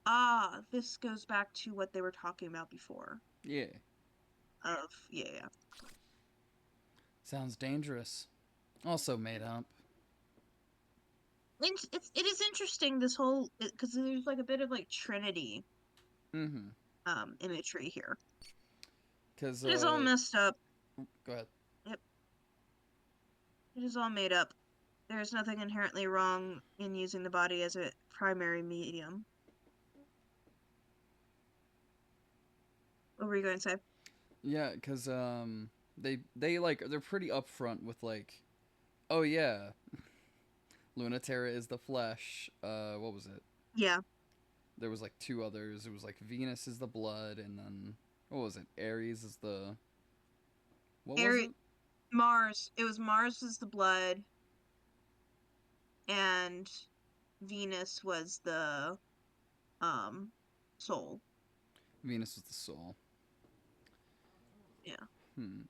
A: Ah, this goes back to what they were talking about before.
B: Yeah.
A: Yeah.
B: Sounds dangerous. Also made up.
A: It is interesting this whole because there's like a bit of like Trinity
B: Mm-hmm.
A: imagery here.
B: Because,
A: It is all messed up.
B: go ahead.
A: Yep, it is all made up. There is nothing inherently wrong in using the body as a primary medium. What were you going to say?
B: Yeah, because, they, like, they're pretty upfront with, like, oh, yeah, Lunaterra is the flesh. What was it?
A: Yeah,
B: There was, like, two others. It was, like, Venus is the blood, and then, what was it? Ares is the, what was
A: Ares,
B: it?
A: Mars. It was Mars was the blood, and Venus was the um soul.
B: Venus was the soul.
A: Yeah.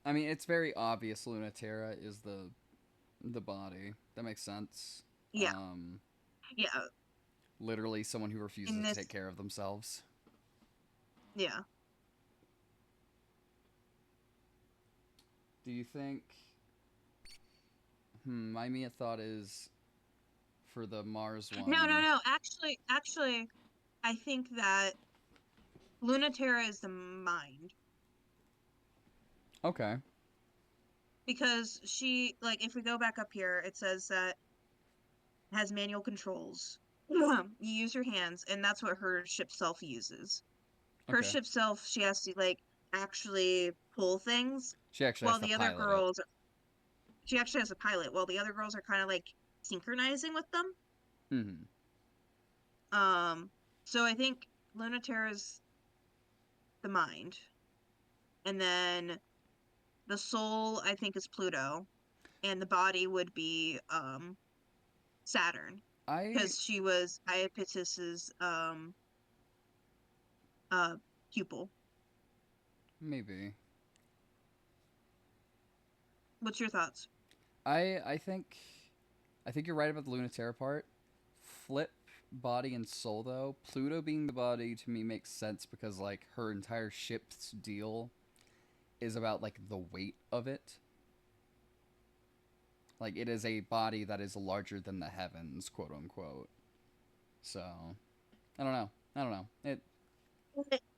B: I mean, it's very obvious Lunaterra is the body. That makes sense.
A: Yeah.
B: Um,
A: Yeah.
B: literally someone who
A: In
B: refuses to
A: this,
B: take care of themselves.
A: yeah.
B: Do you think? My immediate thought is for the Mars
A: No, no,
B: one.
A: no. Actually, I think that Lunaterra is the mind
B: Okay.
A: because she, like, if we go back up here, it says that it has manual controls. You use your hands, and that's what her ship self uses. Her
B: Okay.
A: ship self, she has to like actually pull things,
B: She actually has
A: while
B: to
A: the other
B: pilot it.
A: girls, she actually has a pilot, while the other girls are kind of like synchronizing with them.
B: Hmm.
A: Um, so I think Lunaterra is the mind, and then the soul I think is Pluto, and the body would be Saturn,
B: I
A: because she was Iapetus's uh pupil.
B: maybe.
A: What's your thoughts?
B: I think you're right about the Lunaterra part. Flip body and soul though. Pluto being the body to me makes sense because like her entire ship's deal is about like the weight of it. Like it is a body that is larger than the heavens, quote unquote. So I don't know. I don't know.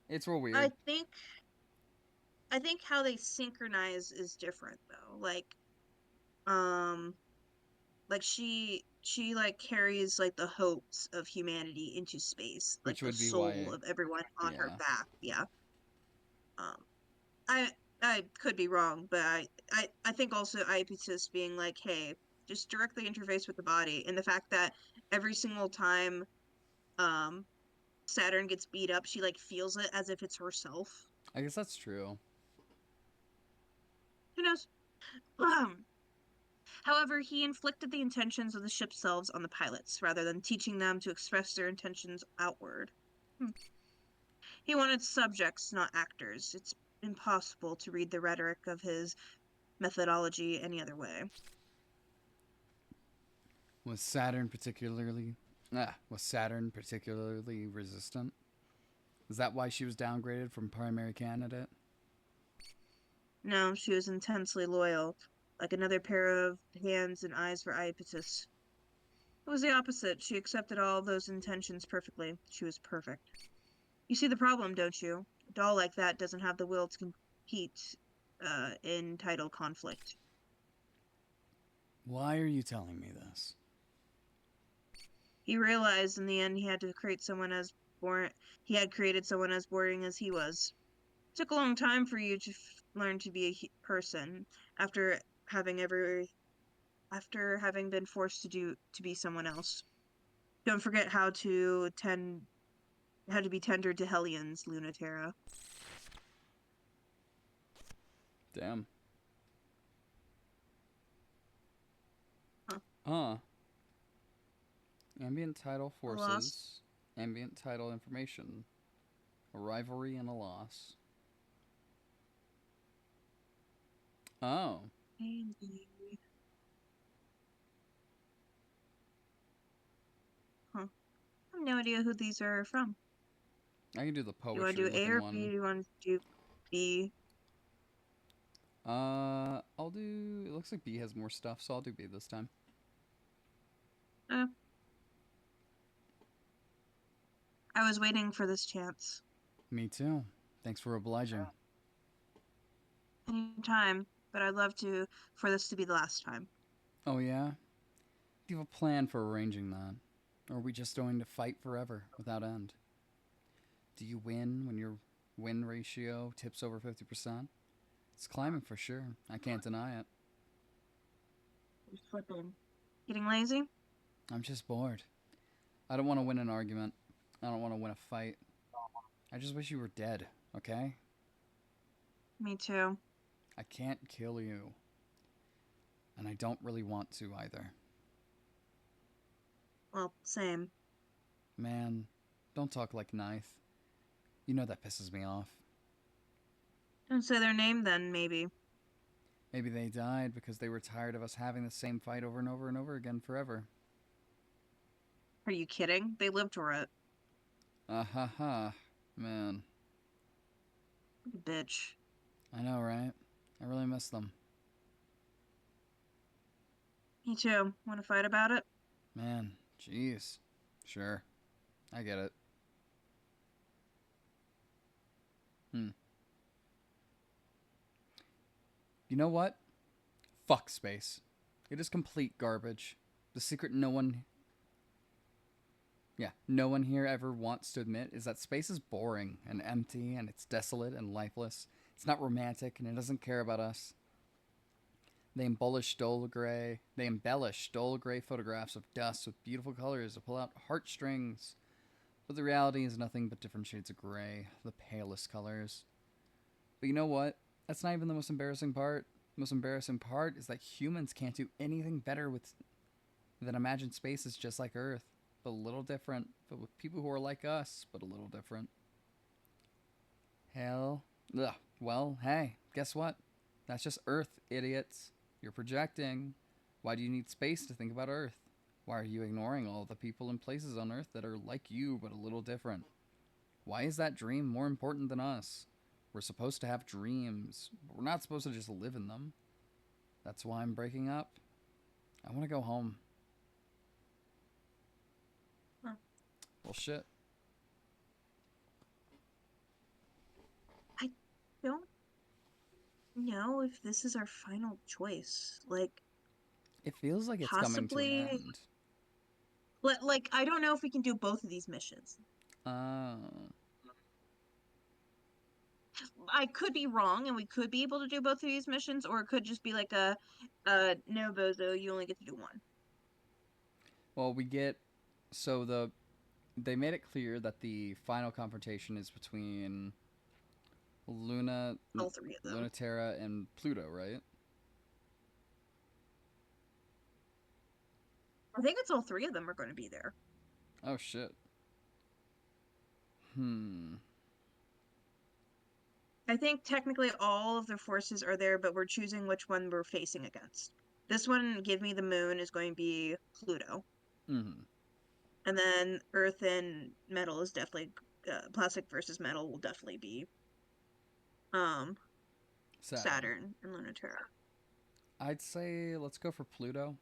B: It's real
A: I
B: weird.
A: think I think how they synchronize is different though. Um like she like carries like the hopes of humanity into space, like
B: Which
A: the
B: would be
A: soul
B: why
A: of everyone on her
B: yeah.
A: back. Yeah. Um I I could be wrong, but I think also Iapetus being like, hey, just directly interface with the body, and the fact that every single time um Saturn gets beat up, she like feels it as if it's herself.
B: I guess that's true.
A: Who knows? Um, However, he inflicted the intentions of the ship's selves on the pilots, rather than teaching them to express their intentions outward. Hmm. He wanted subjects, not actors. It's impossible to read the rhetoric of his methodology any other way.
B: Was Saturn particularly resistant? Is that why she was downgraded from primary candidate?
A: No, she was intensely loyal. like another pair of hands and eyes for Iapetus. It was the opposite. She accepted all of those intentions perfectly. She was perfect. You see the problem, don't you? A doll like that doesn't have the will to compete in title conflict.
B: Why are you telling me this?
A: He realized in the end he had to create someone as boring. He had created someone as boring as he was. It took a long time for you to learn to be a person after having every after having been forced to be someone else. Don't forget how to be tender to Hellions, Lunatera.
B: Damn.
A: Huh.
B: Huh. Ambient title
A: A loss.
B: forces. Ambient title information. A rivalry and a loss. Oh.
A: Huh. I have no idea who these are from.
B: I can do the
A: Do you want to
B: poetry
A: do A
B: looking
A: or B?
B: one.
A: Do you want to do B?
B: I'll do. It looks like B has more stuff, so I'll do B this time.
A: Uh, I was waiting for this chance.
B: Me too. Thanks for obliging.
A: Anytime, but I'd love to for this to be the last time.
B: Oh, yeah? Do you have a plan for arranging that? Or are we just going to fight forever without end? Do you win when your win ratio tips over 50%? It's climbing for sure. I can't deny it.
A: Just flipping. Getting lazy?
B: I'm just bored. I don't want to win an argument. I don't want to win a fight. I just wish you were dead, okay?
A: Me too.
B: I can't kill you. And I don't really want to either.
A: Well, same.
B: Man, don't talk like Knife. You know that pisses me off.
A: Don't say their name then, maybe.
B: Maybe they died because they were tired of us having the same fight over and over and over again forever.
A: Are you kidding? They lived for it.
B: Ah ha ha. Man,
A: Bitch.
B: I know, right? I really miss them.
A: Me too. Want to fight about it?
B: Man, jeez. Sure, I get it. Hmm. You know what? Fuck space. It is complete garbage. The secret no one here ever wants to admit is that space is boring and empty and it's desolate and lifeless. It's not romantic and it doesn't care about us. They embellish dull gray photographs of dust with beautiful colors to pull out heartstrings. But the reality is nothing but different shades of gray, the palest colors. But you know what? That's not even the most embarrassing part. The most embarrassing part is that humans can't do anything better than imagine space is just like Earth, but a little different, but with people who are like us, but a little different. Hell. Ugh. Well, hey, guess what? That's just Earth, idiots. You're projecting. Why do you need space to think about Earth? Why are you ignoring all the people and places on Earth that are like you but a little different? Why is that dream more important than us? We're supposed to have dreams, but we're not supposed to just live in them. That's why I'm breaking up. I want to go home.
A: Huh.
B: Well, shit.
A: I don't know if this is our final choice. Like,
B: It feels like it's coming to an
A: possibly.
B: end.
A: Like, I don't know if we can do both of these missions.
B: Oh.
A: I could be wrong, and we could be able to do both of these missions, or it could just be like no, Bozo, you only get to do one.
B: Well, we get. So they made it clear that the final confrontation is between
A: All three of them.
B: Lunaterra, and Pluto, right?
A: I think it's all three of them are going to be there.
B: Oh shit. Hmm.
A: I think technically all of the forces are there, but we're choosing which one we're facing against. This one, Give Me the Moon, is going to be Pluto.
B: Mm-hmm.
A: And then Earth and Metal is definitely Plastic versus Metal will definitely be um
B: Saturn.
A: Saturn and Lunaterra.
B: I'd say let's go for Pluto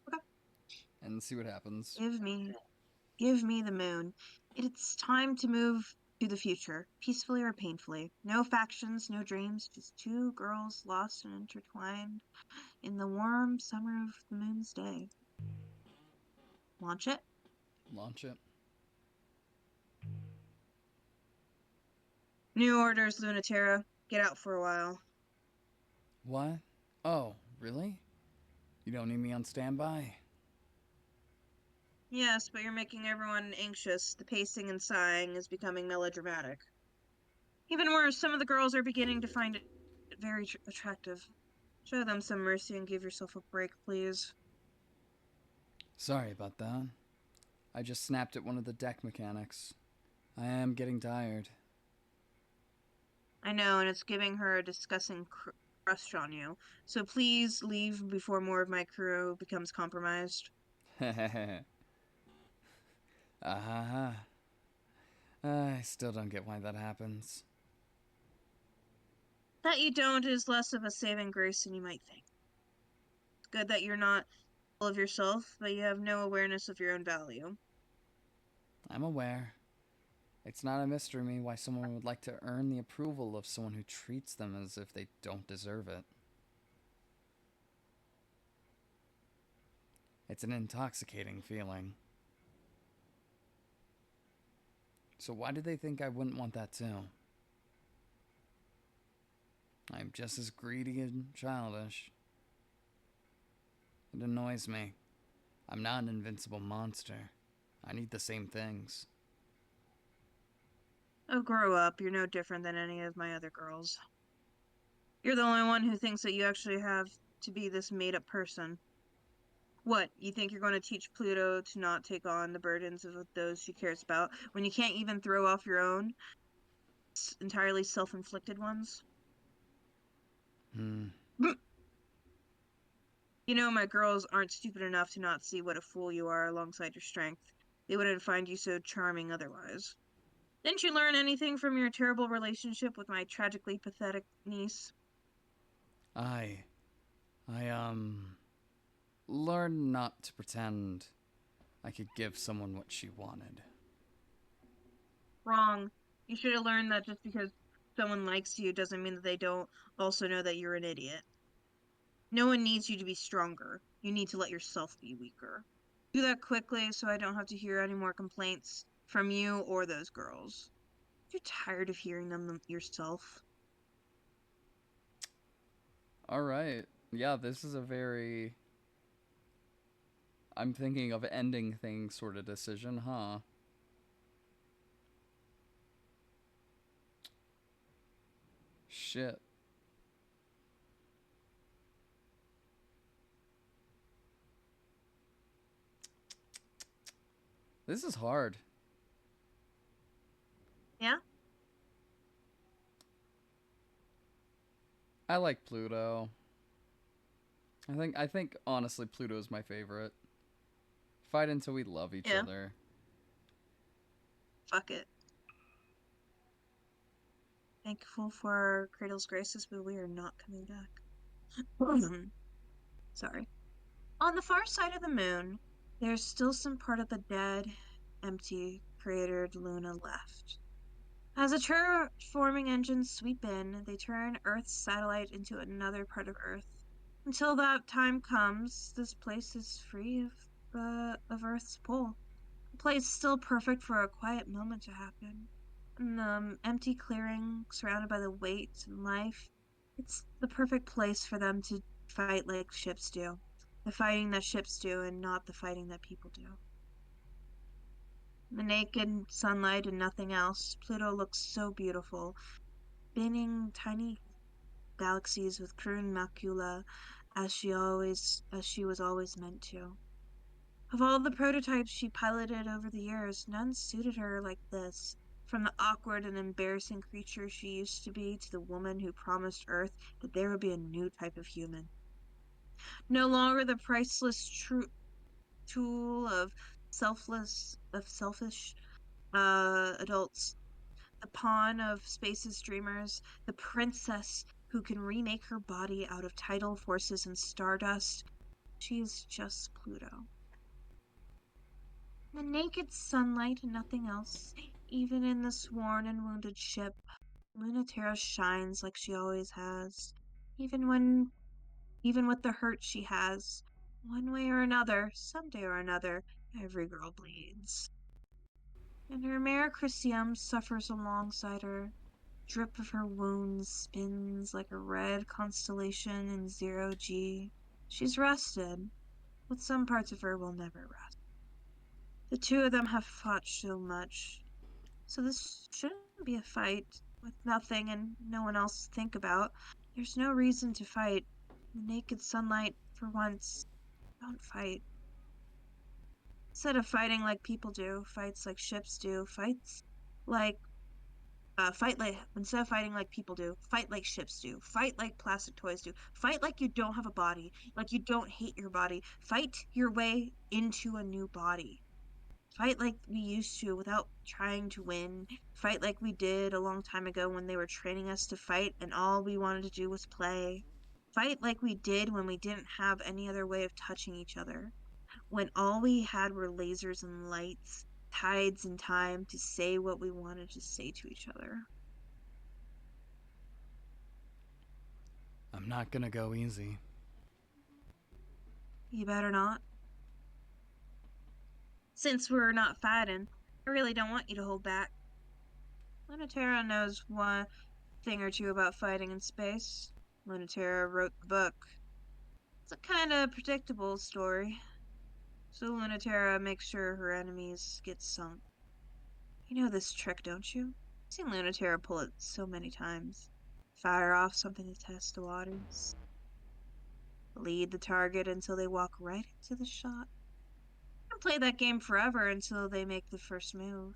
A: Okay.
B: and see what happens.
A: Give me, give me the moon. It's time to move to the future, peacefully or painfully. No factions, no dreams, just two girls lost and intertwined in the warm summer of the moon's day. Launch it.
B: Launch it.
A: New orders, Lunatera. Get out for a while.
B: What? Oh, really? You don't need me on standby?
A: Yes, but you're making everyone anxious. The pacing and sighing is becoming melodramatic. Even worse, some of the girls are beginning to find it very attractive. Show them some mercy and give yourself a break, please.
B: Sorry about that. I just snapped at one of the deck mechanics. I am getting tired.
A: I know, and it's giving her a disgusting crush on you. So please leave before more of my crew becomes compromised.
B: Ah, I still don't get why that happens.
A: That you don't is less of a saving grace than you might think. It's good that you're not full of yourself, but you have no awareness of your own value.
B: I'm aware. It's not a mystery to me why someone would like to earn the approval of someone who treats them as if they don't deserve it. It's an intoxicating feeling. So why do they think I wouldn't want that too? I'm just as greedy and childish. It annoys me. I'm not an invincible monster. I need the same things.
A: Oh, grow up. You're no different than any of my other girls. You're the only one who thinks that you actually have to be this made-up person. What, you think you're going to teach Pluto to not take on the burdens of those she cares about when you can't even throw off your own entirely self-inflicted ones?
B: Hmm.
A: You know, my girls aren't stupid enough to not see what a fool you are alongside your strength. They wouldn't find you so charming otherwise. Didn't you learn anything from your terrible relationship with my tragically pathetic niece?
B: I. I learned not to pretend I could give someone what she wanted.
A: Wrong. You should have learned that just because someone likes you doesn't mean that they don't also know that you're an idiot. No one needs you to be stronger. You need to let yourself be weaker. Do that quickly so I don't have to hear any more complaints from you or those girls. You're tired of hearing them yourself.
B: Alright. Yeah, this is a very. I'm thinking of ending things sort of decision, huh? Shit. This is hard.
A: Yeah?
B: I like Pluto. I think honestly Pluto is my favorite. Fight until we love each
A: Yeah.
B: other.
A: Fuck it. Thankful for our cradle's graces, but we are not coming back. Sorry. On the far side of the moon, there's still some part of the dead, empty, cratered Luna left. As the terraforming engines sweep in, they turn Earth's satellite into another part of Earth. Until that time comes, this place is free of Earth's pull. A place still perfect for a quiet moment to happen. In the empty clearing, surrounded by the weight and life, it's the perfect place for them to fight like ships do. The fighting that ships do, and not the fighting that people do. The naked sunlight and nothing else, Pluto looks so beautiful, spinning tiny galaxies with crude macula as she was always meant to. Of all the prototypes she piloted over the years, none suited her like this. From the awkward and embarrassing creature she used to be to the woman who promised Earth that there would be a new type of human. No longer the priceless tool of selfish adults, the pawn of space's dreamers, the princess who can remake her body out of tidal forces and stardust. She is just Pluto. The naked sunlight and nothing else. Even in the sworn and wounded ship, Lunaterra shines like she always has. Even with the hurt she has, one way or another, someday or another, every girl bleeds. And her mare Chrysium suffers alongside her. Drip of her wounds spins like a red constellation in zero G. She's rested, but some parts of her will never rest. The two of them have fought so much, so this shouldn't be a fight with nothing and no one else to think about. There's no reason to fight. The naked sunlight, for once, don't fight. Instead of fighting like people do, fights like ships do, like fight like instead of fighting like people do, fight like ships do, fight like plastic toys do, fight like you don't have a body, like you don't hate your body, fight your way into a new body. Fight like we used to without trying to win. Fight like we did a long time ago when they were training us to fight and all we wanted to do was play. Fight like we did when we didn't have any other way of touching each other. When all we had were lasers and lights, tides and time to say what we wanted to say to each other.
B: I'm not gonna go easy.
A: You better not. Since we're not fighting, I really don't want you to hold back. Lunaterra knows one thing or two about fighting in space. Lunaterra wrote the book. It's a kind of predictable story, so Lunaterra makes sure her enemies get sunk. You know this trick, don't you? I've seen Lunaterra pull it so many times. Fire off something to test the waters. Lead the target until they walk right into the shot. And play that game forever until they make the first move.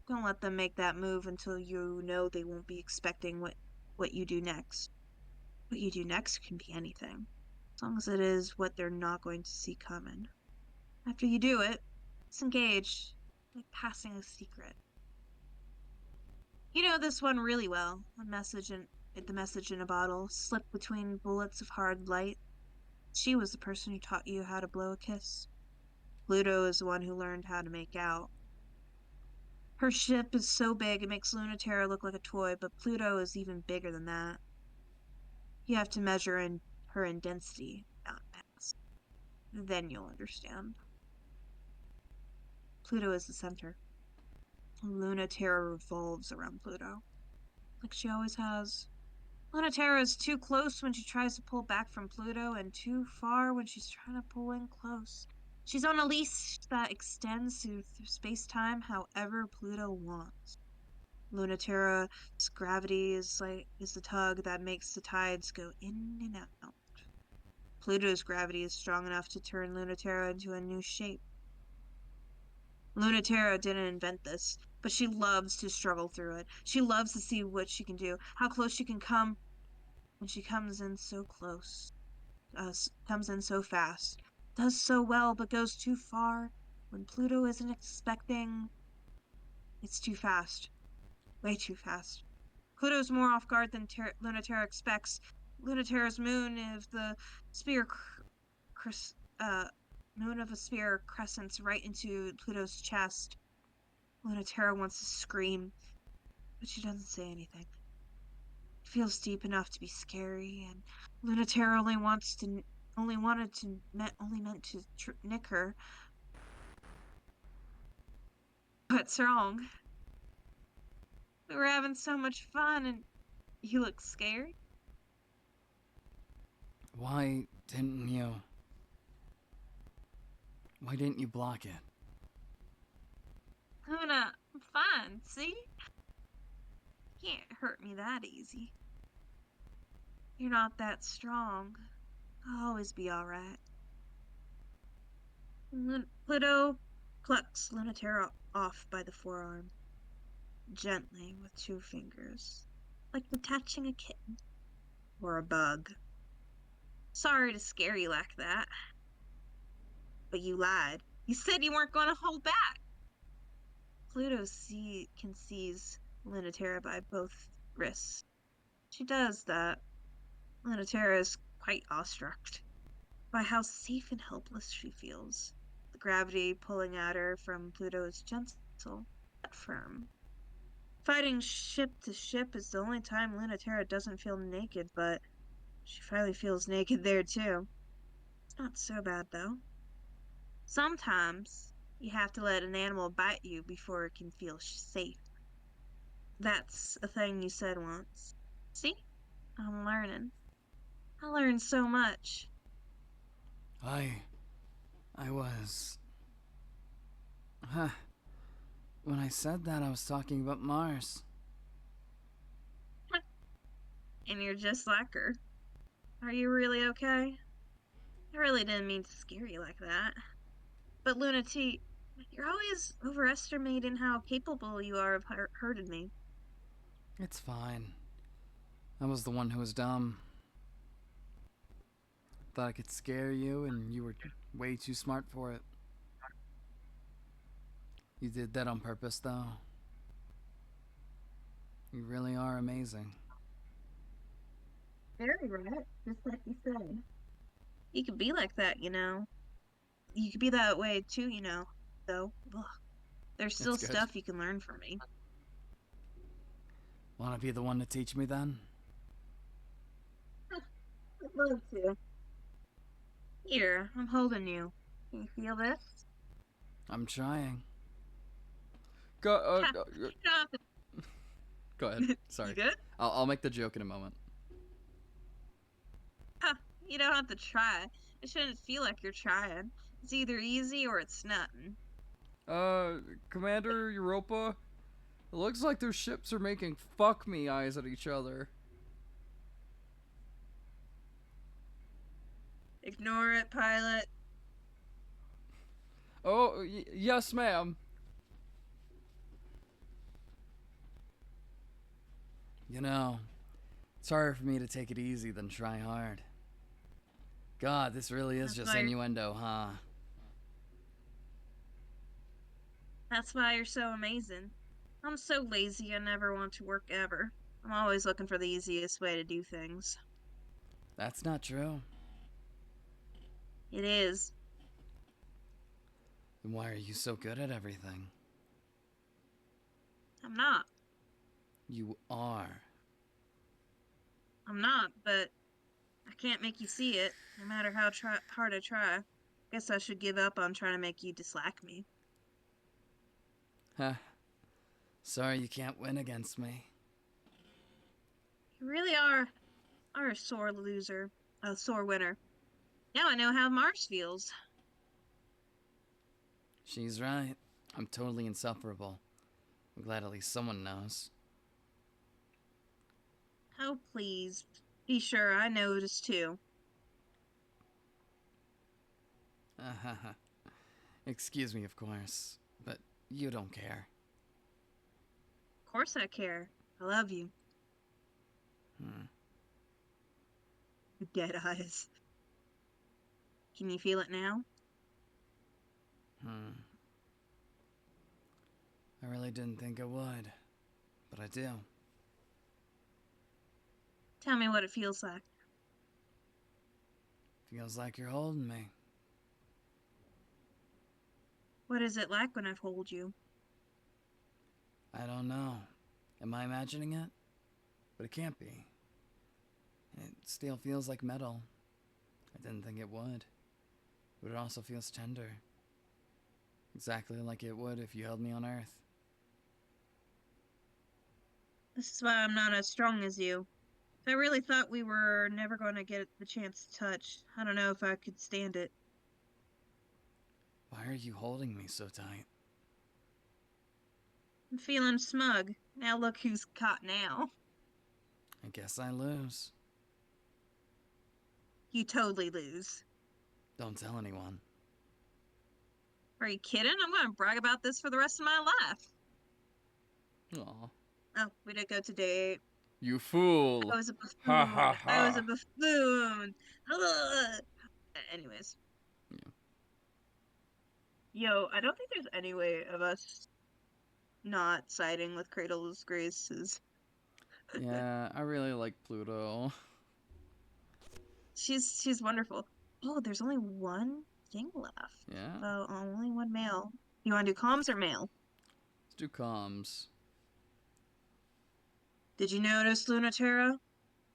A: Don't let them make that move until you know they won't be expecting what you do next. What you do next can be anything, as long as it is what they're not going to see coming. After you do it, disengage, like passing a secret. You know this one really well. The message in a bottle, slipped between bullets of hard light. She was the person who taught you how to blow a kiss. Pluto is the one who learned how to make out. Her ship is so big it makes Lunaterra look like a toy, but Pluto is even bigger than that. You have to measure in her in density, not mass. Then you'll understand. Pluto is the center. Lunaterra revolves around Pluto, like she always has. Lunaterra is too close when she tries to pull back from Pluto and too far when she's trying to pull in close. She's on a leash that extends through space-time however Pluto wants. Lunaterra's gravity is the tug that makes the tides go in and out. Pluto's gravity is strong enough to turn Lunaterra into a new shape. Lunaterra didn't invent this, but she loves to struggle through it. She loves to see what she can do, how close she can come when she comes in so close, comes in so fast, does so well but goes too far when Pluto isn't expecting. It's too fast, way too fast. Pluto's more off guard than Lunaterra expects. Lunaterra's moon of the sphere, uh, moon of a sphere crescents right into Pluto's chest. Lunaterra wants to scream, but she doesn't say anything. It feels deep enough to be scary, and Lunaterra only meant to nick her. What's wrong? We were having so much fun, and you look scared.
B: Why didn't you. Why didn't you block it?
A: Luna, I'm fine. See, you can't hurt me that easy. You're not that strong. I'll always be all right. Pluto plucks Lunaterra off by the forearm, gently with two fingers, like detaching a kitten or a bug. Sorry to scare you like that, but you lied. You said you weren't going to hold back. Pluto can seize Lunaterra by both wrists. She does that, Lunatera is quite awestruck by how safe and helpless she feels. The gravity pulling at her from Pluto is gentle but firm. Fighting ship to ship is the only time Lunatera doesn't feel naked, but she finally feels naked there too. It's not so bad though. Sometimes you have to let an animal bite you before it can feel safe. That's a thing you said once. See? I'm learning. I learned so much.
B: I. I was. Huh. When I said that, I was talking about Mars.
A: And you're just like her. Are you really okay? I really didn't mean to scare you like that. But Luna T, you're always overestimating how capable you are of hurting me.
B: It's fine. I was the one who was dumb. Thought I could scare you, and you were way too smart for it. You did that on purpose, though. You really are amazing.
A: Very right, just like you said. You could be like that, you know. You could be that way too, you know. Though, ugh, there's still
B: It's good.
A: stuff you can learn from me.
B: Want to be the one to teach me then?
A: I'd love to. Here, I'm holding you. Can you feel this?
B: I'm trying. Go.
A: Ha! You don't have
B: Go ahead.
A: to. You
B: Sorry.
A: good?
B: I'll make the joke in a moment.
A: Ha! You don't have to try. It shouldn't feel like you're trying. It's either easy or it's nothing.
B: Uh, Commander Europa, it looks like their ships are making fuck me eyes at each other.
A: Ignore it, pilot.
B: Oh, yes, ma'am. You know, it's harder for me to take it easy than try hard. God, this really is
A: That's
B: just
A: why you're,
B: innuendo, huh?
A: that's why you're so amazing. I'm so lazy I never want to work ever. I'm always looking for the easiest way to do things.
B: That's not true.
A: It is.
B: Then why are you so good at everything?
A: I'm not.
B: You are.
A: I'm not, but I can't make you see it, no matter how hard I try. Guess I should give up on trying to make you dislike me.
B: Huh. Sorry you can't win against me.
A: You really are a sore loser, a sore winner. Now I know how Mars feels.
B: She's right. I'm totally insufferable. I'm glad at least someone knows.
A: Oh, please. Be sure I noticed too.
B: Excuse me, of course, but you don't care.
A: Of course I care. I love you.
B: Hmm.
A: Dead eyes. Can you feel it now?
B: Hmm. I really didn't think I would, but I do.
A: Tell me what it feels like.
B: Feels like you're holding me.
A: What is it like when I hold you?
B: I don't know. Am I imagining it? But it can't be. It still feels like metal. I didn't think it would. But it also feels tender. Exactly like it would if you held me on Earth.
A: This is why I'm not as strong as you. If I really thought we were never going to get the chance to touch, I don't know if I could stand it.
B: Why are you holding me so tight?
A: I'm feeling smug. Now look who's caught now.
B: I guess I lose.
A: You totally lose.
B: Don't tell anyone.
A: Are you kidding? I'm going to brag about this for the rest of my life.
B: Aw.
A: Oh, we didn't go to date.
B: You fool!
A: I was a
B: Ha ha
A: buffoon. I was a
B: ha!
A: buffoon. Ugh. Anyways,
B: Yeah.
A: yo, I don't think there's any way of us not siding with Cradle's Grace's.
B: Yeah, I really like Pluto.
A: She's wonderful. Oh, there's only one thing left.
B: Yeah?
A: Oh, only one male. You want to do comms or male?
B: Let's do comms.
A: Did you notice, Lunaterra?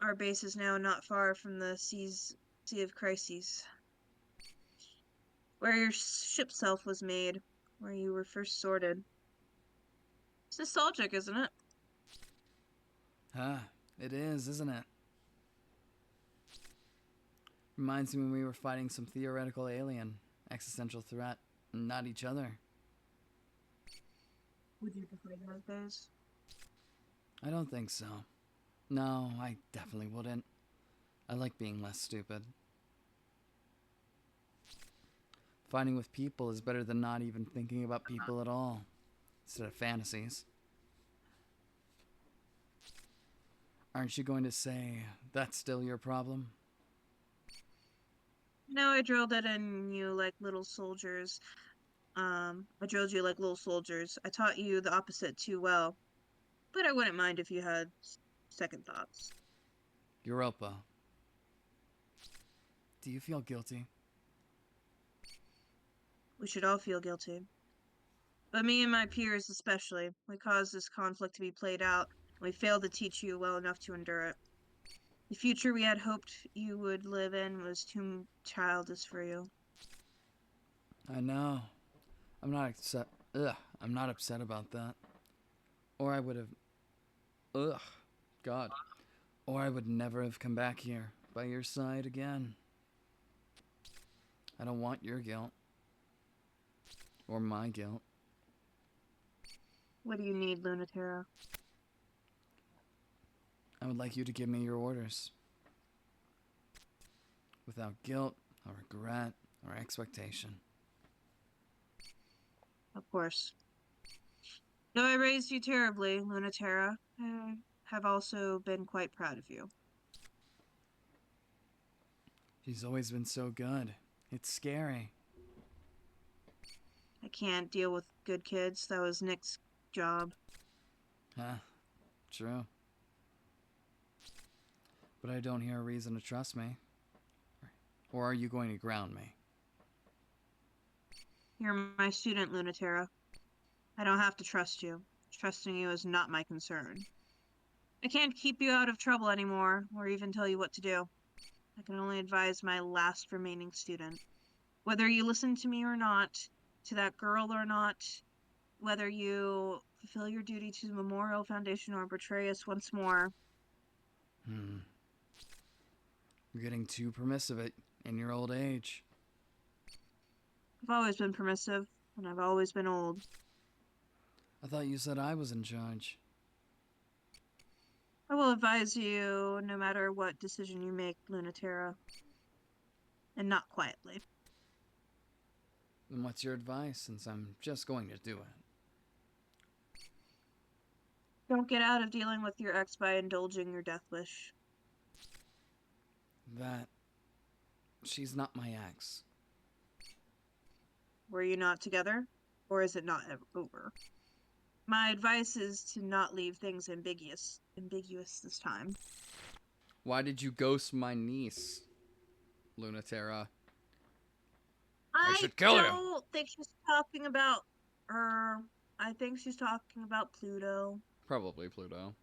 A: Our base is now not far from the Sea of Crises, where your ship self was made, where you were first sorted. It's nostalgic, isn't it?
B: Ah, it is, isn't it? Reminds me when we were fighting some theoretical alien, existential threat, not each other.
A: Would you prefer those days?
B: I don't think so. No, I definitely wouldn't. I like being less stupid. Fighting with people is better than not even thinking about people at all, instead of fantasies. Aren't you going to say that's still your problem?
A: No, I drilled it in you like little soldiers. I drilled you like little soldiers. I taught you the opposite too well, but I wouldn't mind if you had second thoughts.
B: Europa, do you feel guilty?
A: We should all feel guilty. But me and my peers especially, we caused this conflict to be played out, and we failed to teach you well enough to endure it. The future we had hoped you would live in was too childish for you.
B: I know. I'm not upset. Ugh, I'm not upset about that. Or I would have. Ugh, God. Or I would never have come back here by your side again. I don't want your guilt. Or my guilt.
A: What do you need, Lunaterra?
B: I would like you to give me your orders. Without guilt, or regret, or expectation.
A: Of course. Though I raised you terribly, Lunaterra, I have also been quite proud of you.
B: She's always been so good. It's scary.
A: I can't deal with good kids. That was Nick's job.
B: Huh, true. But I don't hear a reason to trust me. Or are you going to ground me?
A: You're my student, Lunaterra. I don't have to trust you. Trusting you is not my concern. I can't keep you out of trouble anymore, or even tell you what to do. I can only advise my last remaining student. Whether you listen to me or not, to that girl or not, whether you fulfill your duty to the Memorial Foundation or betray us once more.
B: Hmm. You're getting too permissive in your old age.
A: I've always been permissive, and I've always been old.
B: I thought you said I was in charge.
A: I will advise you no matter what decision you make, Lunaterra, and not quietly.
B: Then what's your advice, since I'm just going to do it?
A: Don't get out of dealing with your ex by indulging your death wish.
B: That she's not my ex.
A: Were you not together? Or is it not over? My advice is to not leave things ambiguous this time.
B: Why did you ghost my niece, Lunaterra? I
A: I
B: should kill you.
A: don't think she's talking about her. I think she's talking about Pluto.
B: Probably Pluto.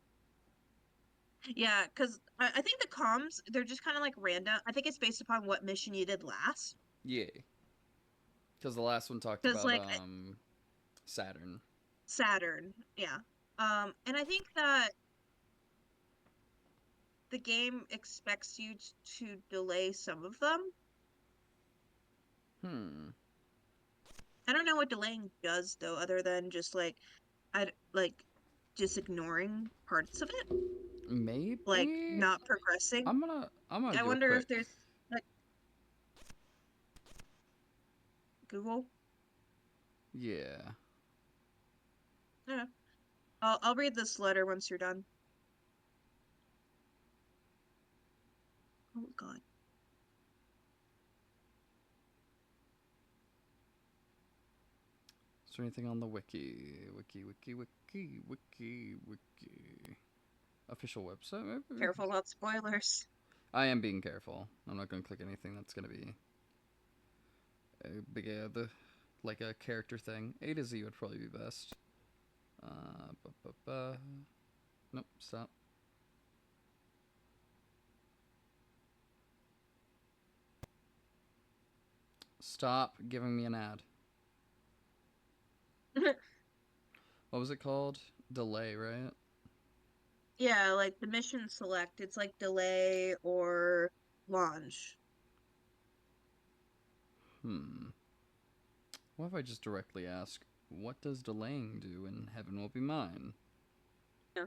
A: Yeah, because I think the comms, they're just kind of like random. I think it's based upon what mission you did last.
B: Yeah. Because the last one talked
A: Because,
B: about
A: like,
B: Saturn.
A: Saturn, yeah. And I think that the game expects you to delay some of them.
B: Hmm.
A: I don't know what delaying does though, other than just I like just ignoring parts of it, like
B: Maybe
A: not progressing.
B: I'm gonna
A: I
B: do a
A: wonder if
B: quick.
A: there's like Google.
B: Yeah.
A: Yeah. I'll read this letter once you're done. Oh God.
B: Is there anything on the wiki? Wiki. Official website, maybe?
A: Careful about spoilers.
B: I am being careful. I'm not going to click anything that's going to be a big like a character thing. A to Z would probably be best. Uh, bu- bu- bu. Nope, stop. Stop giving me an ad. What was it called? Delay, right?
A: Yeah, like the mission select, it's like delay or launch.
B: Hmm. What if I just directly ask, what does delaying do in Heaven Will Be Mine?
A: Yeah,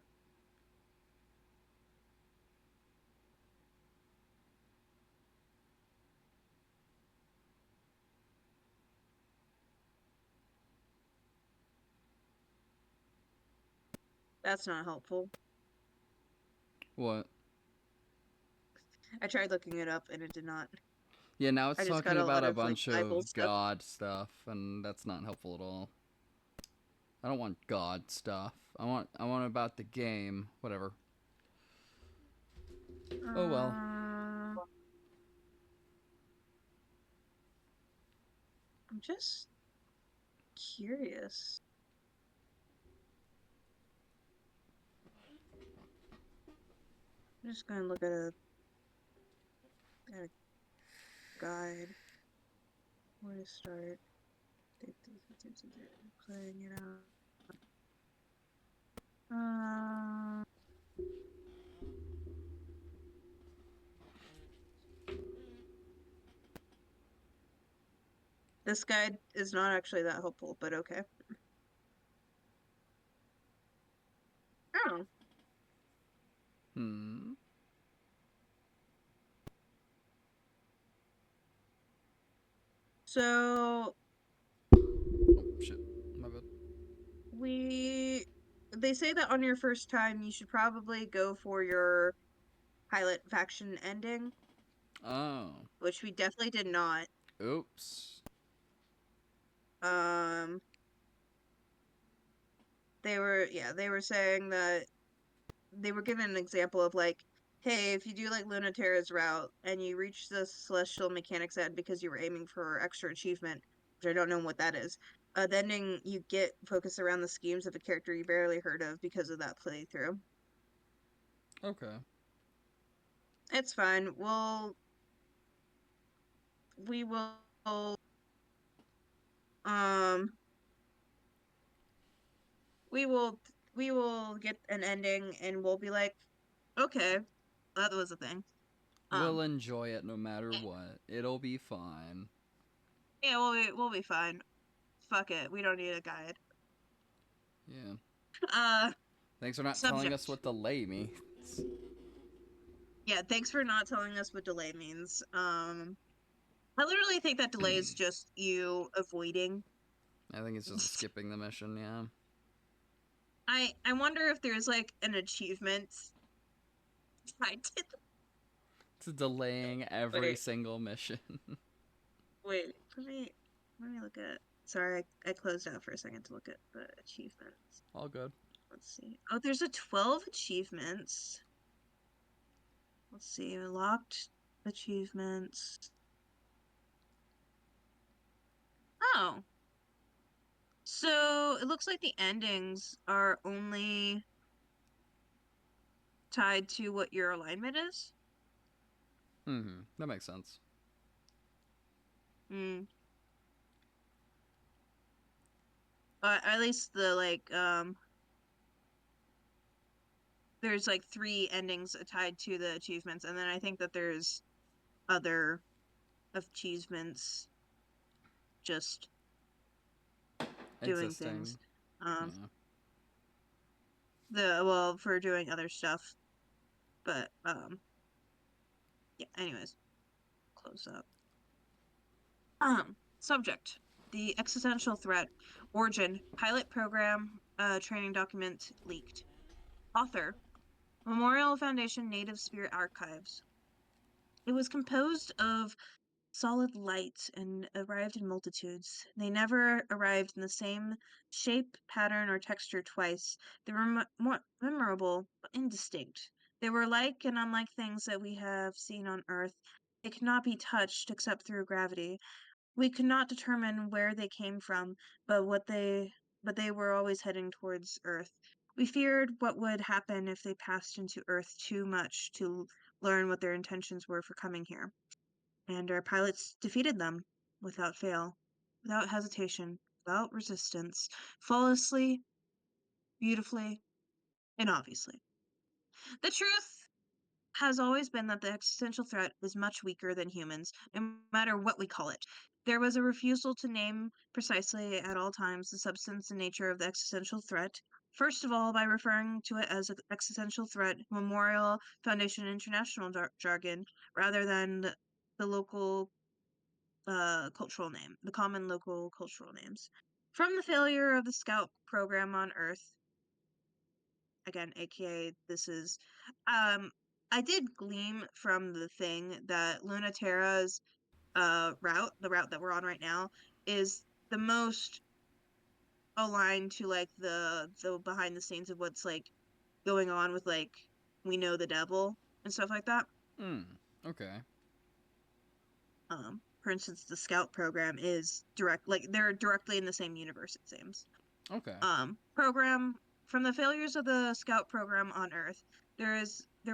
A: that's not helpful.
B: What?
A: I tried looking it up and it did not.
B: Yeah, now it's
A: I just got
B: talking
A: a
B: about
A: lot
B: a
A: of like
B: bunch
A: Bible
B: of
A: stuff.
B: God stuff, and that's not helpful at all. I don't want God stuff. I want about the game. Whatever. Oh well.
A: I'm just curious. I'm just gonna look at a guide. Where to start? Playing it out. Uh, this guide is not actually that helpful, but okay. Oh,
B: Hmm.
A: so
B: Oh shit. My bad.
A: we they say that on your first time you should probably go for your pilot faction ending,
B: Oh.
A: which we definitely did not.
B: Oops.
A: Um, they were saying that they were given an example of like, hey, if you do like Lunaterra's route and you reach the Celestial Mechanics end because you were aiming for extra achievement, which I don't know what that is, the ending you get focused around the schemes of a character you barely heard of because of that playthrough.
B: Okay.
A: It's fine. We will um we will we will get an ending and we'll be like, okay, that was a thing.
B: We'll
A: Um,
B: enjoy it no matter what. It'll be fine.
A: yeah, we'll be fine. Fuck it, we don't need a guide.
B: Yeah.
A: Uh,
B: Thanks for not telling us
A: subject.
B: what delay means.
A: Yeah, thanks for not telling us what delay means. I literally think that delay is just you avoiding.
B: I think it's just skipping the mission, yeah.
A: I wonder if there's like an achievement tied to
B: It's delaying every
A: wait,
B: single mission.
A: wait, let me look at sorry, I closed out for a second to look at the achievements.
B: All good.
A: Let's see. Oh, there's a 12 achievements. Let's see, locked achievements. Oh, so it looks like the endings are only tied to what your alignment is.
B: Mm-hmm. That makes sense.
A: Hmm. At least the like there's like three endings tied to the achievements, and then I think that there's other achievements just doing things.
B: Existing.
A: Um,
B: Yeah.
A: the well for doing other stuff, but yeah. Anyways, close up. Subject: the existential threat. Origin: pilot program. Training document leaked. Author: Memorial Foundation Native Spirit Archives. It was composed of solid light and arrived in multitudes. They never arrived in the same shape, pattern, or texture twice. They were more memorable but indistinct. They were like and unlike things that we have seen on Earth. They could not be touched except through gravity. We could not determine where they came from, but they were always heading towards Earth. We feared what would happen if they passed into Earth too much to learn what their intentions were for coming here. And our pilots defeated them without fail, without hesitation, without resistance, flawlessly, beautifully, and obviously. The truth has always been that the existential threat is much weaker than humans, no matter what we call it. There was a refusal to name precisely at all times the substance and nature of the existential threat. First of all, by referring to it as an existential threat, Memorial Foundation International jargon, rather than the local cultural name, the common local cultural names. From the failure of the Scout program on Earth, again, aka this is, I did glean from the thing that Luna Terra's route, the route that we're on right now, is the most aligned to like the behind the scenes of what's like going on with like We Know the Devil and stuff like that.
B: Okay.
A: For instance, the Scout program is like they're directly in the same universe, it seems.
B: Okay.
A: Program from the failures of the Scout program on Earth, there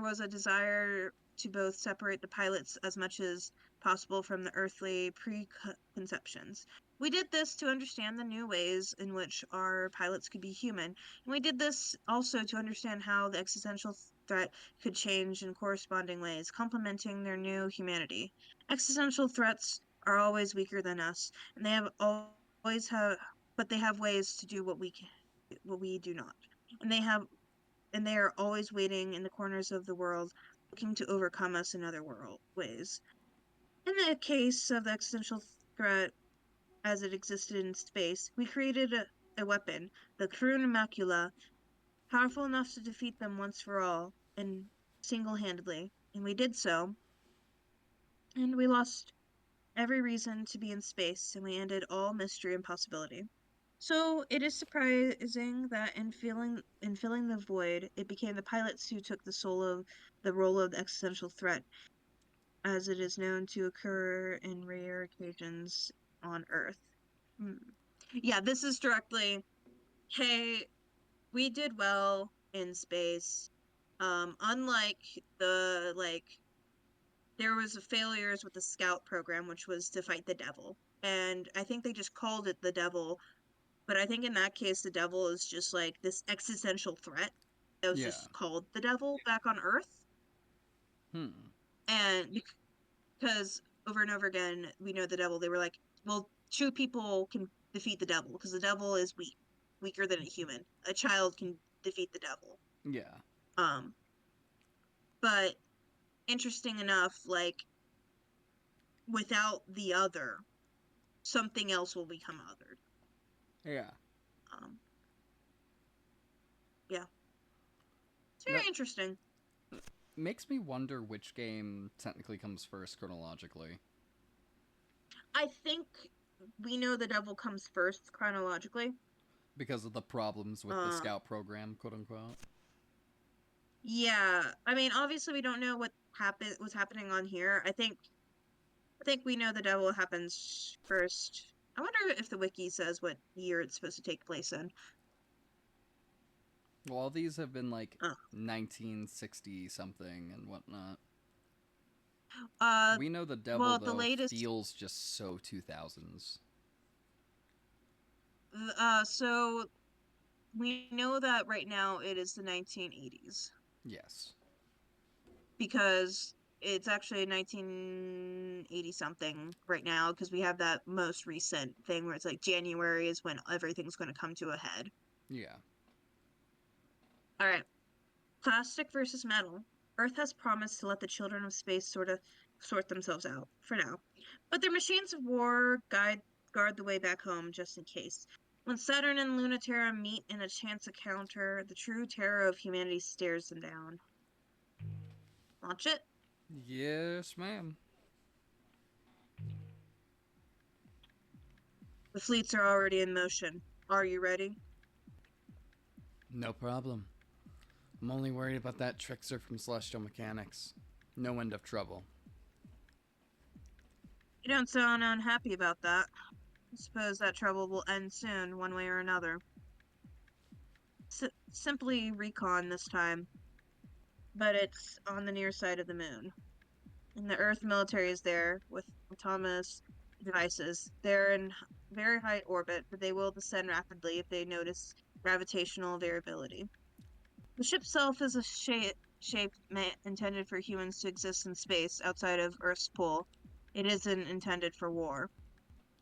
A: was a desire to both separate the pilots as much as possible from the earthly preconceptions. We did this to understand the new ways in which our pilots could be human, and we did this also to understand how the existential threat could change in corresponding ways, complementing their new humanity. Existential threats are always weaker than us, and they have always have but they have ways to do what we do not. And they are always waiting in the corners of the world, looking to overcome us in other world ways. In the case of the existential threat as it existed in space, we created a weapon, the Karun Macula, powerful enough to defeat them once for all, and single-handedly. And we did so, and we lost every reason to be in space, and we ended all mystery and possibility. So it is surprising that in filling the void, it became the pilots who took the role of the existential threat, as it is known to occur in rare occasions on Earth. Hmm. Yeah, this is directly, hey, we did well in space. Unlike the there was failures with the Scout program, which was to fight the devil. And I think they just called it the devil. But I think in that case, the devil is just like this existential threat that was
B: Yeah.
A: just called the devil back on Earth.
B: Hmm.
A: And because over and over again, we know the devil, they were like, well, two people can defeat the devil because the devil is weak, weaker than a human. A child can defeat the devil.
B: Yeah.
A: Um, but interesting enough, like without the other, something else will become othered.
B: Yeah.
A: Um, yeah, it's very
B: That
A: interesting.
B: makes me wonder which game technically comes first chronologically.
A: I think We Know the Devil comes first chronologically.
B: Because of the problems with the
A: Um,
B: scout program, quote unquote.
A: yeah, I mean, obviously we don't know what's happening on here. I think We Know the Devil happens first. I wonder if the wiki says what year it's supposed to take place in.
B: Well, all these have been like
A: Uh,
B: 1960 something and whatnot.
A: uh,
B: We Know the Devil,
A: well, the
B: though,
A: latest,
B: feels just so 2000s.
A: so we know that right now it is the 1980s
B: Yes.
A: because it's actually 1980 something right now because we have that most recent thing where it's like January is when everything's going to come to a head.
B: Yeah.
A: All right. Plastic versus metal. Earth has promised to let the children of space sort themselves out for now. But their machines of war guard the way back home just in case. When Saturn and Lunaterra meet in a chance encounter, the true terror of humanity stares them down. Launch it.
B: Yes, ma'am.
A: The fleets are already in motion. Are you ready?
B: No problem. I'm only worried about that trickster from Celestial Mechanics. No end of trouble.
A: You don't sound unhappy about that. I suppose that trouble will end soon, one way or another. Simply recon this time, but it's on the near side of the moon. And the Earth military is there with autonomous devices. They're in very high orbit, but they will descend rapidly if they notice gravitational variability. The ship itself is a shape intended for humans to exist in space outside of Earth's pull. It isn't intended for war.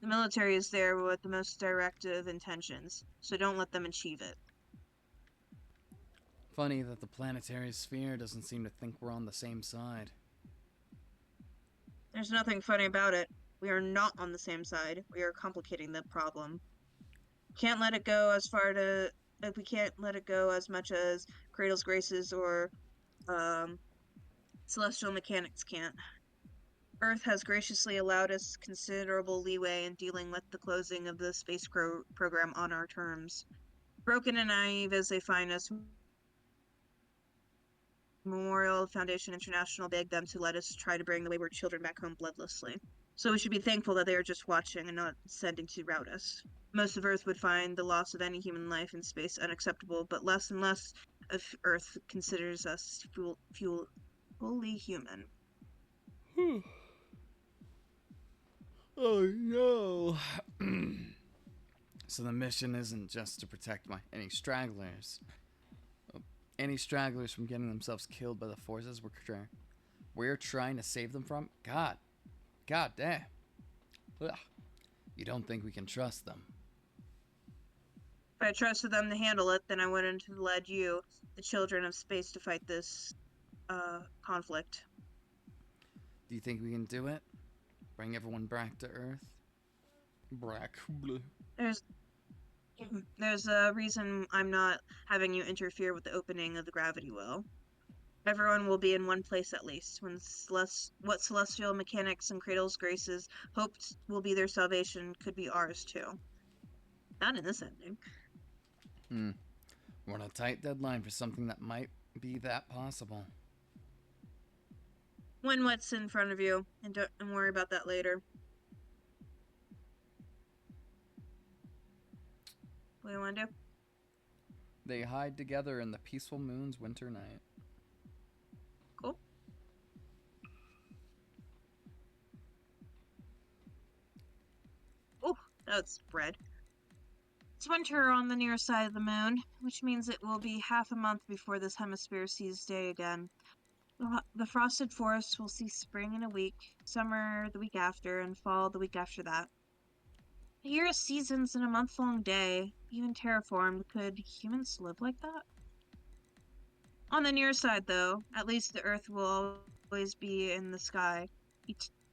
A: The military is there with the most directive intentions, so don't let them achieve it.
B: Funny that the planetary sphere doesn't seem to think we're on the same side.
A: There's nothing funny about it. We are not on the same side. We are complicating the problem. Can't let it go as far to if we can't let it go as much as Cradle's Graces or um, Celestial Mechanics can't. Earth has graciously allowed us considerable leeway in dealing with the closing of the space program on our terms. Broken and naive as they find us, Memorial Foundation International begged them to let us try to bring the wayward children back home bloodlessly. So we should be thankful that they are just watching and not sending to rout us. Most of Earth would find the loss of any human life in space unacceptable, but less and less of Earth considers us fully human.
B: Oh no. So the mission isn't just to protect any stragglers. Any stragglers from getting themselves killed by the forces we're trying to save them from? God damn. Ugh. You don't think we can trust them?
A: If I trusted them to handle it, then I wouldn't have led you, the children of space, to fight this conflict.
B: Do you think we can do it? Bring everyone back to Earth? Brack.
A: There's there's a reason I'm not having you interfere with the opening of the gravity well. Everyone will be in one place at least. What Celestial Mechanics and Cradle's Graces hoped will be their salvation could be ours too. Not in this ending.
B: We're on a tight deadline for something that might be that possible.
A: Win what's in front of you, and don't worry about that later. What do you want to do?
B: They hide together in the peaceful moon's winter night.
A: Cool. Oh, that's red. It's winter on the near side of the moon, which means it will be half a month before this hemisphere sees day again. The frosted forests will see spring in a week, summer the week after, and fall the week after that. A year of seasons in a month-long day, even terraformed, could humans live like that? On the near side, though, at least the Earth will always be in the sky,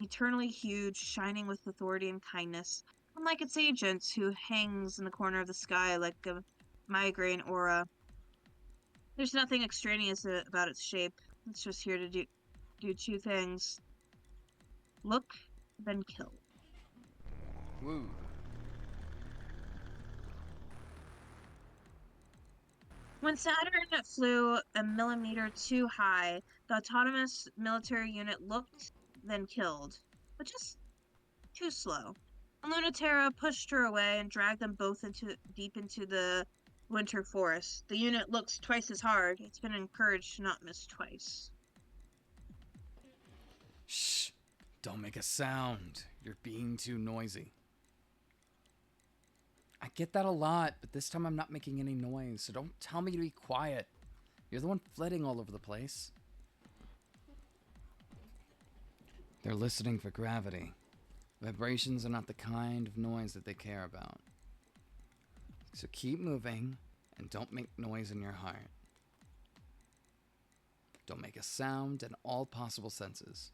A: eternally huge, shining with authority and kindness, unlike its agent, who hangs in the corner of the sky like a migraine aura. There's nothing extraneous about its shape. It's just here to do two things: look, then kill.
B: Woo.
A: When Saturn flew a millimeter too high, the autonomous military unit looked, then killed, but just too slow. And Lunaterra pushed her away and dragged them both deep into the winter forest. The unit looks twice as hard. It's been encouraged to not miss twice.
B: Shh. Don't make a sound. You're being too noisy. I get that a lot, but this time I'm not making any noise, so don't tell me to be quiet. You're the one flitting all over the place. They're listening for gravity. Vibrations are not the kind of noise that they care about. So keep moving and don't make noise in your heart. Don't make a sound in all possible senses.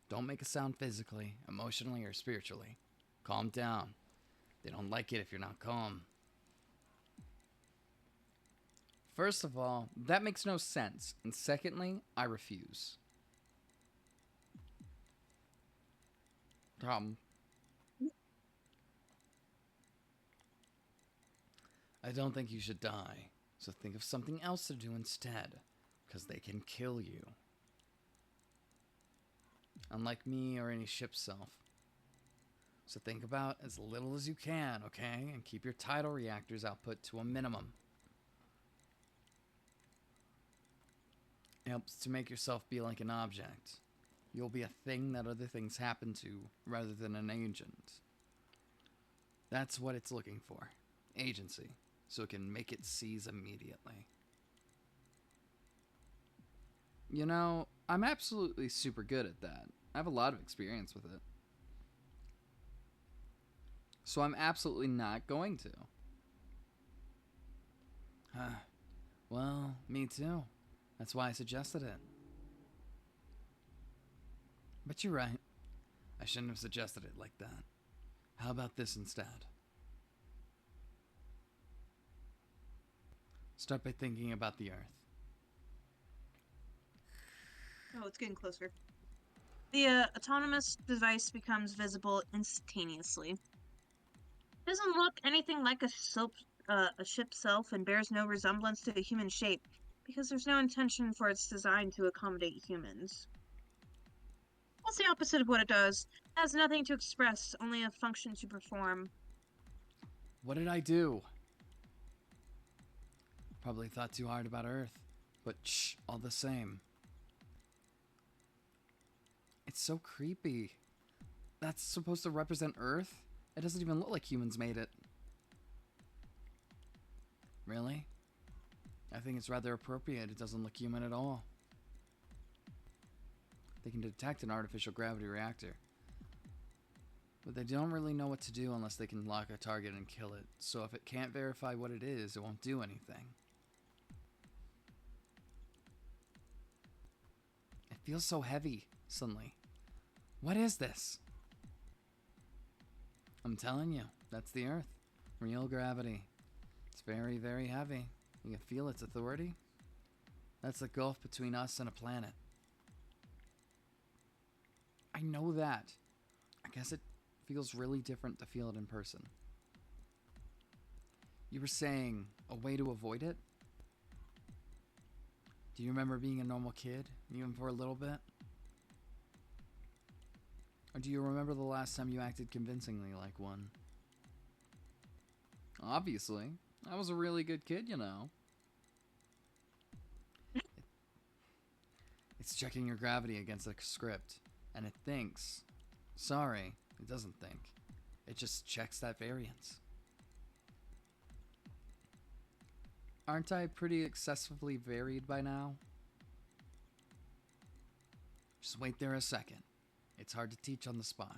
B: Don't make a sound physically, emotionally, or spiritually. Calm down. They don't like it if you're not calm. First of all, that makes no sense. And secondly, I refuse. I don't think you should die. So think of something else to do instead. because they can kill you. Unlike me or any ship self. So think about as little as you can, okay? And keep your tidal reactor's output to a minimum. It helps to make yourself be like an object. You'll be a thing that other things happen to, rather than an agent. That's what it's looking for. Agency. So it can make it seize immediately. You know, I'm absolutely super good at that. I have a lot of experience with it. So I'm absolutely not going to. Well, me too. That's why I suggested it. But you're right. I shouldn't have suggested it like that. How about this instead? Start by thinking about the Earth.
A: Oh, it's getting closer. The autonomous device becomes visible instantaneously. It doesn't look anything like a ship self and bears no resemblance to a human shape, because there's no intention for its design to accommodate humans. That's the opposite of what it does. It has nothing to express, only a function to perform.
B: What did I do? Probably thought too hard about Earth. But shh, all the same. It's so creepy. That's supposed to represent Earth? It doesn't even look like humans made it. Really? I think it's rather appropriate. It doesn't look human at all. They can detect an artificial gravity reactor. But they don't really know what to do unless they can lock a target and kill it. So if it can't verify what it is, it won't do anything. It feels so heavy, suddenly. What is this? I'm telling you, that's the Earth. Real gravity. It's very, very heavy. You can feel its authority. That's the gulf between us and a planet. I know that. I guess it feels really different to feel it in person. You were saying a way to avoid it? Do you remember being a normal kid, even for a little bit? Or do you remember the last time you acted convincingly like one? Obviously. I was a really good kid, you know. It's checking your gravity against a script, and it thinks. Sorry, it doesn't think. It just checks that variance. Aren't I pretty excessively varied by now? Just wait there a second. It's hard to teach on the spot.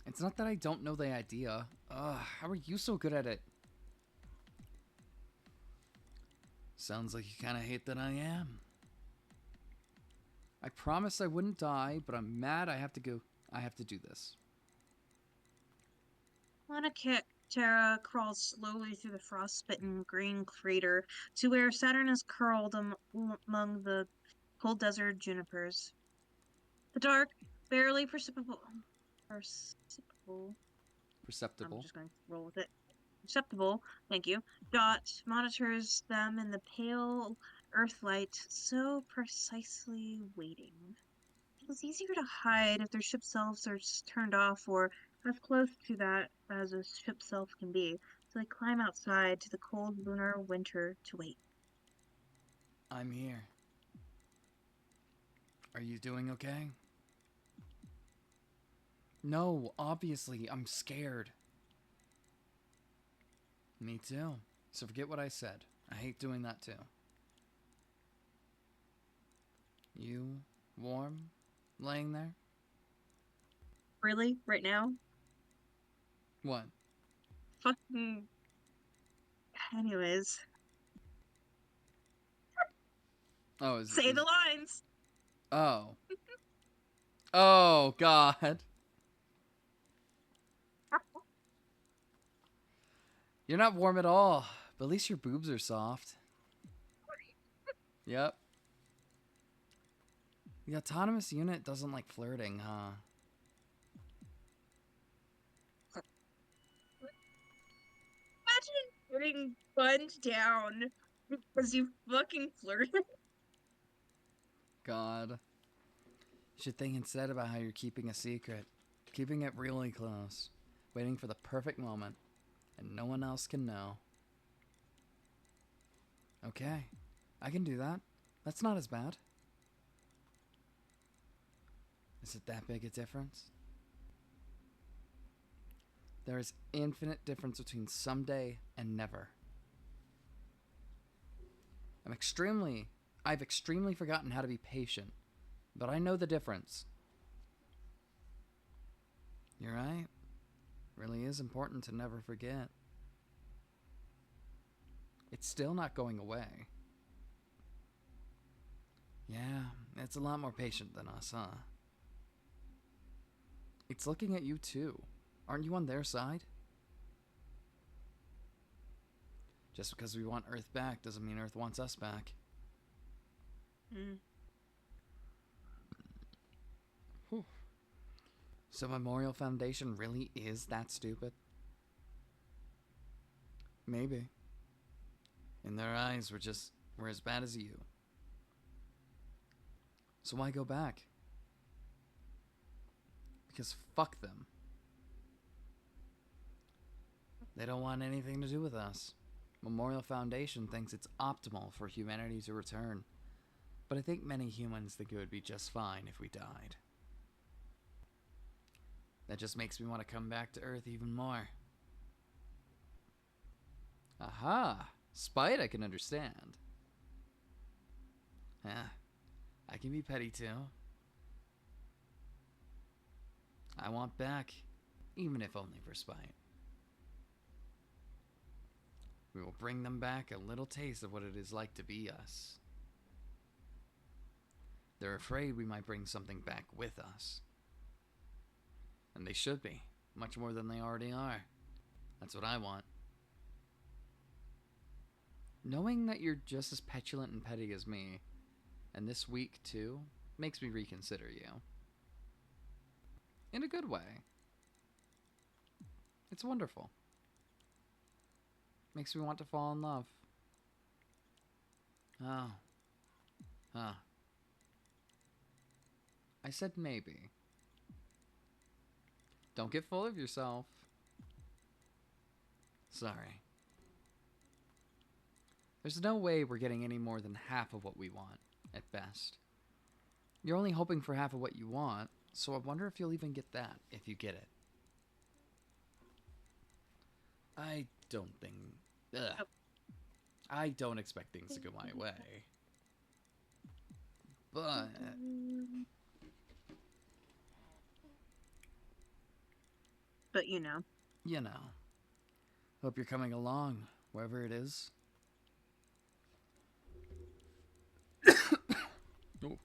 B: It's not that I don't know the idea. Ugh, how are you so good at it? Sounds like you kind of hate that I am. I promised I wouldn't die, but I'm mad I have to go. I have to do this.
A: On a kick, Terra crawls slowly through the frostbitten green crater to where Saturn is curled among the cold desert junipers. The dark, barely perceptible, I'm
B: Perceptible.
A: just going to roll with it. Perceptible, thank you. Dot monitors them in the pale earthlight, so precisely waiting. It's easier to hide if their ship selves are turned off or as close to that as a ship self can be. So they climb outside to the cold lunar winter to wait.
B: I'm here. Are you doing okay? No, obviously, I'm scared. Me too. So forget what I said. I hate doing that too. You warm? Laying there?
A: Really? Right now?
B: What?
A: Fucking. Anyways,
B: Oh,
A: say the lines!
B: Oh. Oh, God. You're not warm at all. But at least your boobs are soft. Yep. The autonomous unit doesn't like flirting, huh?
A: getting gunned down because you fucking flirted.
B: God. You should think instead about how you're keeping a secret. Keeping it really close. Waiting for the perfect moment. And no one else can know. Okay. I can do that. That's not as bad. Is it that big a difference? There is infinite difference between someday and never. I've extremely forgotten how to be patient, but I know the difference. You're right. It really is important to never forget. It's still not going away. Yeah, it's a lot more patient than us, huh? It's looking at you too. Aren't you on their side? Just because we want Earth back doesn't mean Earth wants us back.
A: Mm.
B: Whew. So Memorial Foundation really is that stupid? Maybe. In their eyes, we're as bad as you. So why go back? Because fuck them. They don't want anything to do with us. Memorial Foundation thinks it's optimal for humanity to return. But I think many humans think it would be just fine if we died. That just makes me want to come back to Earth even more. Aha! Spite I can understand. Yeah, I can be petty too. I want back, even if only for spite. We will bring them back a little taste of what it is like to be us. They're afraid we might bring something back with us. And they should be, much more than they already are. That's what I want. Knowing that you're just as petulant and petty as me, and this week too, makes me reconsider you. In a good way. It's wonderful. Makes me want to fall in love. Oh. Huh. I said maybe. Don't get full of yourself. Sorry. There's no way we're getting any more than half of what we want, at best. You're only hoping for half of what you want, so I wonder if you'll even get that, if you get it. I don't think... Ugh.
A: Nope.
B: I don't expect things to go my way. But...
A: But you know.
B: You know. Hope you're coming along, wherever it is. Oh.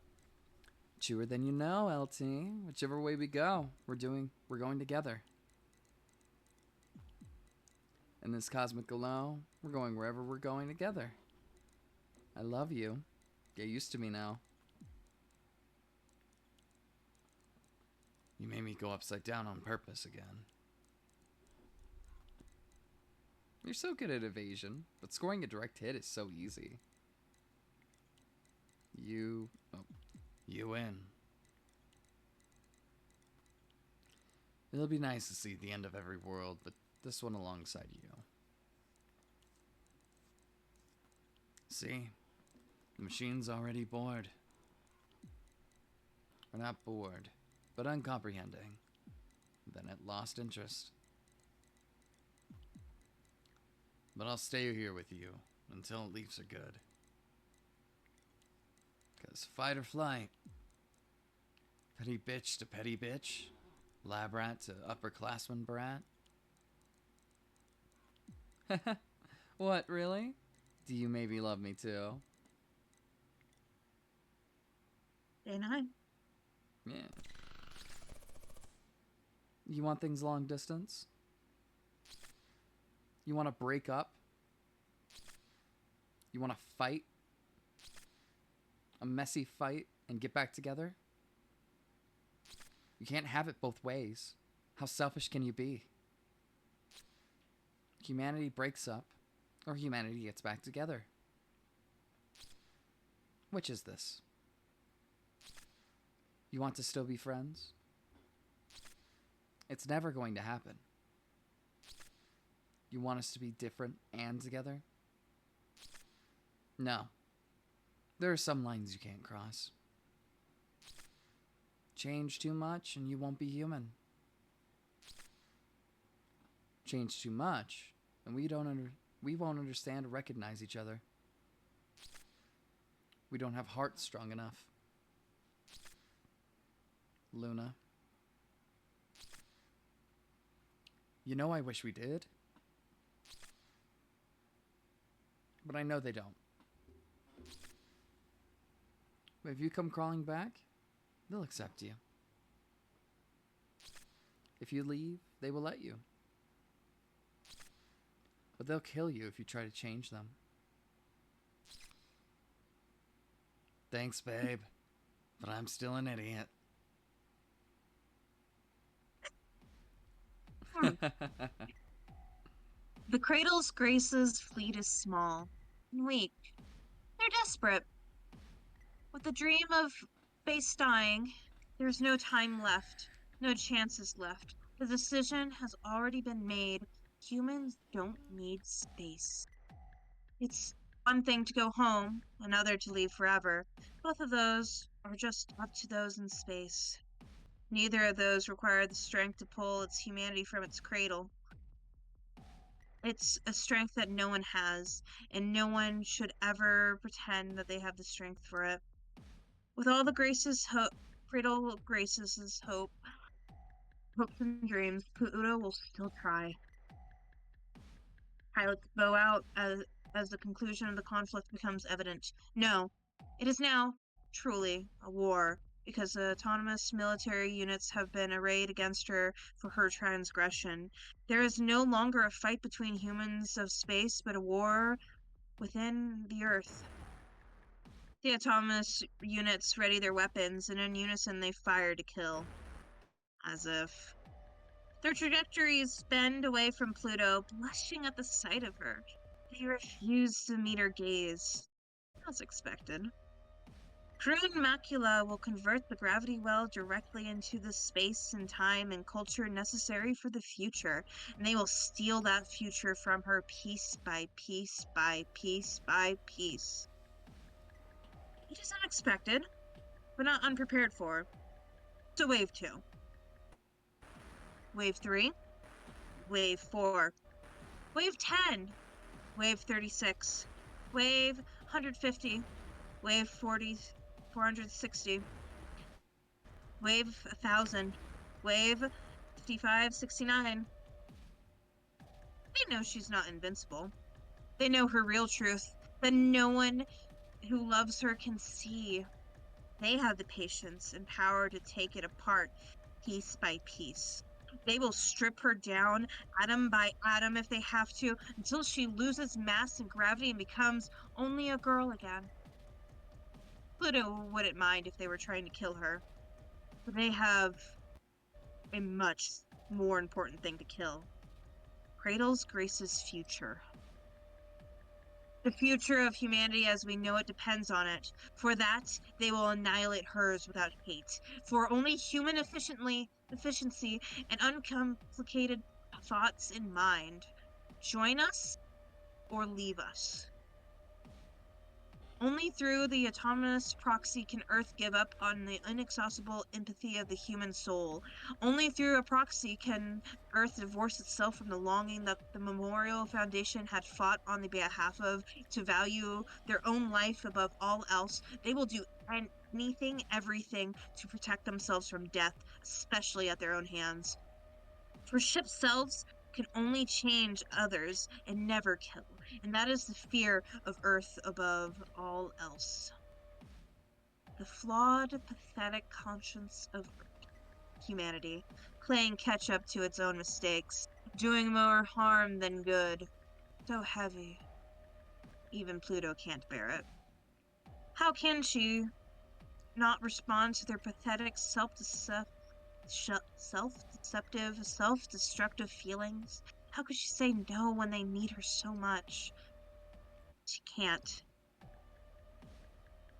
B: Truer than you know, LT. Whichever way we go, we're going together. In this cosmic glow, we're going wherever we're going together. I love you. Get used to me now. You made me go upside down on purpose again. You're so good at evasion, but scoring a direct hit is so easy. You win. It'll be nice to see the end of every world, but this one alongside you. See? The machine's already bored. Or not bored, but uncomprehending. Then it lost interest. But I'll stay here with you until it leaves are good. 'Cause fight or flight. Petty bitch to petty bitch. Lab rat to upperclassman brat. What, really? Do you maybe love me too?
A: Day 9.
B: Yeah. You want things long distance? You want to break up? You want to fight? A messy fight and get back together? You can't have it both ways. How selfish can you be? Humanity breaks up. or humanity gets back together. Which is this? You want to still be friends? It's never going to happen. You want us to be different and together? No. There are some lines you can't cross. Change too much and you won't be human. Change too much and we won't understand or recognize each other. We don't have hearts strong enough. Luna. You know I wish we did. But I know they don't. But if you come crawling back, they'll accept you. If you leave, they will let you. But they'll kill you if you try to change them. Thanks, babe. But I'm still an idiot.
A: The cradle's grace's fleet is small and weak. They're desperate. With the dream of space dying, there's no time left, no chances left. The decision has already been made. Humans don't need space. It's one thing to go home, another to leave forever. Both of those are just up to those in space. Neither of those require the strength to pull its humanity from its cradle. It's a strength that no one has, and no one should ever pretend that they have the strength for it. With all the cradle Grace's hopes and dreams, Pluto will still try. Pilots bow out as the conclusion of the conflict becomes evident. No, it is now, truly, a war, because the autonomous military units have been arrayed against her for her transgression. There is no longer a fight between humans of space, but a war within the Earth. The autonomous units ready their weapons, and in unison they fire to kill. As if their trajectories bend away from Pluto, blushing at the sight of her. They refuse to meet her gaze, as expected. Crude macula will convert the gravity well directly into the space and time and culture necessary for the future, and they will steal that future from her piece by piece by piece by piece. It is unexpected, but not unprepared for. So wave 2. Wave 3. Wave 4. Wave 10. Wave 36. Wave 150. Wave 40. 460. Wave 1000. Wave 5569. They know she's not invincible. They know her real truth, that no one who loves her can see. They have the patience and power to take it apart, piece by piece. They will strip her down, atom by atom if they have to, until she loses mass and gravity and becomes only a girl again. Pluto wouldn't mind if they were trying to kill her, but they have a much more important thing to kill. Cradle's Grace's future. The future of humanity as we know it depends on it. For that, they will annihilate hers without hate. For only human efficiency and uncomplicated thoughts in mind. Join us or leave us. Only through the autonomous proxy can Earth give up on the inexhaustible empathy of the human soul. Only through a proxy can Earth divorce itself from the longing that the Memorial Foundation had fought on the behalf of, to value their own life above all else. They will do anything, everything, to protect themselves from death, especially at their own hands. For ship selves can only change others and never kill, and that is the fear of Earth above all else. The flawed, pathetic conscience of humanity, playing catch up to its own mistakes, doing more harm than good. So heavy. Even Pluto can't bear it. How can she not respond to their pathetic self-destructive feelings? How could she say no when they need her so much? She can't.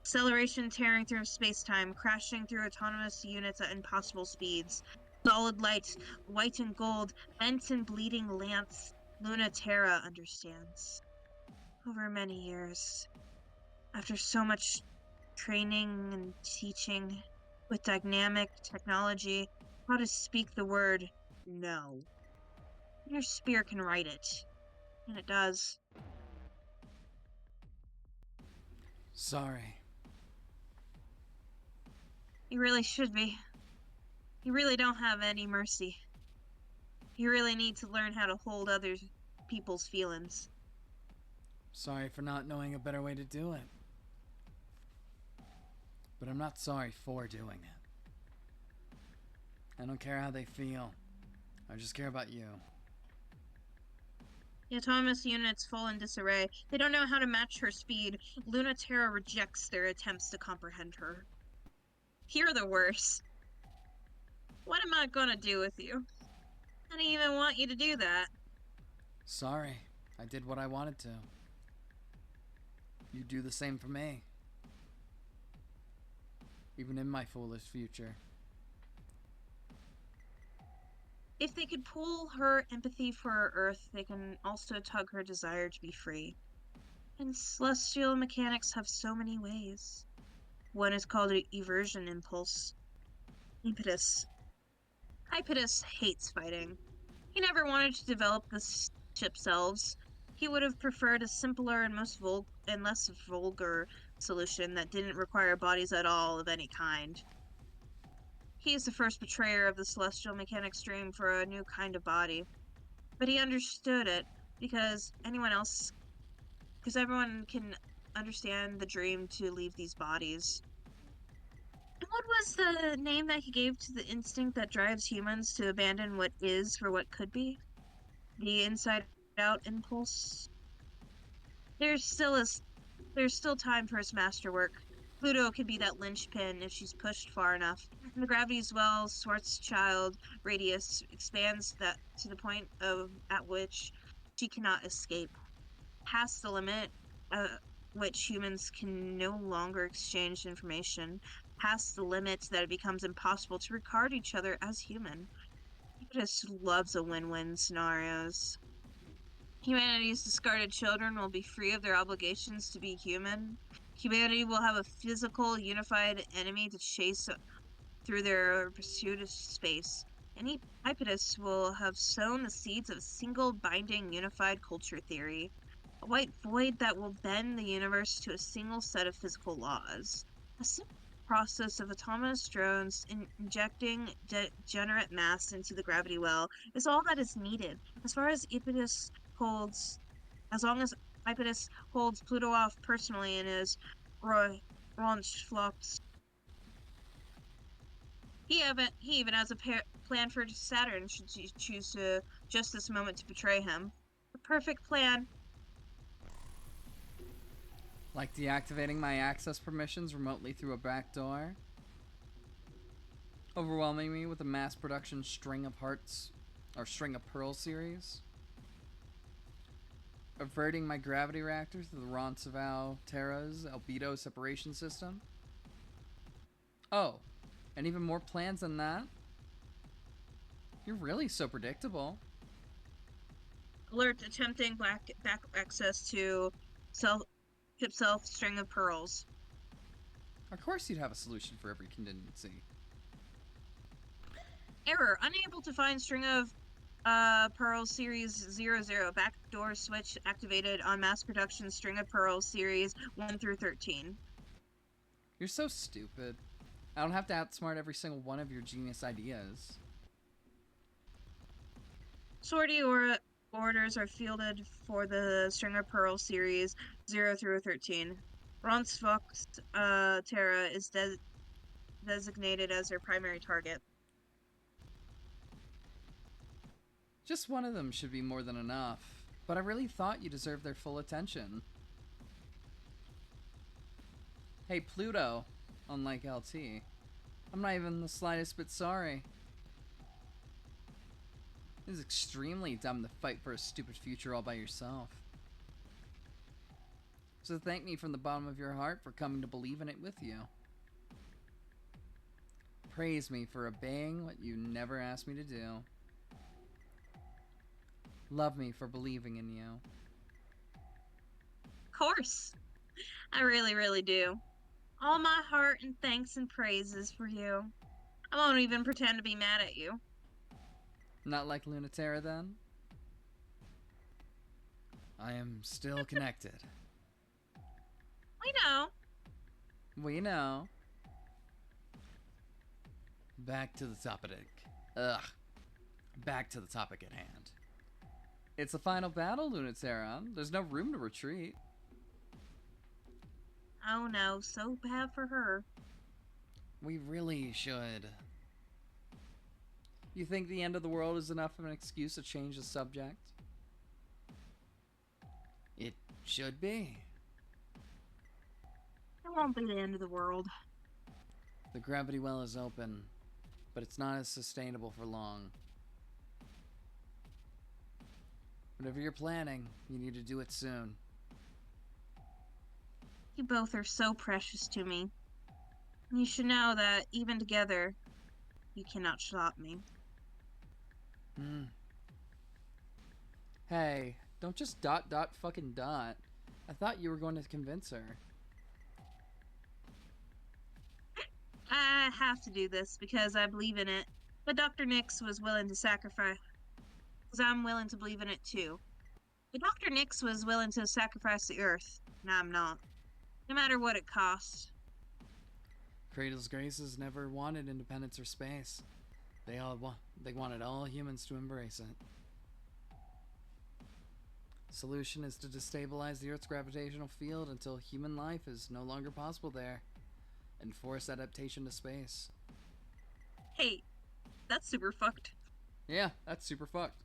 A: Acceleration tearing through space-time, crashing through autonomous units at impossible speeds. Solid light, white and gold, bent and bleeding lamps. Luna Terra understands. Over many years, after so much training and teaching, with dynamic technology, how to speak the word no. Your spear can write it, and it does.
B: Sorry.
A: You really should be. You really don't have any mercy. You really need to learn how to hold other people's feelings.
B: Sorry for not knowing a better way to do it. But I'm not sorry for doing it. I don't care how they feel. I just care about you.
A: The autonomous units fall in disarray. They don't know how to match her speed. Luna Terra rejects their attempts to comprehend her. You're the worst. What am I gonna do with you? I didn't even want you to do that.
B: Sorry. I did what I wanted to. You do the same for me. Even in my foolish future.
A: If they could pull her empathy for Earth, they can also tug her desire to be free. And celestial mechanics have so many ways. One is called an eversion impulse. Impetus. Hypetus hates fighting. He never wanted to develop the ship selves. He would have preferred a simpler and less vulgar solution that didn't require bodies at all of any kind. He is the first betrayer of the celestial mechanics dream for a new kind of body. But he understood it because everyone can understand the dream to leave these bodies. And what was the name that he gave to the instinct that drives humans to abandon what is for what could be? The inside out impulse? There's still a, there's still time for his masterwork. Pluto can be that linchpin if she's pushed far enough. And the gravity's Schwarzschild radius expands that to the point at which she cannot escape. Past the limit which humans can no longer exchange information, past the limits that it becomes impossible to regard each other as human. He just loves a win-win scenarios. Humanity's discarded children will be free of their obligations to be human. Humanity will have a physical, unified enemy to chase through their pursuit of space. Any Hypatus will have sown the seeds of a single binding unified culture theory, a white void that will bend the universe to a single set of physical laws. A simple process of autonomous drones injecting degenerate mass into the gravity well is all that is needed. As far as Hypatus holds, as long as Hypatus holds Pluto off personally in his Ronschflops, he even has a plan for Saturn should she choose to just this moment to betray him. The perfect plan.
B: Like deactivating my access permissions remotely through a back door? Overwhelming me with a mass production string of hearts or string of pearl series? Averting my gravity reactor through the Roncesvalles Terra's albedo separation system? Oh, and even more plans than that? You're really so predictable.
A: Alert attempting back access to ship self string of pearls.
B: Of course you'd have a solution for every contingency.
A: Error. Unable to find string of pearls series 00. Backdoor switch activated on mass production string of pearls series 1 through 13.
B: You're so stupid. I don't have to outsmart every single one of your genius ideas.
A: Sortie orders are fielded for the string of pearls series 0 through 13. Ronsvox Terra is designated as their primary target.
B: Just one of them should be more than enough, but I really thought you deserved their full attention. Hey, Pluto, unlike LT, I'm not even the slightest bit sorry. It is extremely dumb to fight for a stupid future all by yourself. So thank me from the bottom of your heart for coming to believe in it with you. Praise me for obeying what you never asked me to do. Love me for believing in you.
A: Of course. I really, really do. All my heart and thanks and praises for you. I won't even pretend to be mad at you.
B: Not like Lunatera then? I am still connected.
A: We know.
B: We know. Back to the topic. Ugh. Back to the topic at hand. It's the final battle, Lunatera. There's no room to retreat.
A: Oh no, so bad for her.
B: We really should. You think the end of the world is enough of an excuse to change the subject? It should be.
A: It won't be the end of the world.
B: The gravity well is open, but it's not as sustainable for long. Whatever you're planning, you need to do it soon.
A: You both are so precious to me. You should know that even together, you cannot stop me.
B: Hey, don't just fucking dot. I thought you were going to convince her.
A: I have to do this because I believe in it. But Dr. Nix was willing to sacrifice, because I'm willing to believe in it too. But Dr. Nix was willing to sacrifice the Earth, and I'm not. No matter what it costs.
B: Cradle's Graces never wanted independence or space. They wanted all humans to embrace it. Solution is to destabilize the Earth's gravitational field until human life is no longer possible there, and force adaptation to space.
A: Hey, that's super fucked.
B: Yeah, that's super fucked.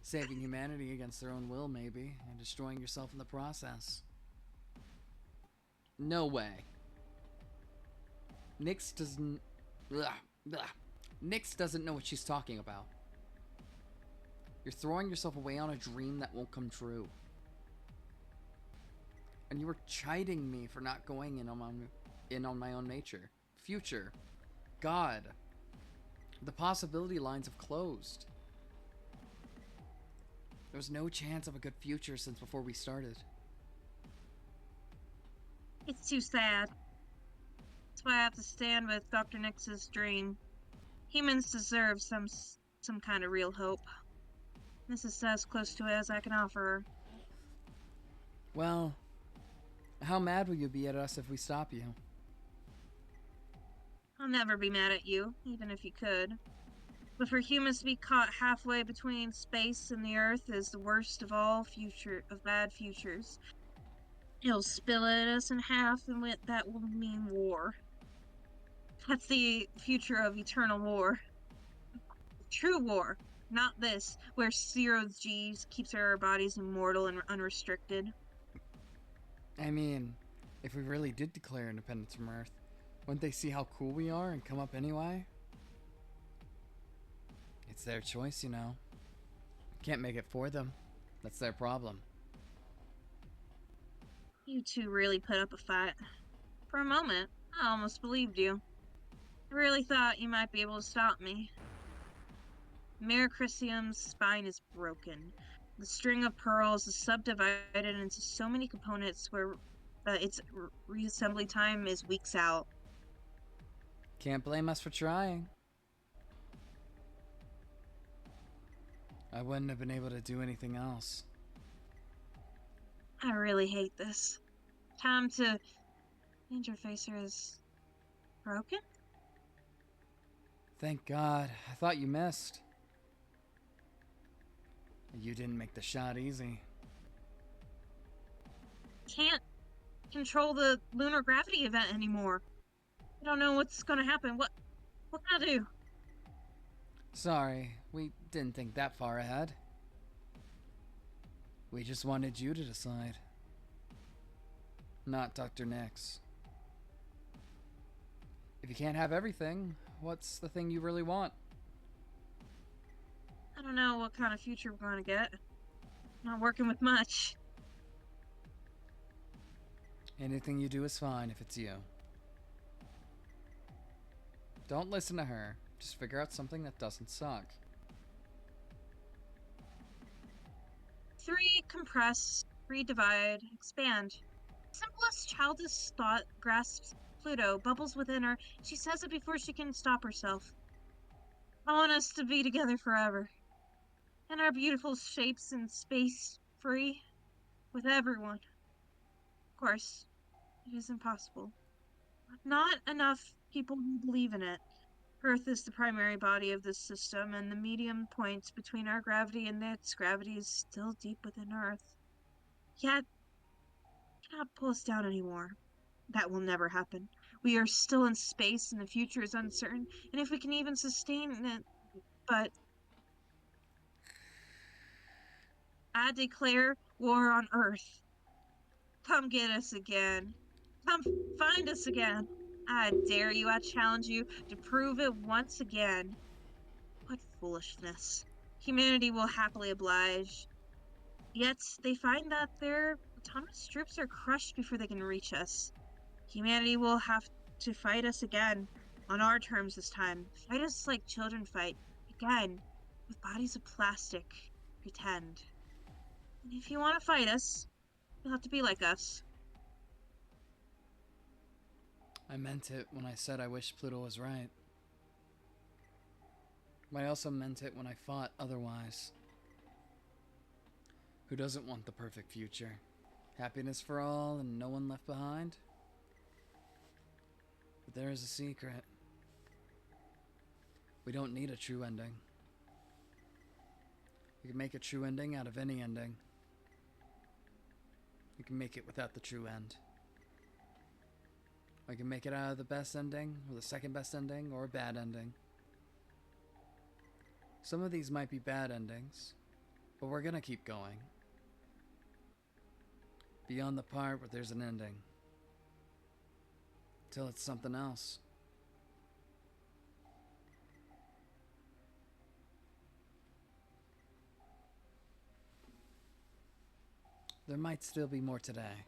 B: Saving humanity against their own will, maybe, and destroying yourself in the process. No way. Nix doesn't. Ugh, ugh. Nix doesn't know what she's talking about. You're throwing yourself away on a dream that won't come true. And you were chiding me for not going in on my own nature. Future. God. The possibility lines have closed. There was no chance of a good future since before we started.
A: It's too sad. That's why I have to stand with Dr. Nix's dream. Humans deserve some kind of real hope. This is as close to it as I can offer her.
B: Well, how mad will you be at us if we stop you?
A: I'll never be mad at you, even if you could. But for humans to be caught halfway between space and the Earth is the worst of all bad futures. It'll split us in half, and that will mean war. That's the future of eternal war. True war, not this, where Zero G keeps our bodies immortal and unrestricted.
B: I mean, if we really did declare independence from Earth, wouldn't they see how cool we are and come up anyway? It's their choice, you know. Can't make it for them. That's their problem.
A: You two really put up a fight. For a moment, I almost believed you. I really thought you might be able to stop me. Miracrisium's spine is broken. The string of pearls is subdivided into so many components where its reassembly time is weeks out.
B: Can't blame us for trying. I wouldn't have been able to do anything else.
A: I really hate this. Time to interfacer is broken?
B: Thank God. I thought you missed. You didn't make the shot easy.
A: Can't control the lunar gravity event anymore. I don't know what's gonna happen. What can I do?
B: Sorry, we didn't think that far ahead. We just wanted you to decide. Not Dr. Nix. If you can't have everything, what's the thing you really want?
A: I don't know what kind of future we're gonna get. Not working with much.
B: Anything you do is fine if it's you. Don't listen to her. Just figure out something that doesn't suck.
A: 3. Compress, redivide, expand. Simplest childish thought grasps Pluto, bubbles within her. She says it before she can stop herself. I want us to be together forever. In our beautiful shapes in space, free, with everyone. Of course, it is impossible. Not enough people who believe in it. Earth is the primary body of this system, and the medium point between our gravity and its gravity is still deep within Earth. Yet, it cannot pull us down anymore. That will never happen. We are still in space, and the future is uncertain, and if we can even sustain it. But I declare war on Earth. Come get us again. Come find us again. I dare you, I challenge you to prove it once again. What foolishness. Humanity will happily oblige. Yet they find that their autonomous troops are crushed before they can reach us. Humanity will have to fight us again, on our terms this time. Fight us like children fight, again, with bodies of plastic. Pretend. And if you want to fight us, you'll have to be like us.
B: I meant it when I said I wish Pluto was right. I also meant it when I fought otherwise. Who doesn't want the perfect future? Happiness for all and no one left behind? But there is a secret. We don't need a true ending. We can make a true ending out of any ending. We can make it without the true end. We can make it out of the best ending, or the second best ending, or a bad ending. Some of these might be bad endings, but we're gonna keep going. Beyond the part where there's an ending. Till it's something else. There might still be more today.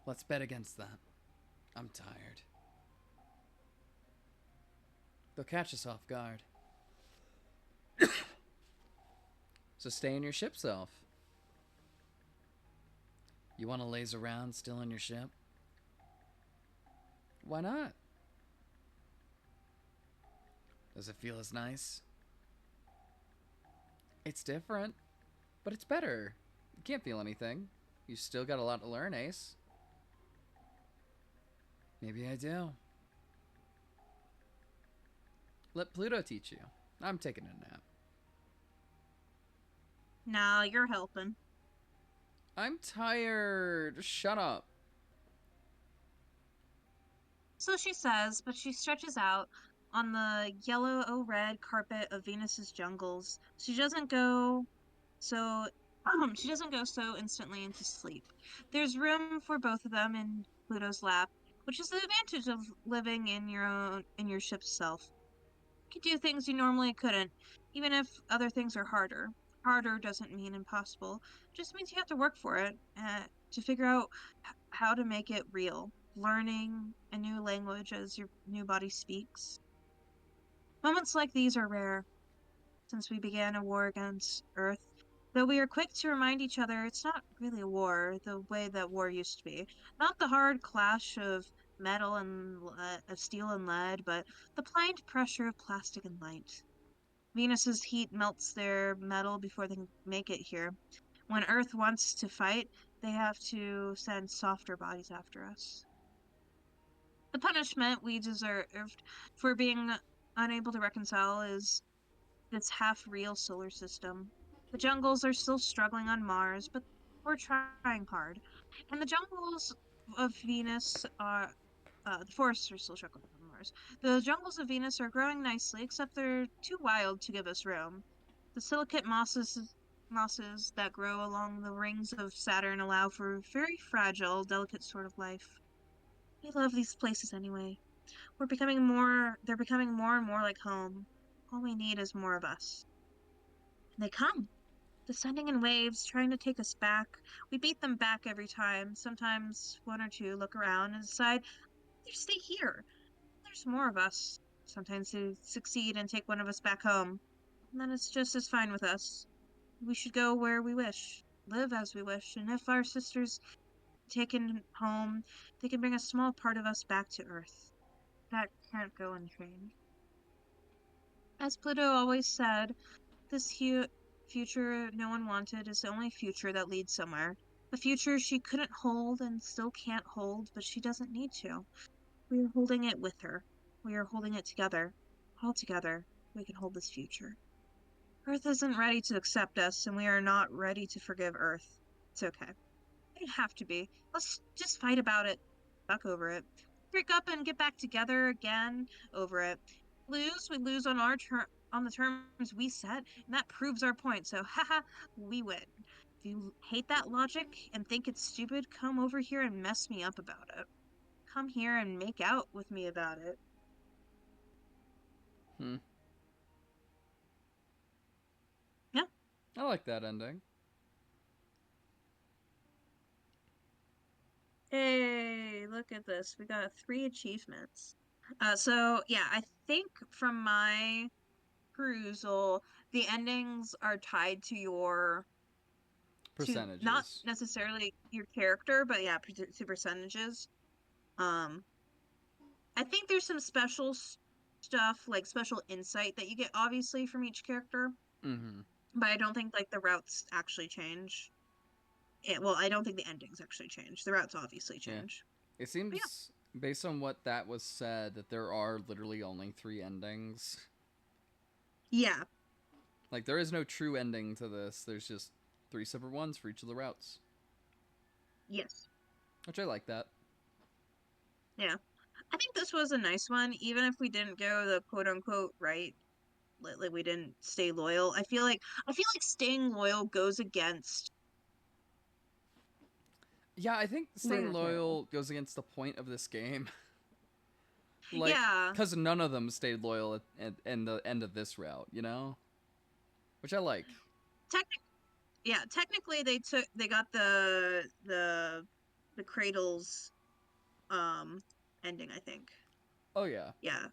B: Let's bet against that. I'm tired. They'll catch us off guard. So stay in your ship self. You want to laze around still in your ship? Why not? Does it feel as nice? It's different, but it's better. You can't feel anything. You still got a lot to learn, Ace. Maybe I do. Let Pluto teach you. I'm taking a nap.
A: Now you're helping.
B: I'm tired. Shut up.
A: So she says, but she stretches out on the yellow-red carpet of Venus's jungles. So she doesn't go so instantly into sleep. There's room for both of them in Pluto's lap, which is the advantage of living in your ship's self. You can do things you normally couldn't, even if other things are harder. Harder doesn't mean impossible. It just means you have to work for it to figure out how to make it real. Learning a new language as your new body speaks. Moments like these are rare since we began a war against Earth. Though we are quick to remind each other it's not really a war the way that war used to be. Not the hard clash of steel and lead, but the pliant pressure of plastic and light. Venus's heat melts their metal before they can make it here. When Earth wants to fight, they have to send softer bodies after us. The punishment we deserved for being unable to reconcile is this half-real solar system. The jungles are still struggling on Mars, but we're trying hard. And the jungles of Venus are, the forests are still struggling on Mars. The jungles of Venus are growing nicely, except they're too wild to give us room. The silicate mosses that grow along the rings of Saturn allow for very fragile, delicate sort of life. We love these places anyway. They're becoming more and more like home. All we need is more of us. And they come. descending in waves, trying to take us back. We beat them back every time. Sometimes one or two look around and decide they stay here. There's more of us. Sometimes they succeed and take one of us back home. And then it's just as fine with us. We should go where we wish, live as we wish, and if our sisters taken home, they can bring a small part of us back to Earth. That can't go unchanged. As Pluto always said, this future no one wanted is the only future that leads somewhere. A future she couldn't hold and still can't hold, but she doesn't need to. We are holding it with her. We are holding it together. All together, we can hold this future. Earth isn't ready to accept us, and we are not ready to forgive Earth. It's okay. We don't have to be. Let's just fight about it. Fuck over it. Break up and get back together again over it. Lose, we lose on on the terms we set, and that proves our point. So, haha, we win. If you hate that logic and think it's stupid, come over here and mess me up about it. Come here and make out with me about it.
B: Hmm.
A: Yeah.
B: I like that ending.
A: Hey, look at this. We got 3 achievements. So yeah, I think from my perusal, the endings are tied to to not
B: Percentages.
A: necessarily your character, but yeah, to percentages. Um, I think there's some special stuff, like special insight that you get obviously from each character,
B: Mm-hmm.
A: but I don't think like the routes actually change. Well, I don't think the endings actually change. The routes obviously
B: Yeah.
A: change.
B: It
A: But
B: seems, based on what that was said, that there are literally only 3 endings.
A: yeah.
B: Like, there is no true ending to this. There's just 3 separate ones for each of the routes.
A: Yes.
B: Which I like that.
A: Yeah. I think this was a nice one, even if we didn't go the quote unquote right, like we didn't stay loyal. I feel like staying loyal goes against
B: Yeah, I think staying
A: Lunatera.
B: loyal goes against the point of this game. Like,
A: Yeah.
B: because none of them stayed loyal in the end of this route, you know? Which I like.
A: Technic yeah, technically they got the Cradle's ending, I think.
B: Oh, yeah.
A: Yeah.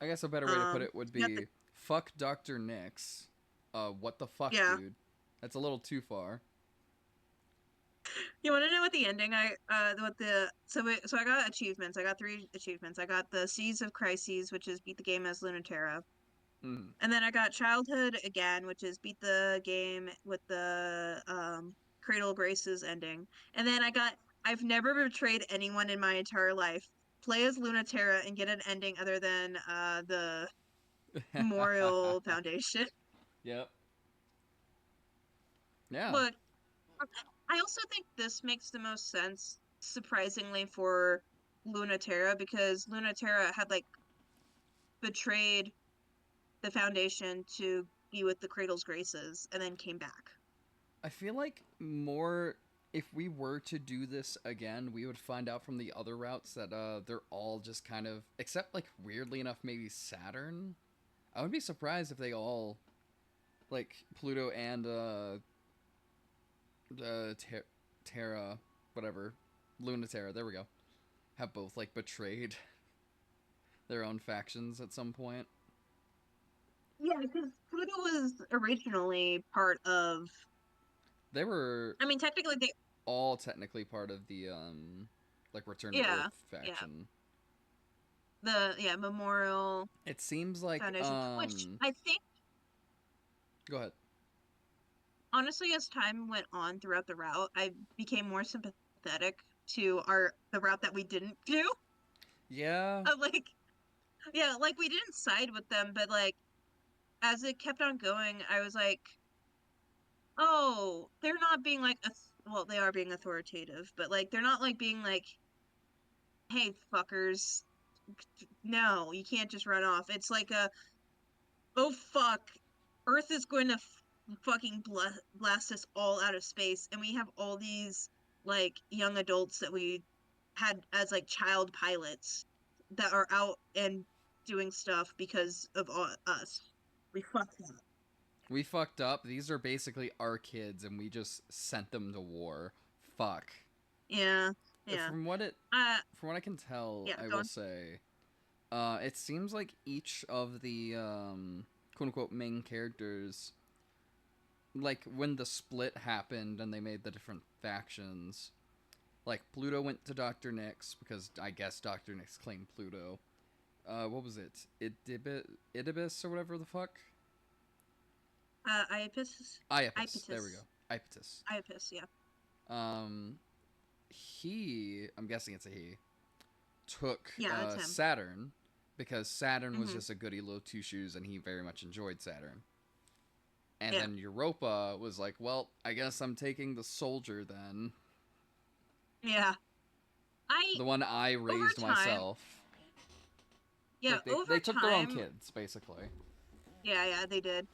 B: I guess a better way to put it would
A: You got the
B: be fuck Dr. Nix. What the fuck,
A: yeah.
B: dude? That's a little too far.
A: You want to know what the ending what the so I got achievements. I got 3 achievements. I got the Seas of Crises, which is beat the game as Lunatera.
B: Mm.
A: And then I got Childhood again, which is beat the game with the Cradle Graces ending. And then I got I've never betrayed anyone in my entire life. Play as Lunatera and get an ending other than the Memorial Foundation.
B: Yep. Yeah.
A: But I also think this makes the most sense, surprisingly, for Lunatera because Lunatera had like betrayed the Foundation to be with the Cradle's Graces and then came back.
B: I feel like more if we were to do this again, we would find out from the other routes that they're all just kind of, except like weirdly enough maybe Saturn. I would be surprised if they all, like Pluto and Terra, whatever, Lunaterra, there we go, have both like betrayed their own factions at some point.
A: Yeah, because Pluto was originally part of.
B: They were
A: I mean, technically, they.
B: all technically part of the like Return to
A: Yeah,
B: Earth
A: yeah.
B: faction.
A: Memorial
B: It seems like
A: Foundation, which I think,
B: go ahead.
A: honestly, as time went on throughout the route, I became more sympathetic to the route that we didn't do.
B: Yeah,
A: Like, yeah, like we didn't side with them, but like as it kept on going, I was like, oh, they're not being like, well, they are being authoritative, but like they're not like being like, hey, fuckers, no, you can't just run off. It's like oh fuck, Earth is going to fucking blast us all out of space, and we have all these like young adults that we had as like child pilots that are out and doing stuff because of us. We fucked up.
B: We fucked up. These are basically our kids, and we just sent them to war. Fuck.
A: Yeah, yeah.
B: From what it,
A: Uh,
B: from what I can tell,
A: yeah,
B: I
A: go
B: will
A: on.
B: say, it seems like each of the quote unquote main characters, like when the split happened and they made the different factions, like Pluto went to Doctor Nyx because I guess Doctor Nyx claimed Pluto. What was it? Idibus or whatever the fuck.
A: Iapis,
B: Iapis. There we go.
A: Iapetus,
B: Iapetus.
A: Iapis, yeah.
B: Um, I'm guessing it's a he, took
A: Yeah, it's him.
B: Saturn because Saturn was
A: Mm-hmm.
B: just a goody little two shoes and he very much enjoyed Saturn. And
A: Yeah.
B: then Europa was like, well, I guess I'm taking the soldier then.
A: Yeah. I
B: The one I
A: over
B: raised
A: time,
B: myself.
A: yeah,
B: Like, they
A: over
B: took their own
A: time,
B: kids, basically.
A: yeah, yeah, they did.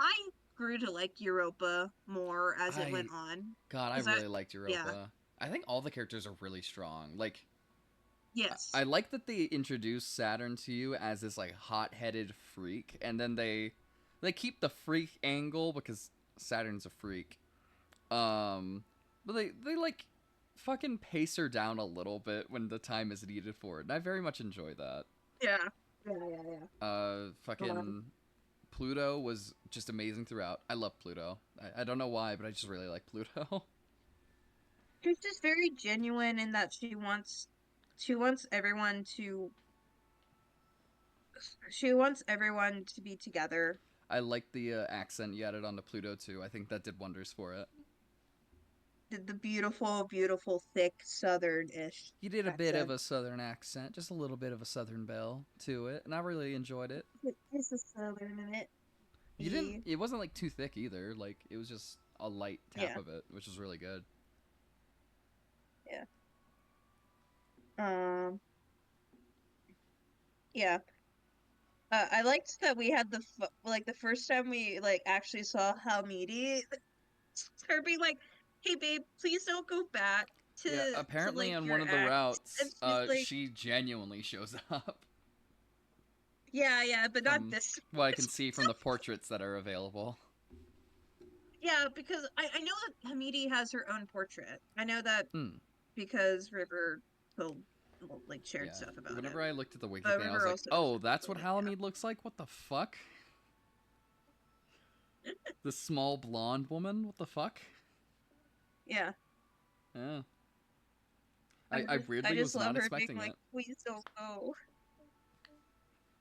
A: I grew to like Europa more as it
B: I,
A: went on.
B: God, I
A: Cause I,
B: really liked
A: yeah,
B: Europa. I think all the characters are really strong. Like, I
A: yes,
B: like that they introduce Saturn to you as this like hot-headed freak, and then they keep the freak angle because Saturn's a freak. But they like fucking pace her down a little bit when the time is needed for it, and I very much enjoy that.
A: yeah, yeah. Um,
B: Fucking Pluto was just amazing throughout. I love Pluto. I don't know why, but I just really like Pluto.
A: she's just very genuine in that she wants everyone to, she wants everyone to be together.
B: I like the accent you added onto Pluto too. I think that did wonders for it.
A: The beautiful, beautiful, thick Southern-ish
B: You did a bit of
A: accent.
B: a southern accent, just a little bit of a southern belle to it, and I really enjoyed it.
A: There's a Southern in it.
B: You didn't.
A: E.
B: It wasn't like too thick either. Like it was just a light tap
A: Yeah,
B: of it, which was really good.
A: yeah. Um, yeah. I liked that we had like the first time we like actually saw Halmidi, her being like, "Hey babe, please don't go back
B: Yeah,
A: to
B: apparently
A: like
B: on one
A: your
B: of the
A: ex." And
B: routes,
A: she's like,
B: she genuinely shows up.
A: "Yeah, yeah, but not
B: From
A: this."
B: what I can see from the portraits that are available.
A: Yeah, because I know that Hamidi has her own portrait. I know that
B: Hmm.
A: because River told well, like shared
B: Yeah.
A: stuff about it.
B: Whenever I looked at the wiki thing, I was
A: River
B: like,
A: also has
B: "Oh,
A: her
B: that's what
A: portrait, yeah.
B: Halamede looks like. What the fuck? The small blonde woman. What the fuck?"
A: Yeah.
B: Yeah. I
A: I
B: weirdly
A: just
B: was
A: love
B: not
A: her being
B: expecting
A: like,
B: it.
A: please don't go.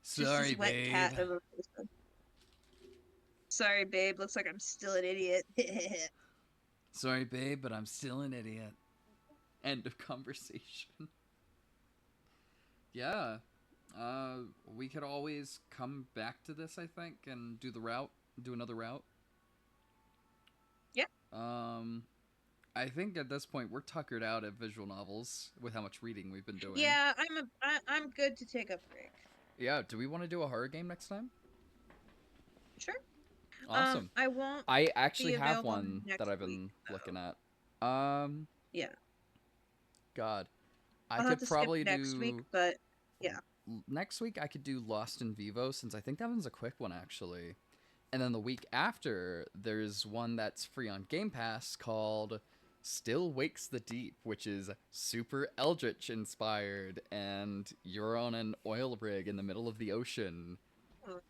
A: Just
B: Sorry,
A: this wet
B: babe.
A: cat of a person. Sorry, babe. Looks like I'm still an idiot.
B: Sorry, babe, but I'm still an idiot. End of conversation. Yeah. Uh, we could always come back to this, I think, and do another route.
A: Yeah.
B: Um, I think at this point we're tuckered out at visual novels with how much reading we've been doing.
A: Yeah, I'm good to take a break.
B: Yeah, do we want to do a horror game next time?
A: Sure.
B: Awesome.
A: I won't
B: I actually
A: be
B: have
A: available
B: one that
A: next
B: I've
A: week
B: been looking
A: though.
B: at.
A: Yeah.
B: God, I
A: I'll have
B: could
A: to skip
B: probably
A: next week,
B: do
A: but yeah.
B: next week. I could do Lost in Vivo since I think that one's a quick one actually. And then the week after, there's one that's free on Game Pass called Still Wakes the Deep, which is super Eldritch inspired, and you're on an oil rig in the middle of the ocean.
A: Oh,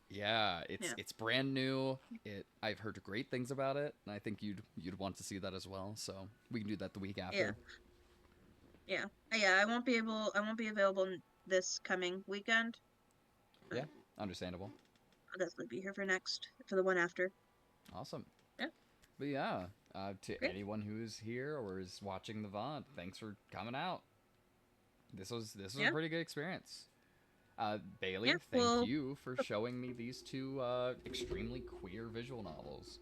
B: Yeah,
A: yeah.
B: it's brand new. I've heard great things about it, and I think you'd want to see that as well. So we can do that the week
A: Yeah.
B: after.
A: Yeah. Yeah, I won't be available this coming weekend, but
B: Yeah, understandable.
A: I'll definitely be here for the one after.
B: Awesome.
A: Yeah.
B: But yeah, to
A: Great.
B: anyone who is here or is watching the VOD, thanks for coming out. This was a
A: Yeah.
B: pretty good experience.
A: Yeah.
B: Bailey, thank
A: Well,
B: you for showing me these two extremely queer visual novels.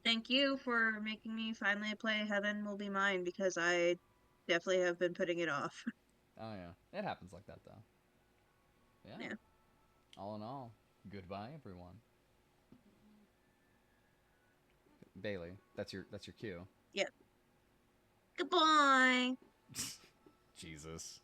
A: thank you for making me finally play Heaven Will Be Mine because I definitely have been putting it off.
B: Oh yeah, it happens like that though. Yeah.
A: Yeah.
B: All in all, goodbye everyone. Bailey, that's your cue.
A: Yeah. Goodbye.
B: Jesus.